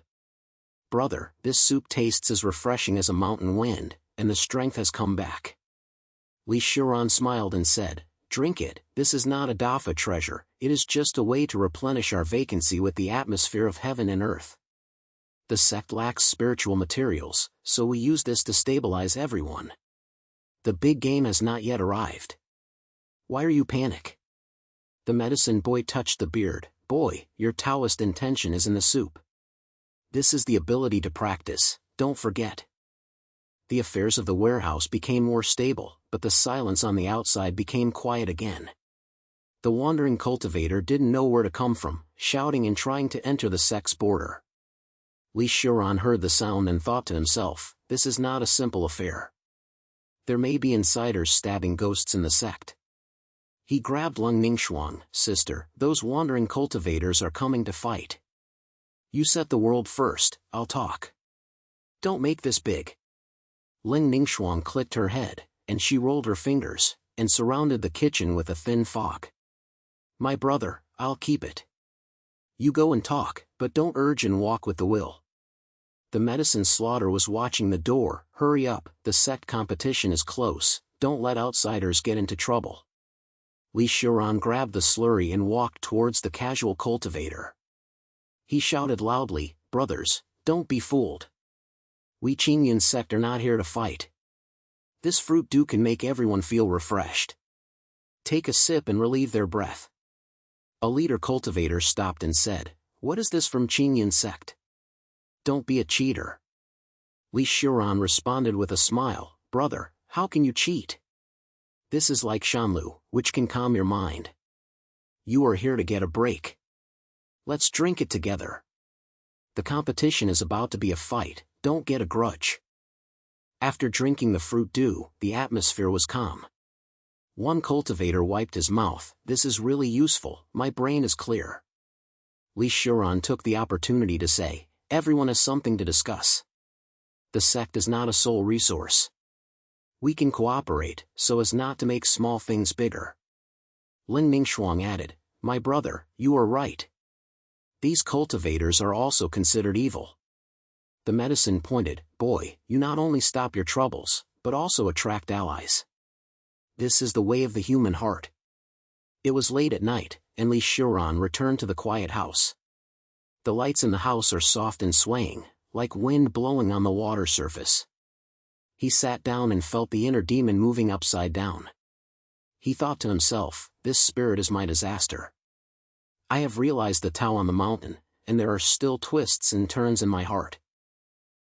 "Brother, this soup tastes as refreshing as a mountain wind, and the strength has come back." Xiuran smiled and said, "Drink it, this is not a Dafa treasure, it is just a way to replenish our vacancy with the atmosphere of heaven and earth. The sect lacks spiritual materials, so we use this to stabilize everyone. The big game has not yet arrived. Why are you panic?" The medicine boy touched the beard. "Boy, your Taoist intention is in the soup. This is the ability to practice, don't forget." The affairs of the warehouse became more stable, but the silence on the outside became quiet again. The wandering cultivator didn't know where to come from, shouting and trying to enter the sect's border. Xiuran heard the sound and thought to himself, "This is not a simple affair. There may be insiders stabbing ghosts in the sect." He grabbed Ling Ningxuang, "Sister, those wandering cultivators are coming to fight. You set the world first, I'll talk. Don't make this big." Ling Ningxuang clicked her head, and she rolled her fingers, and surrounded the kitchen with a thin fog. "My brother, I'll keep it. You go and talk, but don't urge and walk with the will." The medicine slaughter was watching the door. "Hurry up, the sect competition is close, don't let outsiders get into trouble." Xiuran grabbed the slurry and walked towards the casual cultivator. He shouted loudly, "Brothers, don't be fooled. We Qingyun sect are not here to fight. This fruit dew can make everyone feel refreshed. Take a sip and relieve their breath." A leader cultivator stopped and said, "What is this from Qingyun sect? Don't be a cheater." Xiuran responded with a smile, "Brother, how can you cheat? This is like Shanlu, which can calm your mind. You are here to get a break. Let's drink it together. The competition is about to be a fight, don't get a grudge." After drinking the fruit dew, the atmosphere was calm. One cultivator wiped his mouth. This is really useful, my brain is clear. Xiuran took the opportunity to say, everyone has something to discuss. The sect is not a sole resource. We can cooperate, so as not to make small things bigger. Lin Ningxuang added, my brother, you are right. These cultivators are also considered evil. The medicine pointed, boy, you not only stop your troubles, but also attract allies. This is the way of the human heart. It was late at night, and Xiuran returned to the quiet house. The lights in the house are soft and swaying, like wind blowing on the water surface. He sat down and felt the inner demon moving upside down. He thought to himself, this spirit is my disaster. I have realized the Tao on the mountain, and there are still twists and turns in my heart.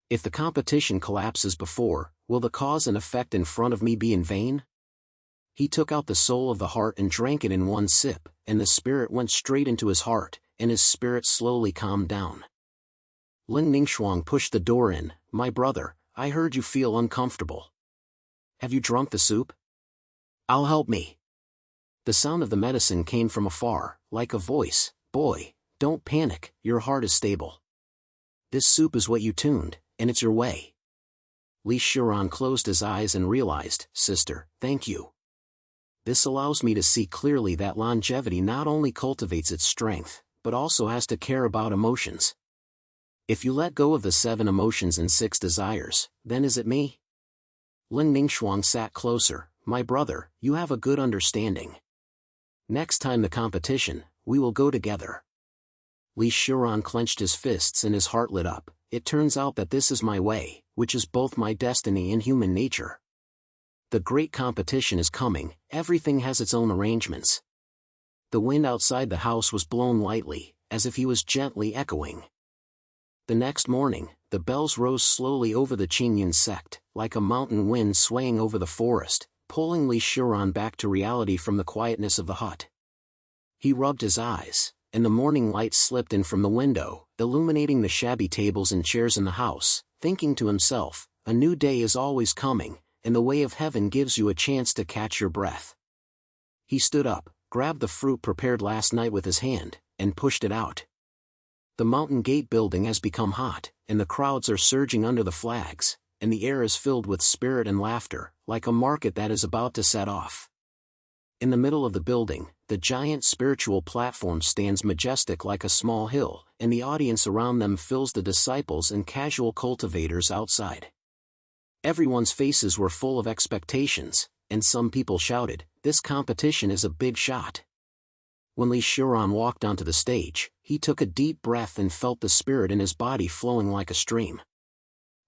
If the competition collapses before, will the cause and effect in front of me be in vain? He took out the soul of the heart and drank it in one sip, and the spirit went straight into his heart, and his spirit slowly calmed down. Lin Ningxuang pushed the door in, my brother, I heard you feel uncomfortable. Have you drunk the soup? I'll help me. The sound of the medicine came from afar, like a voice, boy, don't panic, your heart is stable. This soup is what you tuned, and it's your way. Xiuran closed his eyes and realized, sister, thank you. This allows me to see clearly that longevity not only cultivates its strength, but also has to care about emotions. If you let go of the 7 emotions and 6 desires, then is it me? Lin Ningxuang sat closer, my brother, you have a good understanding. Next time the competition, we will go together. Xiuran clenched his fists and his heart lit up. It turns out that this is my way, which is both my destiny and human nature. The great competition is coming, everything has its own arrangements. The wind outside the house was blown lightly, as if he was gently echoing. The next morning, the bells rose slowly over the Xiuran sect, like a mountain wind swaying over the forest, pulling Xiuran back to reality from the quietness of the hut. He rubbed his eyes, and the morning light slipped in from the window, illuminating the shabby tables and chairs in the house, thinking to himself, a new day is always coming, and the way of heaven gives you a chance to catch your breath. He stood up, grabbed the fruit prepared last night with his hand, and pushed it out. The mountain gate building has become hot, and the crowds are surging under the flags, and the air is filled with spirit and laughter, like a market that is about to set off. In the middle of the building, the giant spiritual platform stands majestic like a small hill, and the audience around them fills the disciples and casual cultivators outside. Everyone's faces were full of expectations, and some people shouted, this competition is a big shot. When Xiuran walked onto the stage, he took a deep breath and felt the spirit in his body flowing like a stream.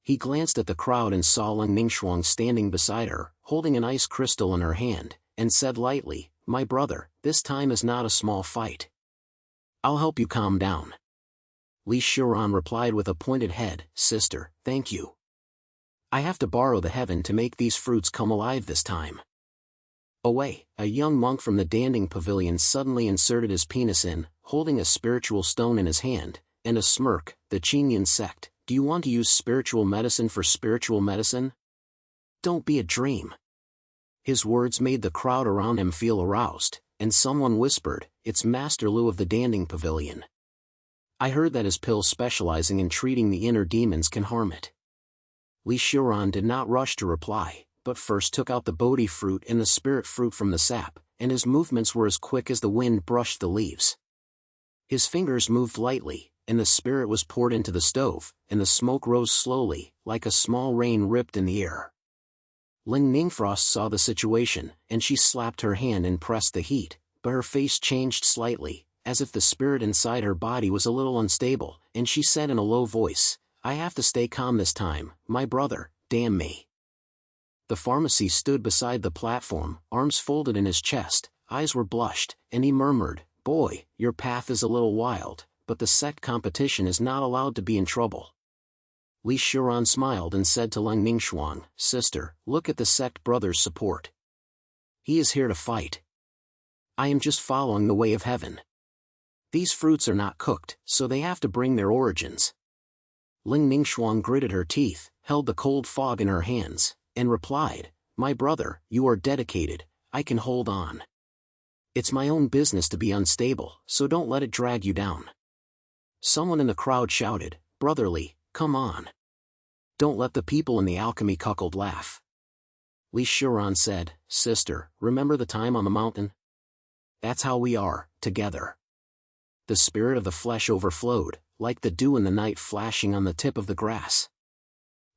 He glanced at the crowd and saw Lin Ningxuang standing beside her, holding an ice crystal in her hand, and said lightly, my brother, this time is not a small fight. I'll help you calm down. Xiuran replied with a pointed head, sister, thank you. I have to borrow the heaven to make these fruits come alive this time. Away, a young monk from the Danding Pavilion suddenly inserted his penis in, holding a spiritual stone in his hand, and a smirk, the Xiuran sect, do you want to use spiritual medicine for spiritual medicine? Don't be a dream. His words made the crowd around him feel aroused, and someone whispered, it's Master Lu of the Danding Pavilion. I heard that his pill specializing in treating the inner demons can harm it. Xiuran did not rush to reply, but first took out the Bodhi fruit and the spirit fruit from the sap, and his movements were as quick as the wind brushed the leaves. His fingers moved lightly, and the spirit was poured into the stove, and the smoke rose slowly, like a small rain ripped in the air. Lin Ningfrost saw the situation, and she slapped her hand and pressed the heat, but her face changed slightly, as if the spirit inside her body was a little unstable, and she said in a low voice, I have to stay calm this time, my brother, damn me. The pharmacy stood beside the platform, arms folded in his chest, eyes were blushed, and he murmured, boy, your path is a little wild, but the sect competition is not allowed to be in trouble. Xiuran smiled and said to Lin Ningxuang, sister, look at the sect brother's support. He is here to fight. I am just following the way of heaven. These fruits are not cooked, so they have to bring their origins. Lin Ningxuang gritted her teeth, held the cold fog in her hands, and replied, "My brother, you are dedicated, I can hold on. It's my own business to be unstable, so don't let it drag you down." Someone in the crowd shouted, "Brotherly, come on. Don't let the people in the alchemy cuckold laugh." Xiuran said, "Sister, remember the time on the mountain? That's how we are, together." The spirit of the flesh overflowed, like the dew in the night flashing on the tip of the grass.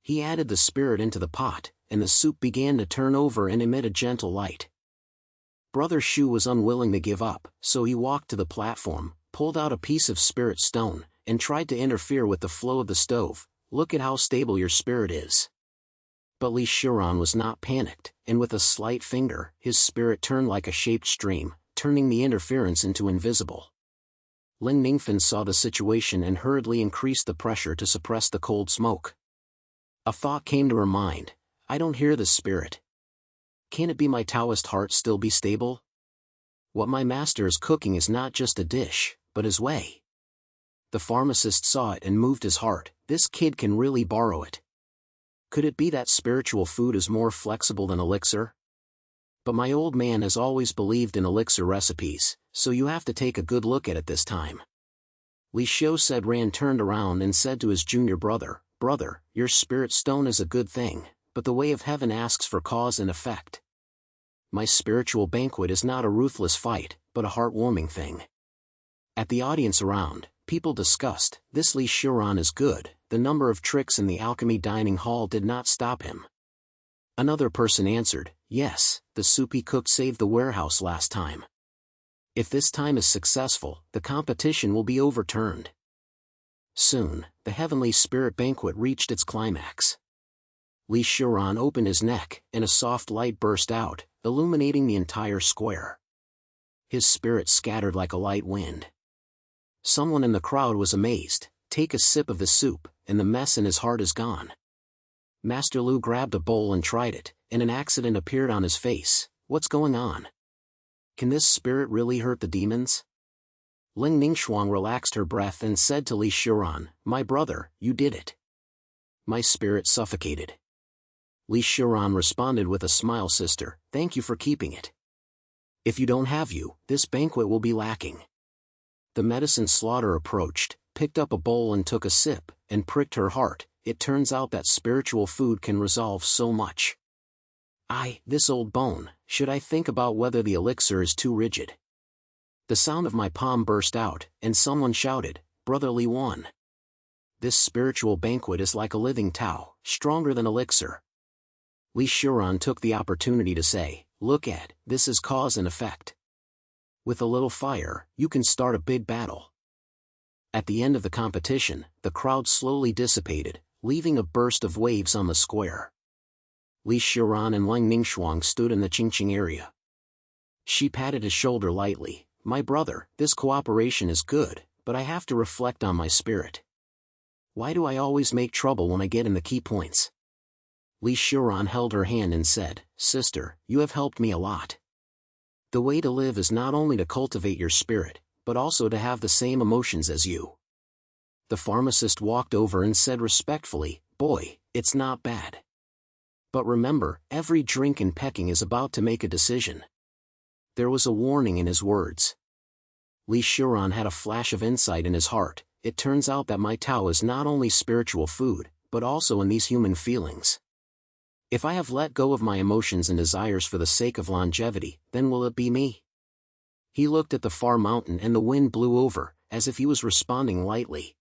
He added the spirit into the pot, and the soup began to turn over and emit a gentle light. Brother Xiu was unwilling to give up, so he walked to the platform, pulled out a piece of spirit stone, and tried to interfere with the flow of the stove. "Look at how stable your spirit is." But Xiuran was not panicked, and with a slight finger, his spirit turned like a shaped stream, turning the interference into invisible. Ling Ningfen saw the situation and hurriedly increased the pressure to suppress the cold smoke. A thought came to her mind, "I don't hear the spirit. Can it be my Taoist heart still be stable? What my master is cooking is not just a dish, but his way." The pharmacist saw it and moved his heart. This kid can really borrow it. Could it be that spiritual food is more flexible than elixir? But my old man has always believed in elixir recipes, so you have to take a good look at it this time. Li Xiu said. Ran turned around and said to his junior brother, "Brother, your spirit stone is a good thing, but the way of heaven asks for cause and effect. My spiritual banquet is not a ruthless fight, but a heartwarming thing." At the audience around, people discussed, "This Xiuran is good." The number of tricks in the alchemy dining hall did not stop him. Another person answered, "Yes, the soup he cooked saved the warehouse last time. If this time is successful, the competition will be overturned." Soon, the heavenly spirit banquet reached its climax. Xiuran opened his neck, and a soft light burst out, illuminating the entire square. His spirit scattered like a light wind. Someone in the crowd was amazed. "Take a sip of the soup, and the mess in his heart is gone." Master Lu grabbed a bowl and tried it, and an accident appeared on his face. "What's going on? Can this spirit really hurt the demons?" Ling Ningxuang relaxed her breath and said to Xiuran, "My brother, you did it. My spirit suffocated." Xiuran responded with a smile, "Sister, thank you for keeping it. If you don't have you, this banquet will be lacking." The medicine slaughter approached, picked up a bowl and took a sip, and pricked her heart. It turns out that spiritual food can resolve so much. This old bone, should I think about whether the elixir is too rigid?" The sound of my palm burst out, and someone shouted, "Brotherly one. This spiritual banquet is like a living Tao, stronger than elixir." Xiuran took the opportunity to say, "Look at, this is cause and effect. With a little fire, you can start a big battle." At the end of the competition, the crowd slowly dissipated, leaving a burst of waves on the square. Xiuran and Ling Ningxuang stood in the Qingqing area. She patted his shoulder lightly. "My brother, this cooperation is good, but I have to reflect on my spirit. Why do I always make trouble when I get in the key points?" Xiuran held her hand and said, "Sister, you have helped me a lot. The way to live is not only to cultivate your spirit, but also to have the same emotions as you." The pharmacist walked over and said respectfully, "Boy, it's not bad. But remember, every drink and pecking is about to make a decision." There was a warning in his words. Xiuran had a flash of insight in his heart. It turns out that my Tao is not only spiritual food, but also in these human feelings. If I have let go of my emotions and desires for the sake of longevity, then will it be me? He looked at the far mountain and the wind blew over, as if he was responding lightly.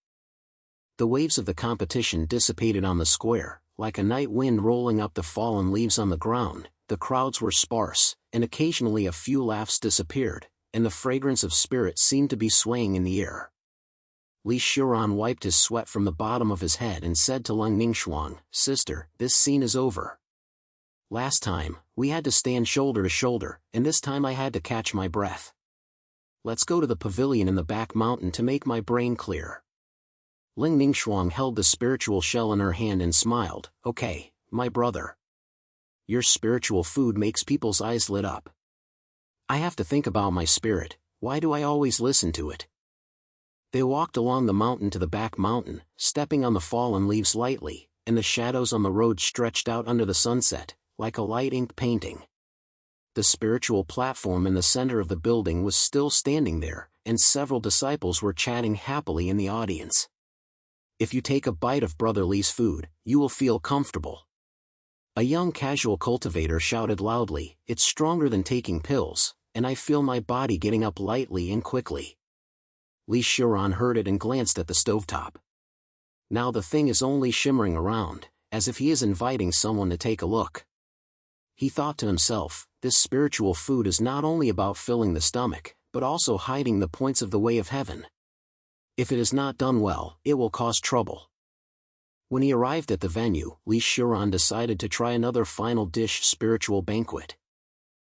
The waves of the competition dissipated on the square, like a night wind rolling up the fallen leaves on the ground. The crowds were sparse, and occasionally a few laughs disappeared, and the fragrance of spirit seemed to be swaying in the air. Xiuran wiped his sweat from the bottom of his head and said to Ling Ningxuang, "Sister, this scene is over. Last time, we had to stand shoulder to shoulder, and this time I had to catch my breath. Let's go to the pavilion in the back mountain to make my brain clear." Ling Ningxuang held the spiritual shell in her hand and smiled, "Okay, my brother. Your spiritual food makes people's eyes lit up. I have to think about my spirit. Why do I always listen to it?" They walked along the mountain to the back mountain, stepping on the fallen leaves lightly. and the shadows on the road stretched out under the sunset, like a light ink painting. The spiritual platform in the center of the building was still standing there, and several disciples were chatting happily in the audience. If you take a bite of Brother Li's food, you will feel comfortable. A young casual cultivator shouted loudly, "It's stronger than taking pills, and I feel my body getting up lightly and quickly." Xiuran heard it and glanced at the stovetop. Now the thing is only shimmering around, as if he is inviting someone to take a look. He thought to himself, this spiritual food is not only about filling the stomach, but also hiding the points of the way of heaven. If it is not done well, it will cause trouble. When he arrived at the venue, Xiuran decided to try another final dish spiritual banquet.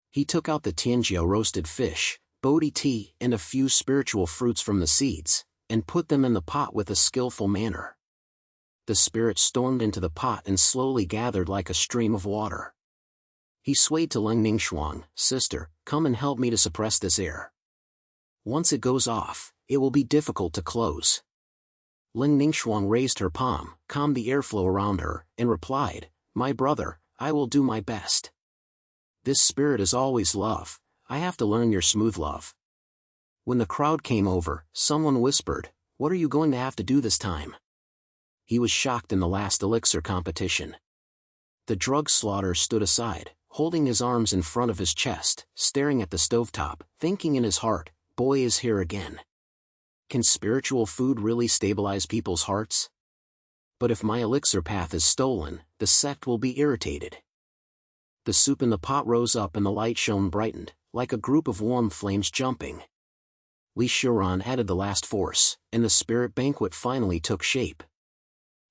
He took out the tianjiao roasted fish, Bodhi tea, and a few spiritual fruits from the seeds, and put them in the pot with a skillful manner. The spirit stormed into the pot and slowly gathered like a stream of water. He swayed to Leng Ningxuang, "Sister, come and help me to suppress this air. Once it goes off, it will be difficult to close." Leng Ningxuang raised her palm, calmed the airflow around her, and replied, "My brother, I will do my best. This spirit is always love, I have to learn your smooth love." When the crowd came over, someone whispered, "What are you going to have to do this time?" He was shocked in the last elixir competition. The drug slaughter stood aside, holding his arms in front of his chest, staring at the stovetop, thinking in his heart, "Boy is here again. Can spiritual food really stabilize people's hearts? But if my elixir path is stolen, the sect will be irritated." The soup in the pot rose up and the light shone brightened, like a group of warm flames jumping. Xiuran added the last force, and the spirit banquet finally took shape.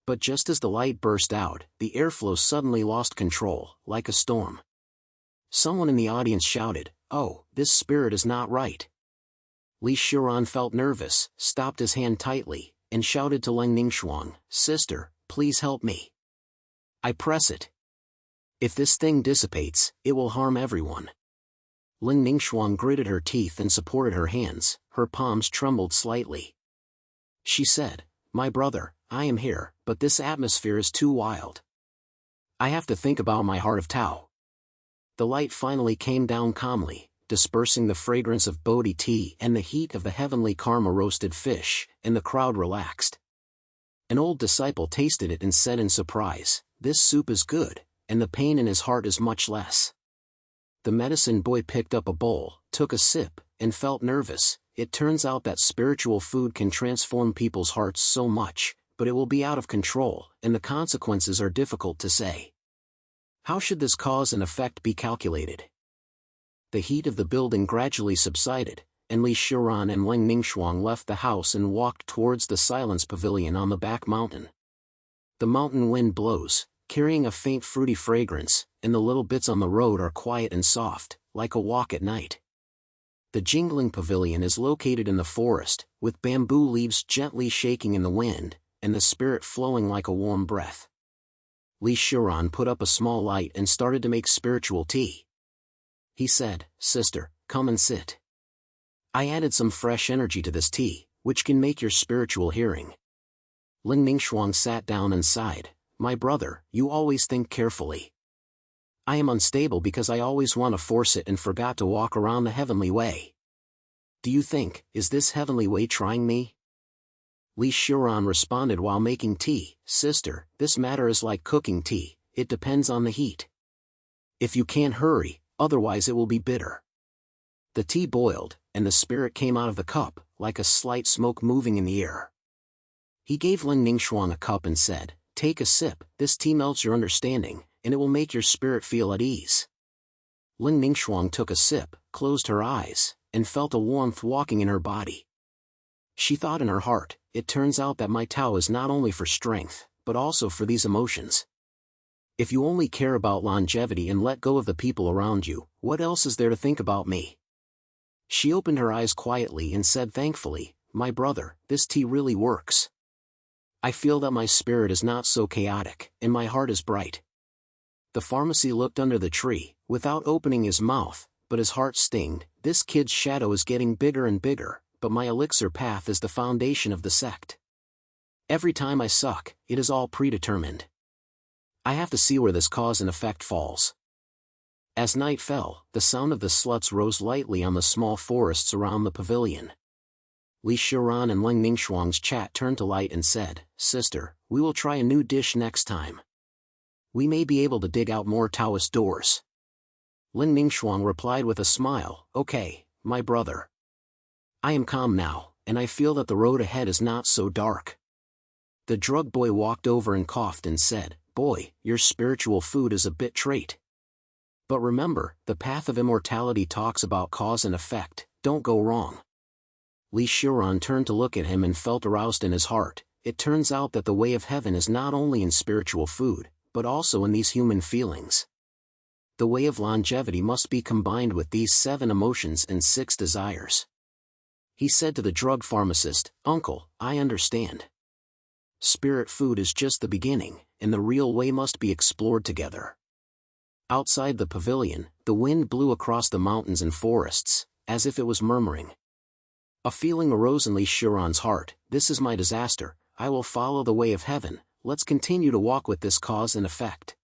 But just as the light burst out, the airflow suddenly lost control, like a storm. Someone in the audience shouted, "Oh, this spirit is not right." Xiuran felt nervous, stopped his hand tightly, and shouted to Leng Ningxuang, "Sister, please help me. I press it. If this thing dissipates, it will harm everyone." Leng Ningxuang gritted her teeth and supported her hands, her palms trembled slightly. She said, "My brother, I am here, but this atmosphere is too wild. I have to think about my heart of Tao." The light finally came down calmly, dispersing the fragrance of Bodhi tea and the heat of the heavenly karma roasted fish, and the crowd relaxed. An old disciple tasted it and said in surprise, "This soup is good, and the pain in his heart is much less." The medicine boy picked up a bowl, took a sip, and felt nervous. It turns out that spiritual food can transform people's hearts so much, but it will be out of control, and the consequences are difficult to say. How should this cause and effect be calculated? The heat of the building gradually subsided, and Xiuran and Leng Ningxuang left the house and walked towards the silence pavilion on the back mountain. The mountain wind blows, carrying a faint fruity fragrance, and the little bits on the road are quiet and soft, like a walk at night. The jingling pavilion is located in the forest, with bamboo leaves gently shaking in the wind, and the spirit flowing like a warm breath. Xiuran put up a small light and started to make spiritual tea. He said, "Sister, come and sit. I added some fresh energy to this tea, which can make your spiritual hearing." Leng Ningxuang sat down and sighed, "My brother, you always think carefully. I am unstable because I always want to force it and forgot to walk around the heavenly way. Do you think, is this heavenly way trying me?" Xiuran responded while making tea, "Sister, this matter is like cooking tea, it depends on the heat. If you can't hurry, otherwise it will be bitter." The tea boiled, and the spirit came out of the cup, like a slight smoke moving in the air. He gave Leng Ningxuang a cup and said, "Take a sip, this tea melts your understanding, and it will make your spirit feel at ease." Leng Ningxuang took a sip, closed her eyes, and felt a warmth walking in her body. She thought in her heart, "It turns out that my Tao is not only for strength, but also for these emotions. If you only care about longevity and let go of the people around you, what else is there to think about me?" She opened her eyes quietly and said thankfully, "My brother, this tea really works. I feel that my spirit is not so chaotic, and my heart is bright." The pharmacy looked under the tree, without opening his mouth, but his heart stinged. "This kid's shadow is getting bigger and bigger, but my elixir path is the foundation of the sect. Every time I suck, it is all predetermined. I have to see where this cause and effect falls. As night fell, the sound of the sluts rose lightly on the small forests around the pavilion. Xiuran and Ling Ningxuang's chat turned to light and said, "Sister, we will try a new dish next time. We may be able to dig out more Taoist doors." Ling Ningxuang replied with a smile, "Okay, my brother. I am calm now, and I feel that the road ahead is not so dark." The drug boy walked over and coughed and said, "Boy, your spiritual food is a bit trait. But remember, the path of immortality talks about cause and effect, don't go wrong." Xiuran turned to look at him and felt aroused in his heart. It turns out that the way of heaven is not only in spiritual food, but also in these human feelings. The way of longevity must be combined with these 7 emotions and 6 desires. He said to the drug pharmacist, "Uncle, I understand. Spirit food is just the beginning, and the real way must be explored together." Outside the pavilion, the wind blew across the mountains and forests, as if it was murmuring. A feeling arose in Xiuran's heart, "This is my disaster, I will follow the way of heaven, let's continue to walk with this cause and effect."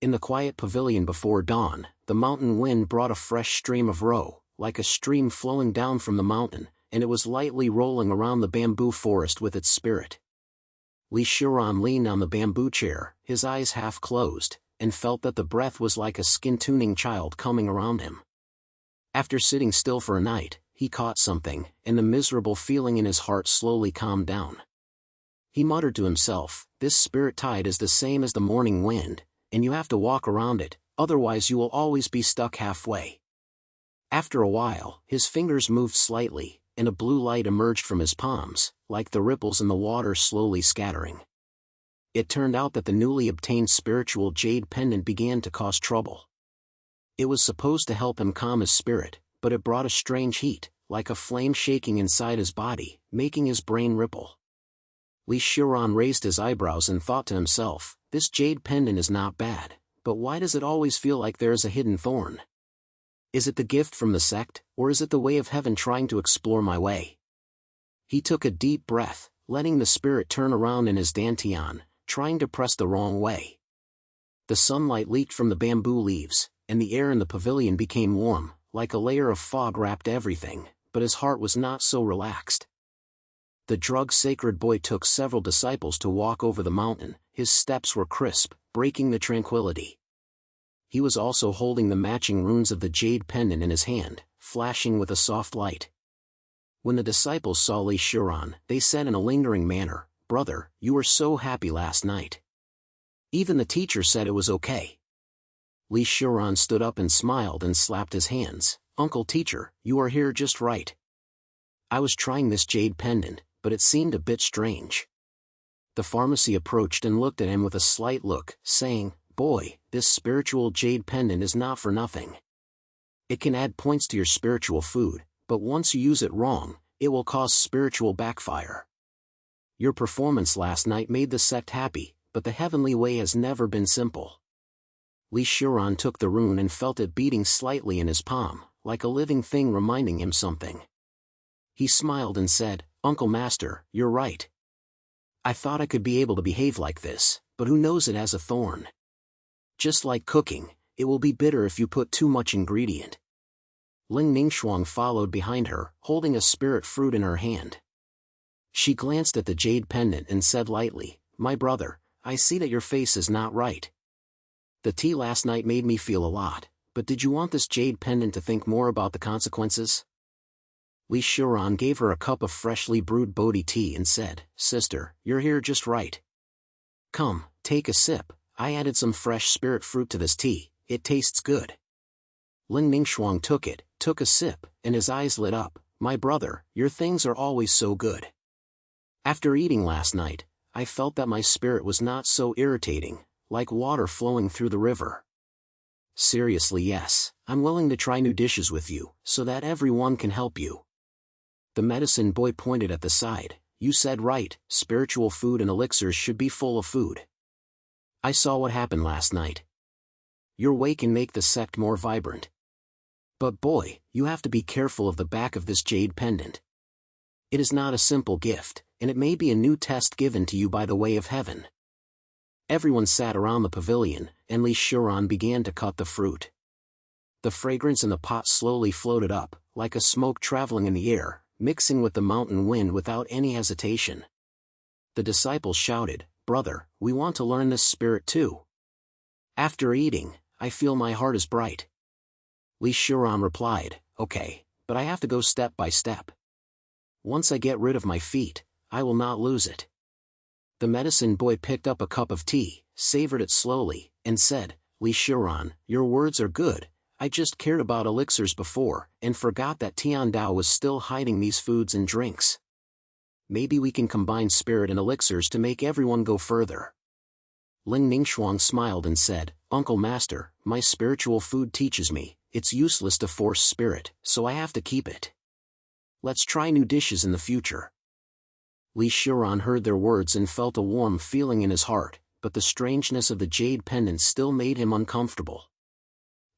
In the quiet pavilion before dawn, the mountain wind brought a fresh stream of roe, like a stream flowing down from the mountain, and it was lightly rolling around the bamboo forest with its spirit. Xiuran leaned on the bamboo chair, his eyes half closed, and felt that the breath was like a skin-tuning child coming around him. After sitting still for a night, he caught something, and the miserable feeling in his heart slowly calmed down. He muttered to himself, "This spirit tide is the same as the morning wind, and you have to walk around it, otherwise you will always be stuck halfway." After a while, his fingers moved slightly, and a blue light emerged from his palms, like the ripples in the water slowly scattering. It turned out that the newly obtained spiritual jade pendant began to cause trouble. It was supposed to help him calm his spirit, but it brought a strange heat, like a flame shaking inside his body, making his brain ripple. Xiuran raised his eyebrows and thought to himself, "This jade pendant is not bad, but why does it always feel like there is a hidden thorn? Is it the gift from the sect, or is it the way of heaven trying to explore my way?" He took a deep breath, letting the spirit turn around in his dantian, trying to press the wrong way. The sunlight leaked from the bamboo leaves, and the air in the pavilion became warm, like a layer of fog wrapped everything, but his heart was not so relaxed. The drug sacred boy took several disciples to walk over the mountain, his steps were crisp, breaking the tranquility. He was also holding the matching runes of the jade pendant in his hand, flashing with a soft light. When the disciples saw Xiuran, they said in a lingering manner, "Brother, you were so happy last night. Even the teacher said it was okay." Xiuran stood up and smiled and slapped his hands, "Uncle teacher, you are here just right. I was trying this jade pendant, but it seemed a bit strange." The pharmacy approached and looked at him with a slight look, saying, "Boy, this spiritual jade pendant is not for nothing. It can add points to your spiritual food, but once you use it wrong, it will cause spiritual backfire. Your performance last night made the sect happy, but the heavenly way has never been simple." Xiuran took the rune and felt it beating slightly in his palm, like a living thing reminding him something. He smiled and said, "Uncle Master, you're right. I thought I could be able to behave like this, but who knows it has a thorn. Just like cooking, it will be bitter if you put too much ingredient." Ling Ningxuang followed behind her, holding a spirit fruit in her hand. She glanced at the jade pendant and said lightly, "My brother, I see that your face is not right. The tea last night made me feel a lot, but did you want this jade pendant to think more about the consequences?" Xiuran gave her a cup of freshly brewed Bodhi tea and said, "Sister, you're here just right. Come, take a sip, I added some fresh spirit fruit to this tea, it tastes good." Ling Ningxuang took a sip, and his eyes lit up, "My brother, your things are always so good. After eating last night, I felt that my spirit was not so irritating, like water flowing through the river. Seriously, yes, I'm willing to try new dishes with you, so that everyone can help you." The medicine boy pointed at the side, "You said right, spiritual food and elixirs should be full of food. I saw what happened last night. Your way can make the sect more vibrant. But boy, you have to be careful of the back of this jade pendant. It is not a simple gift, and it may be a new test given to you by the way of heaven. Everyone sat around the pavilion, and Xiuran began to cut the fruit. The fragrance in the pot slowly floated up, like a smoke traveling in the air, mixing with the mountain wind without any hesitation. The disciples shouted, "Brother, we want to learn this spirit too. After eating, I feel my heart is bright." Xiuran replied, "Okay, but I have to go step by step. Once I get rid of my feet, I will not lose it." The medicine boy picked up a cup of tea, savored it slowly, and said, "Xiuran, your words are good. I just cared about elixirs before, and forgot that Tiandao was still hiding these foods and drinks. Maybe we can combine spirit and elixirs to make everyone go further." Ling Ningxuang smiled and said, "Uncle Master, my spiritual food teaches me, it's useless to force spirit, so I have to keep it. Let's try new dishes in the future." Xiuran heard their words and felt a warm feeling in his heart, but the strangeness of the jade pendant still made him uncomfortable.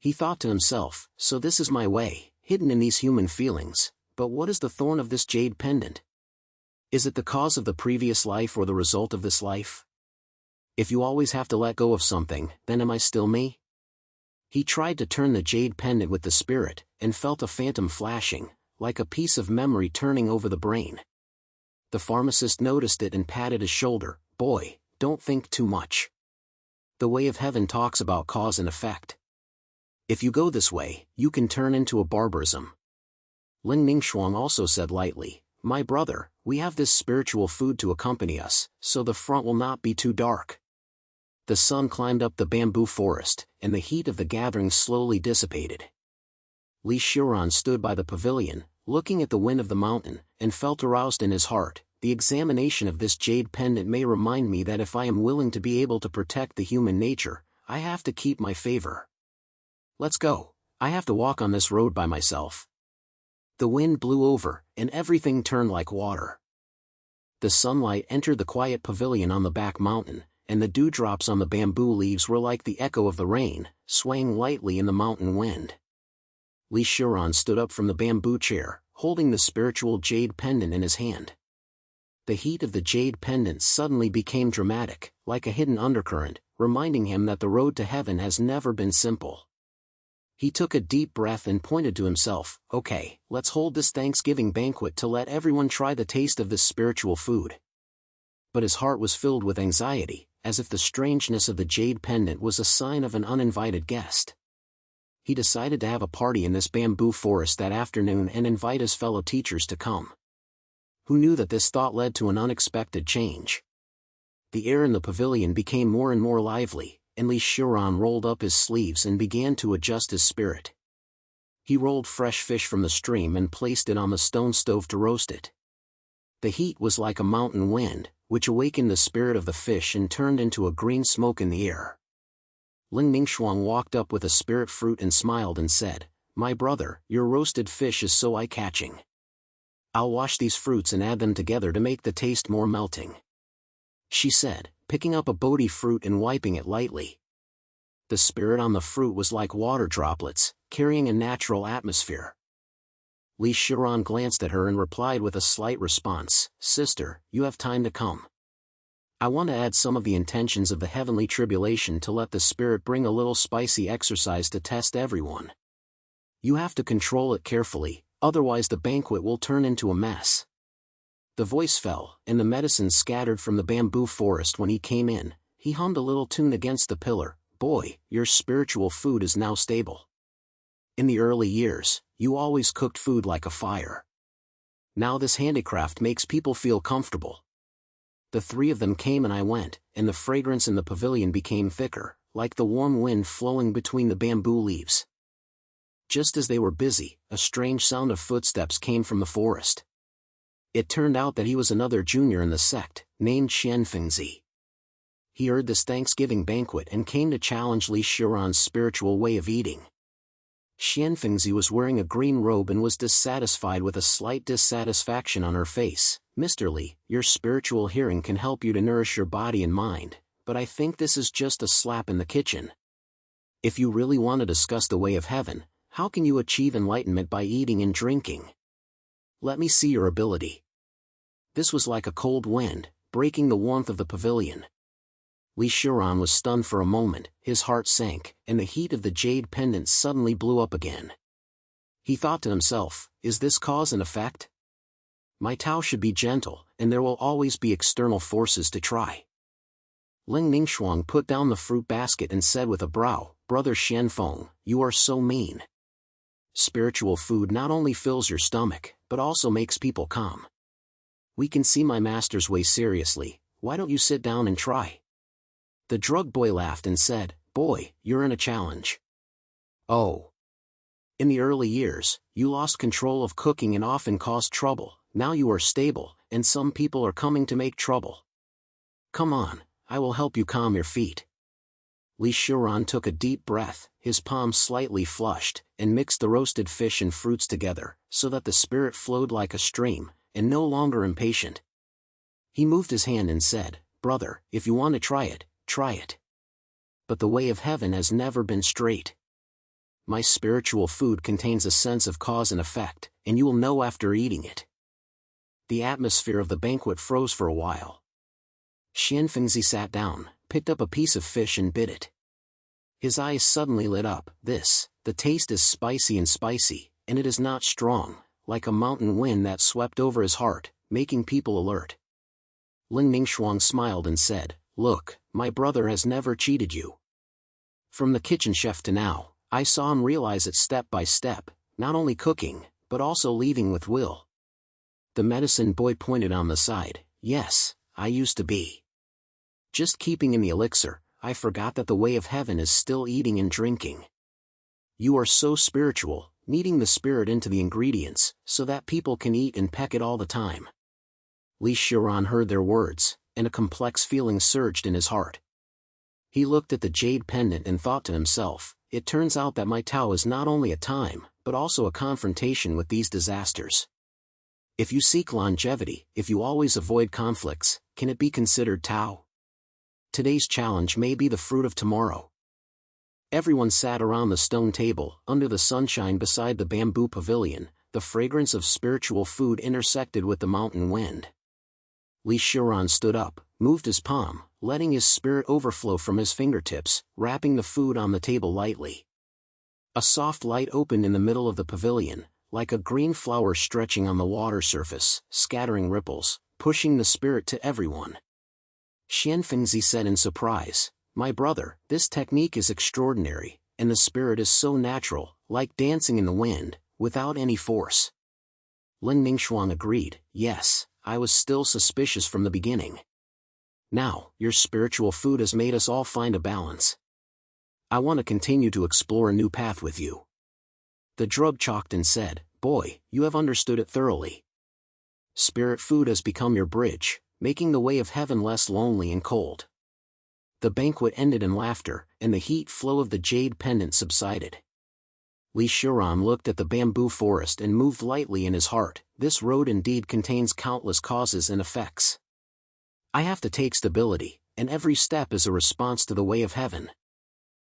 He thought to himself, "So this is my way, hidden in these human feelings, but what is the thorn of this jade pendant? Is it the cause of the previous life or the result of this life? If you always have to let go of something, then am I still me?" He tried to turn the jade pendant with the spirit, and felt a phantom flashing, like a piece of memory turning over the brain. The pharmacist noticed it and patted his shoulder, "Boy, don't think too much. The way of heaven talks about cause and effect. If you go this way, you can turn into a barbarism." Ling Ningxuang also said lightly, "My brother, we have this spiritual food to accompany us, so the front will not be too dark." The sun climbed up the bamboo forest, and the heat of the gathering slowly dissipated. Xiuran stood by the pavilion, looking at the wind of the mountain, and felt aroused in his heart, "The examination of this jade pendant may remind me that if I am willing to be able to protect the human nature, I have to keep my favor. Let's go, I have to walk on this road by myself." The wind blew over, and everything turned like water. The sunlight entered the quiet pavilion on the back mountain, and the dewdrops on the bamboo leaves were like the echo of the rain, swaying lightly in the mountain wind. Xiuran stood up from the bamboo chair, holding the spiritual jade pendant in his hand. The heat of the jade pendant suddenly became dramatic, like a hidden undercurrent, reminding him that the road to heaven has never been simple. He took a deep breath and pointed to himself, "Okay, let's hold this Thanksgiving banquet to let everyone try the taste of this spiritual food." But his heart was filled with anxiety, as if the strangeness of the jade pendant was a sign of an uninvited guest. He decided to have a party in this bamboo forest that afternoon and invite his fellow teachers to come. Who knew that this thought led to an unexpected change? The air in the pavilion became more and more lively, and Xiuran rolled up his sleeves and began to adjust his spirit. He rolled fresh fish from the stream and placed it on the stone stove to roast it. The heat was like a mountain wind, which awakened the spirit of the fish and turned into a green smoke in the air. Ling Ningxuang walked up with a spirit fruit and smiled and said, "My brother, your roasted fish is so eye-catching. I'll wash these fruits and add them together to make the taste more melting," she said, picking up a bodhi fruit and wiping it lightly. The spirit on the fruit was like water droplets, carrying a natural atmosphere. Xiuran glanced at her and replied with a slight response, "Sister, you have time to come. I want to add some of the intentions of the heavenly tribulation to let the spirit bring a little spicy exercise to test everyone. You have to control it carefully, otherwise the banquet will turn into a mess." The voice fell, and the medicine scattered from the bamboo forest. When he came in, he hummed a little tune against the pillar, "Boy, your spiritual food is now stable. In the early years, you always cooked food like a fire. Now this handicraft makes people feel comfortable." The three of them came and I went, and the fragrance in the pavilion became thicker, like the warm wind flowing between the bamboo leaves. Just as they were busy, a strange sound of footsteps came from the forest. It turned out that he was another junior in the sect, named Xianfengzi. He heard this Thanksgiving banquet and came to challenge Xiuran's spiritual way of eating. Xianfengzi was wearing a green robe and was dissatisfied with a slight dissatisfaction on her face. "Mr. Li, your spiritual hearing can help you to nourish your body and mind, but I think this is just a slap in the kitchen. If you really want to discuss the way of heaven, how can you achieve enlightenment by eating and drinking? Let me see your ability." This was like a cold wind, breaking the warmth of the pavilion. Xiuran was stunned for a moment, his heart sank, and the heat of the jade pendant suddenly blew up again. He thought to himself, is this cause and effect? My Tao should be gentle, and there will always be external forces to try. Ling Ningxuang put down the fruit basket and said with a brow, Brother Xianfeng, you are so mean. Spiritual food not only fills your stomach, but also makes people calm. We can see my master's way seriously, why don't you sit down and try? The drug boy laughed and said, Boy, you're in a challenge. Oh. In the early years, you lost control of cooking and often caused trouble. Now you are stable, and some people are coming to make trouble. Come on, I will help you calm your feet. Xiuran took a deep breath, his palms slightly flushed, and mixed the roasted fish and fruits together, so that the spirit flowed like a stream, and no longer impatient. He moved his hand and said, Brother, if you want to try it, try it. But the way of heaven has never been straight. My spiritual food contains a sense of cause and effect, and you will know after eating it. The atmosphere of the banquet froze for a while. Xianfengzi sat down, picked up a piece of fish and bit it. His eyes suddenly lit up. The taste is spicy, and it is not strong, like a mountain wind that swept over his heart, making people alert. Ling Ningxuang smiled and said, Look, my brother has never cheated you. From the kitchen chef to now, I saw him realize it step by step, not only cooking, but also leaving with will. The medicine boy pointed on the side, Yes, I used to be. Just keeping in the elixir, I forgot that the way of heaven is still eating and drinking. You are so spiritual, kneading the spirit into the ingredients, so that people can eat and peck it all the time. Xiuran heard their words, and a complex feeling surged in his heart. He looked at the jade pendant and thought to himself, it turns out that my Tao is not only a time, but also a confrontation with these disasters. If you seek longevity, if you always avoid conflicts, can it be considered Tao? Today's challenge may be the fruit of tomorrow. Everyone sat around the stone table, under the sunshine beside the bamboo pavilion. The fragrance of spiritual food intersected with the mountain wind. Xiuran stood up, moved his palm, letting his spirit overflow from his fingertips, wrapping the food on the table lightly. A soft light opened in the middle of the pavilion, like a green flower stretching on the water surface, scattering ripples, pushing the spirit to everyone. Xianfengzi said in surprise, My brother, this technique is extraordinary, and the spirit is so natural, like dancing in the wind, without any force. Ling Ningxuang agreed, Yes, I was still suspicious from the beginning. Now, your spiritual food has made us all find a balance. I want to continue to explore a new path with you. The drug chalked and said, Boy, you have understood it thoroughly. Spirit food has become your bridge, making the way of heaven less lonely and cold. The banquet ended in laughter, and the heat flow of the jade pendant subsided. Xiuran looked at the bamboo forest and moved lightly in his heart. This road indeed contains countless causes and effects. I have to take stability, and every step is a response to the way of heaven.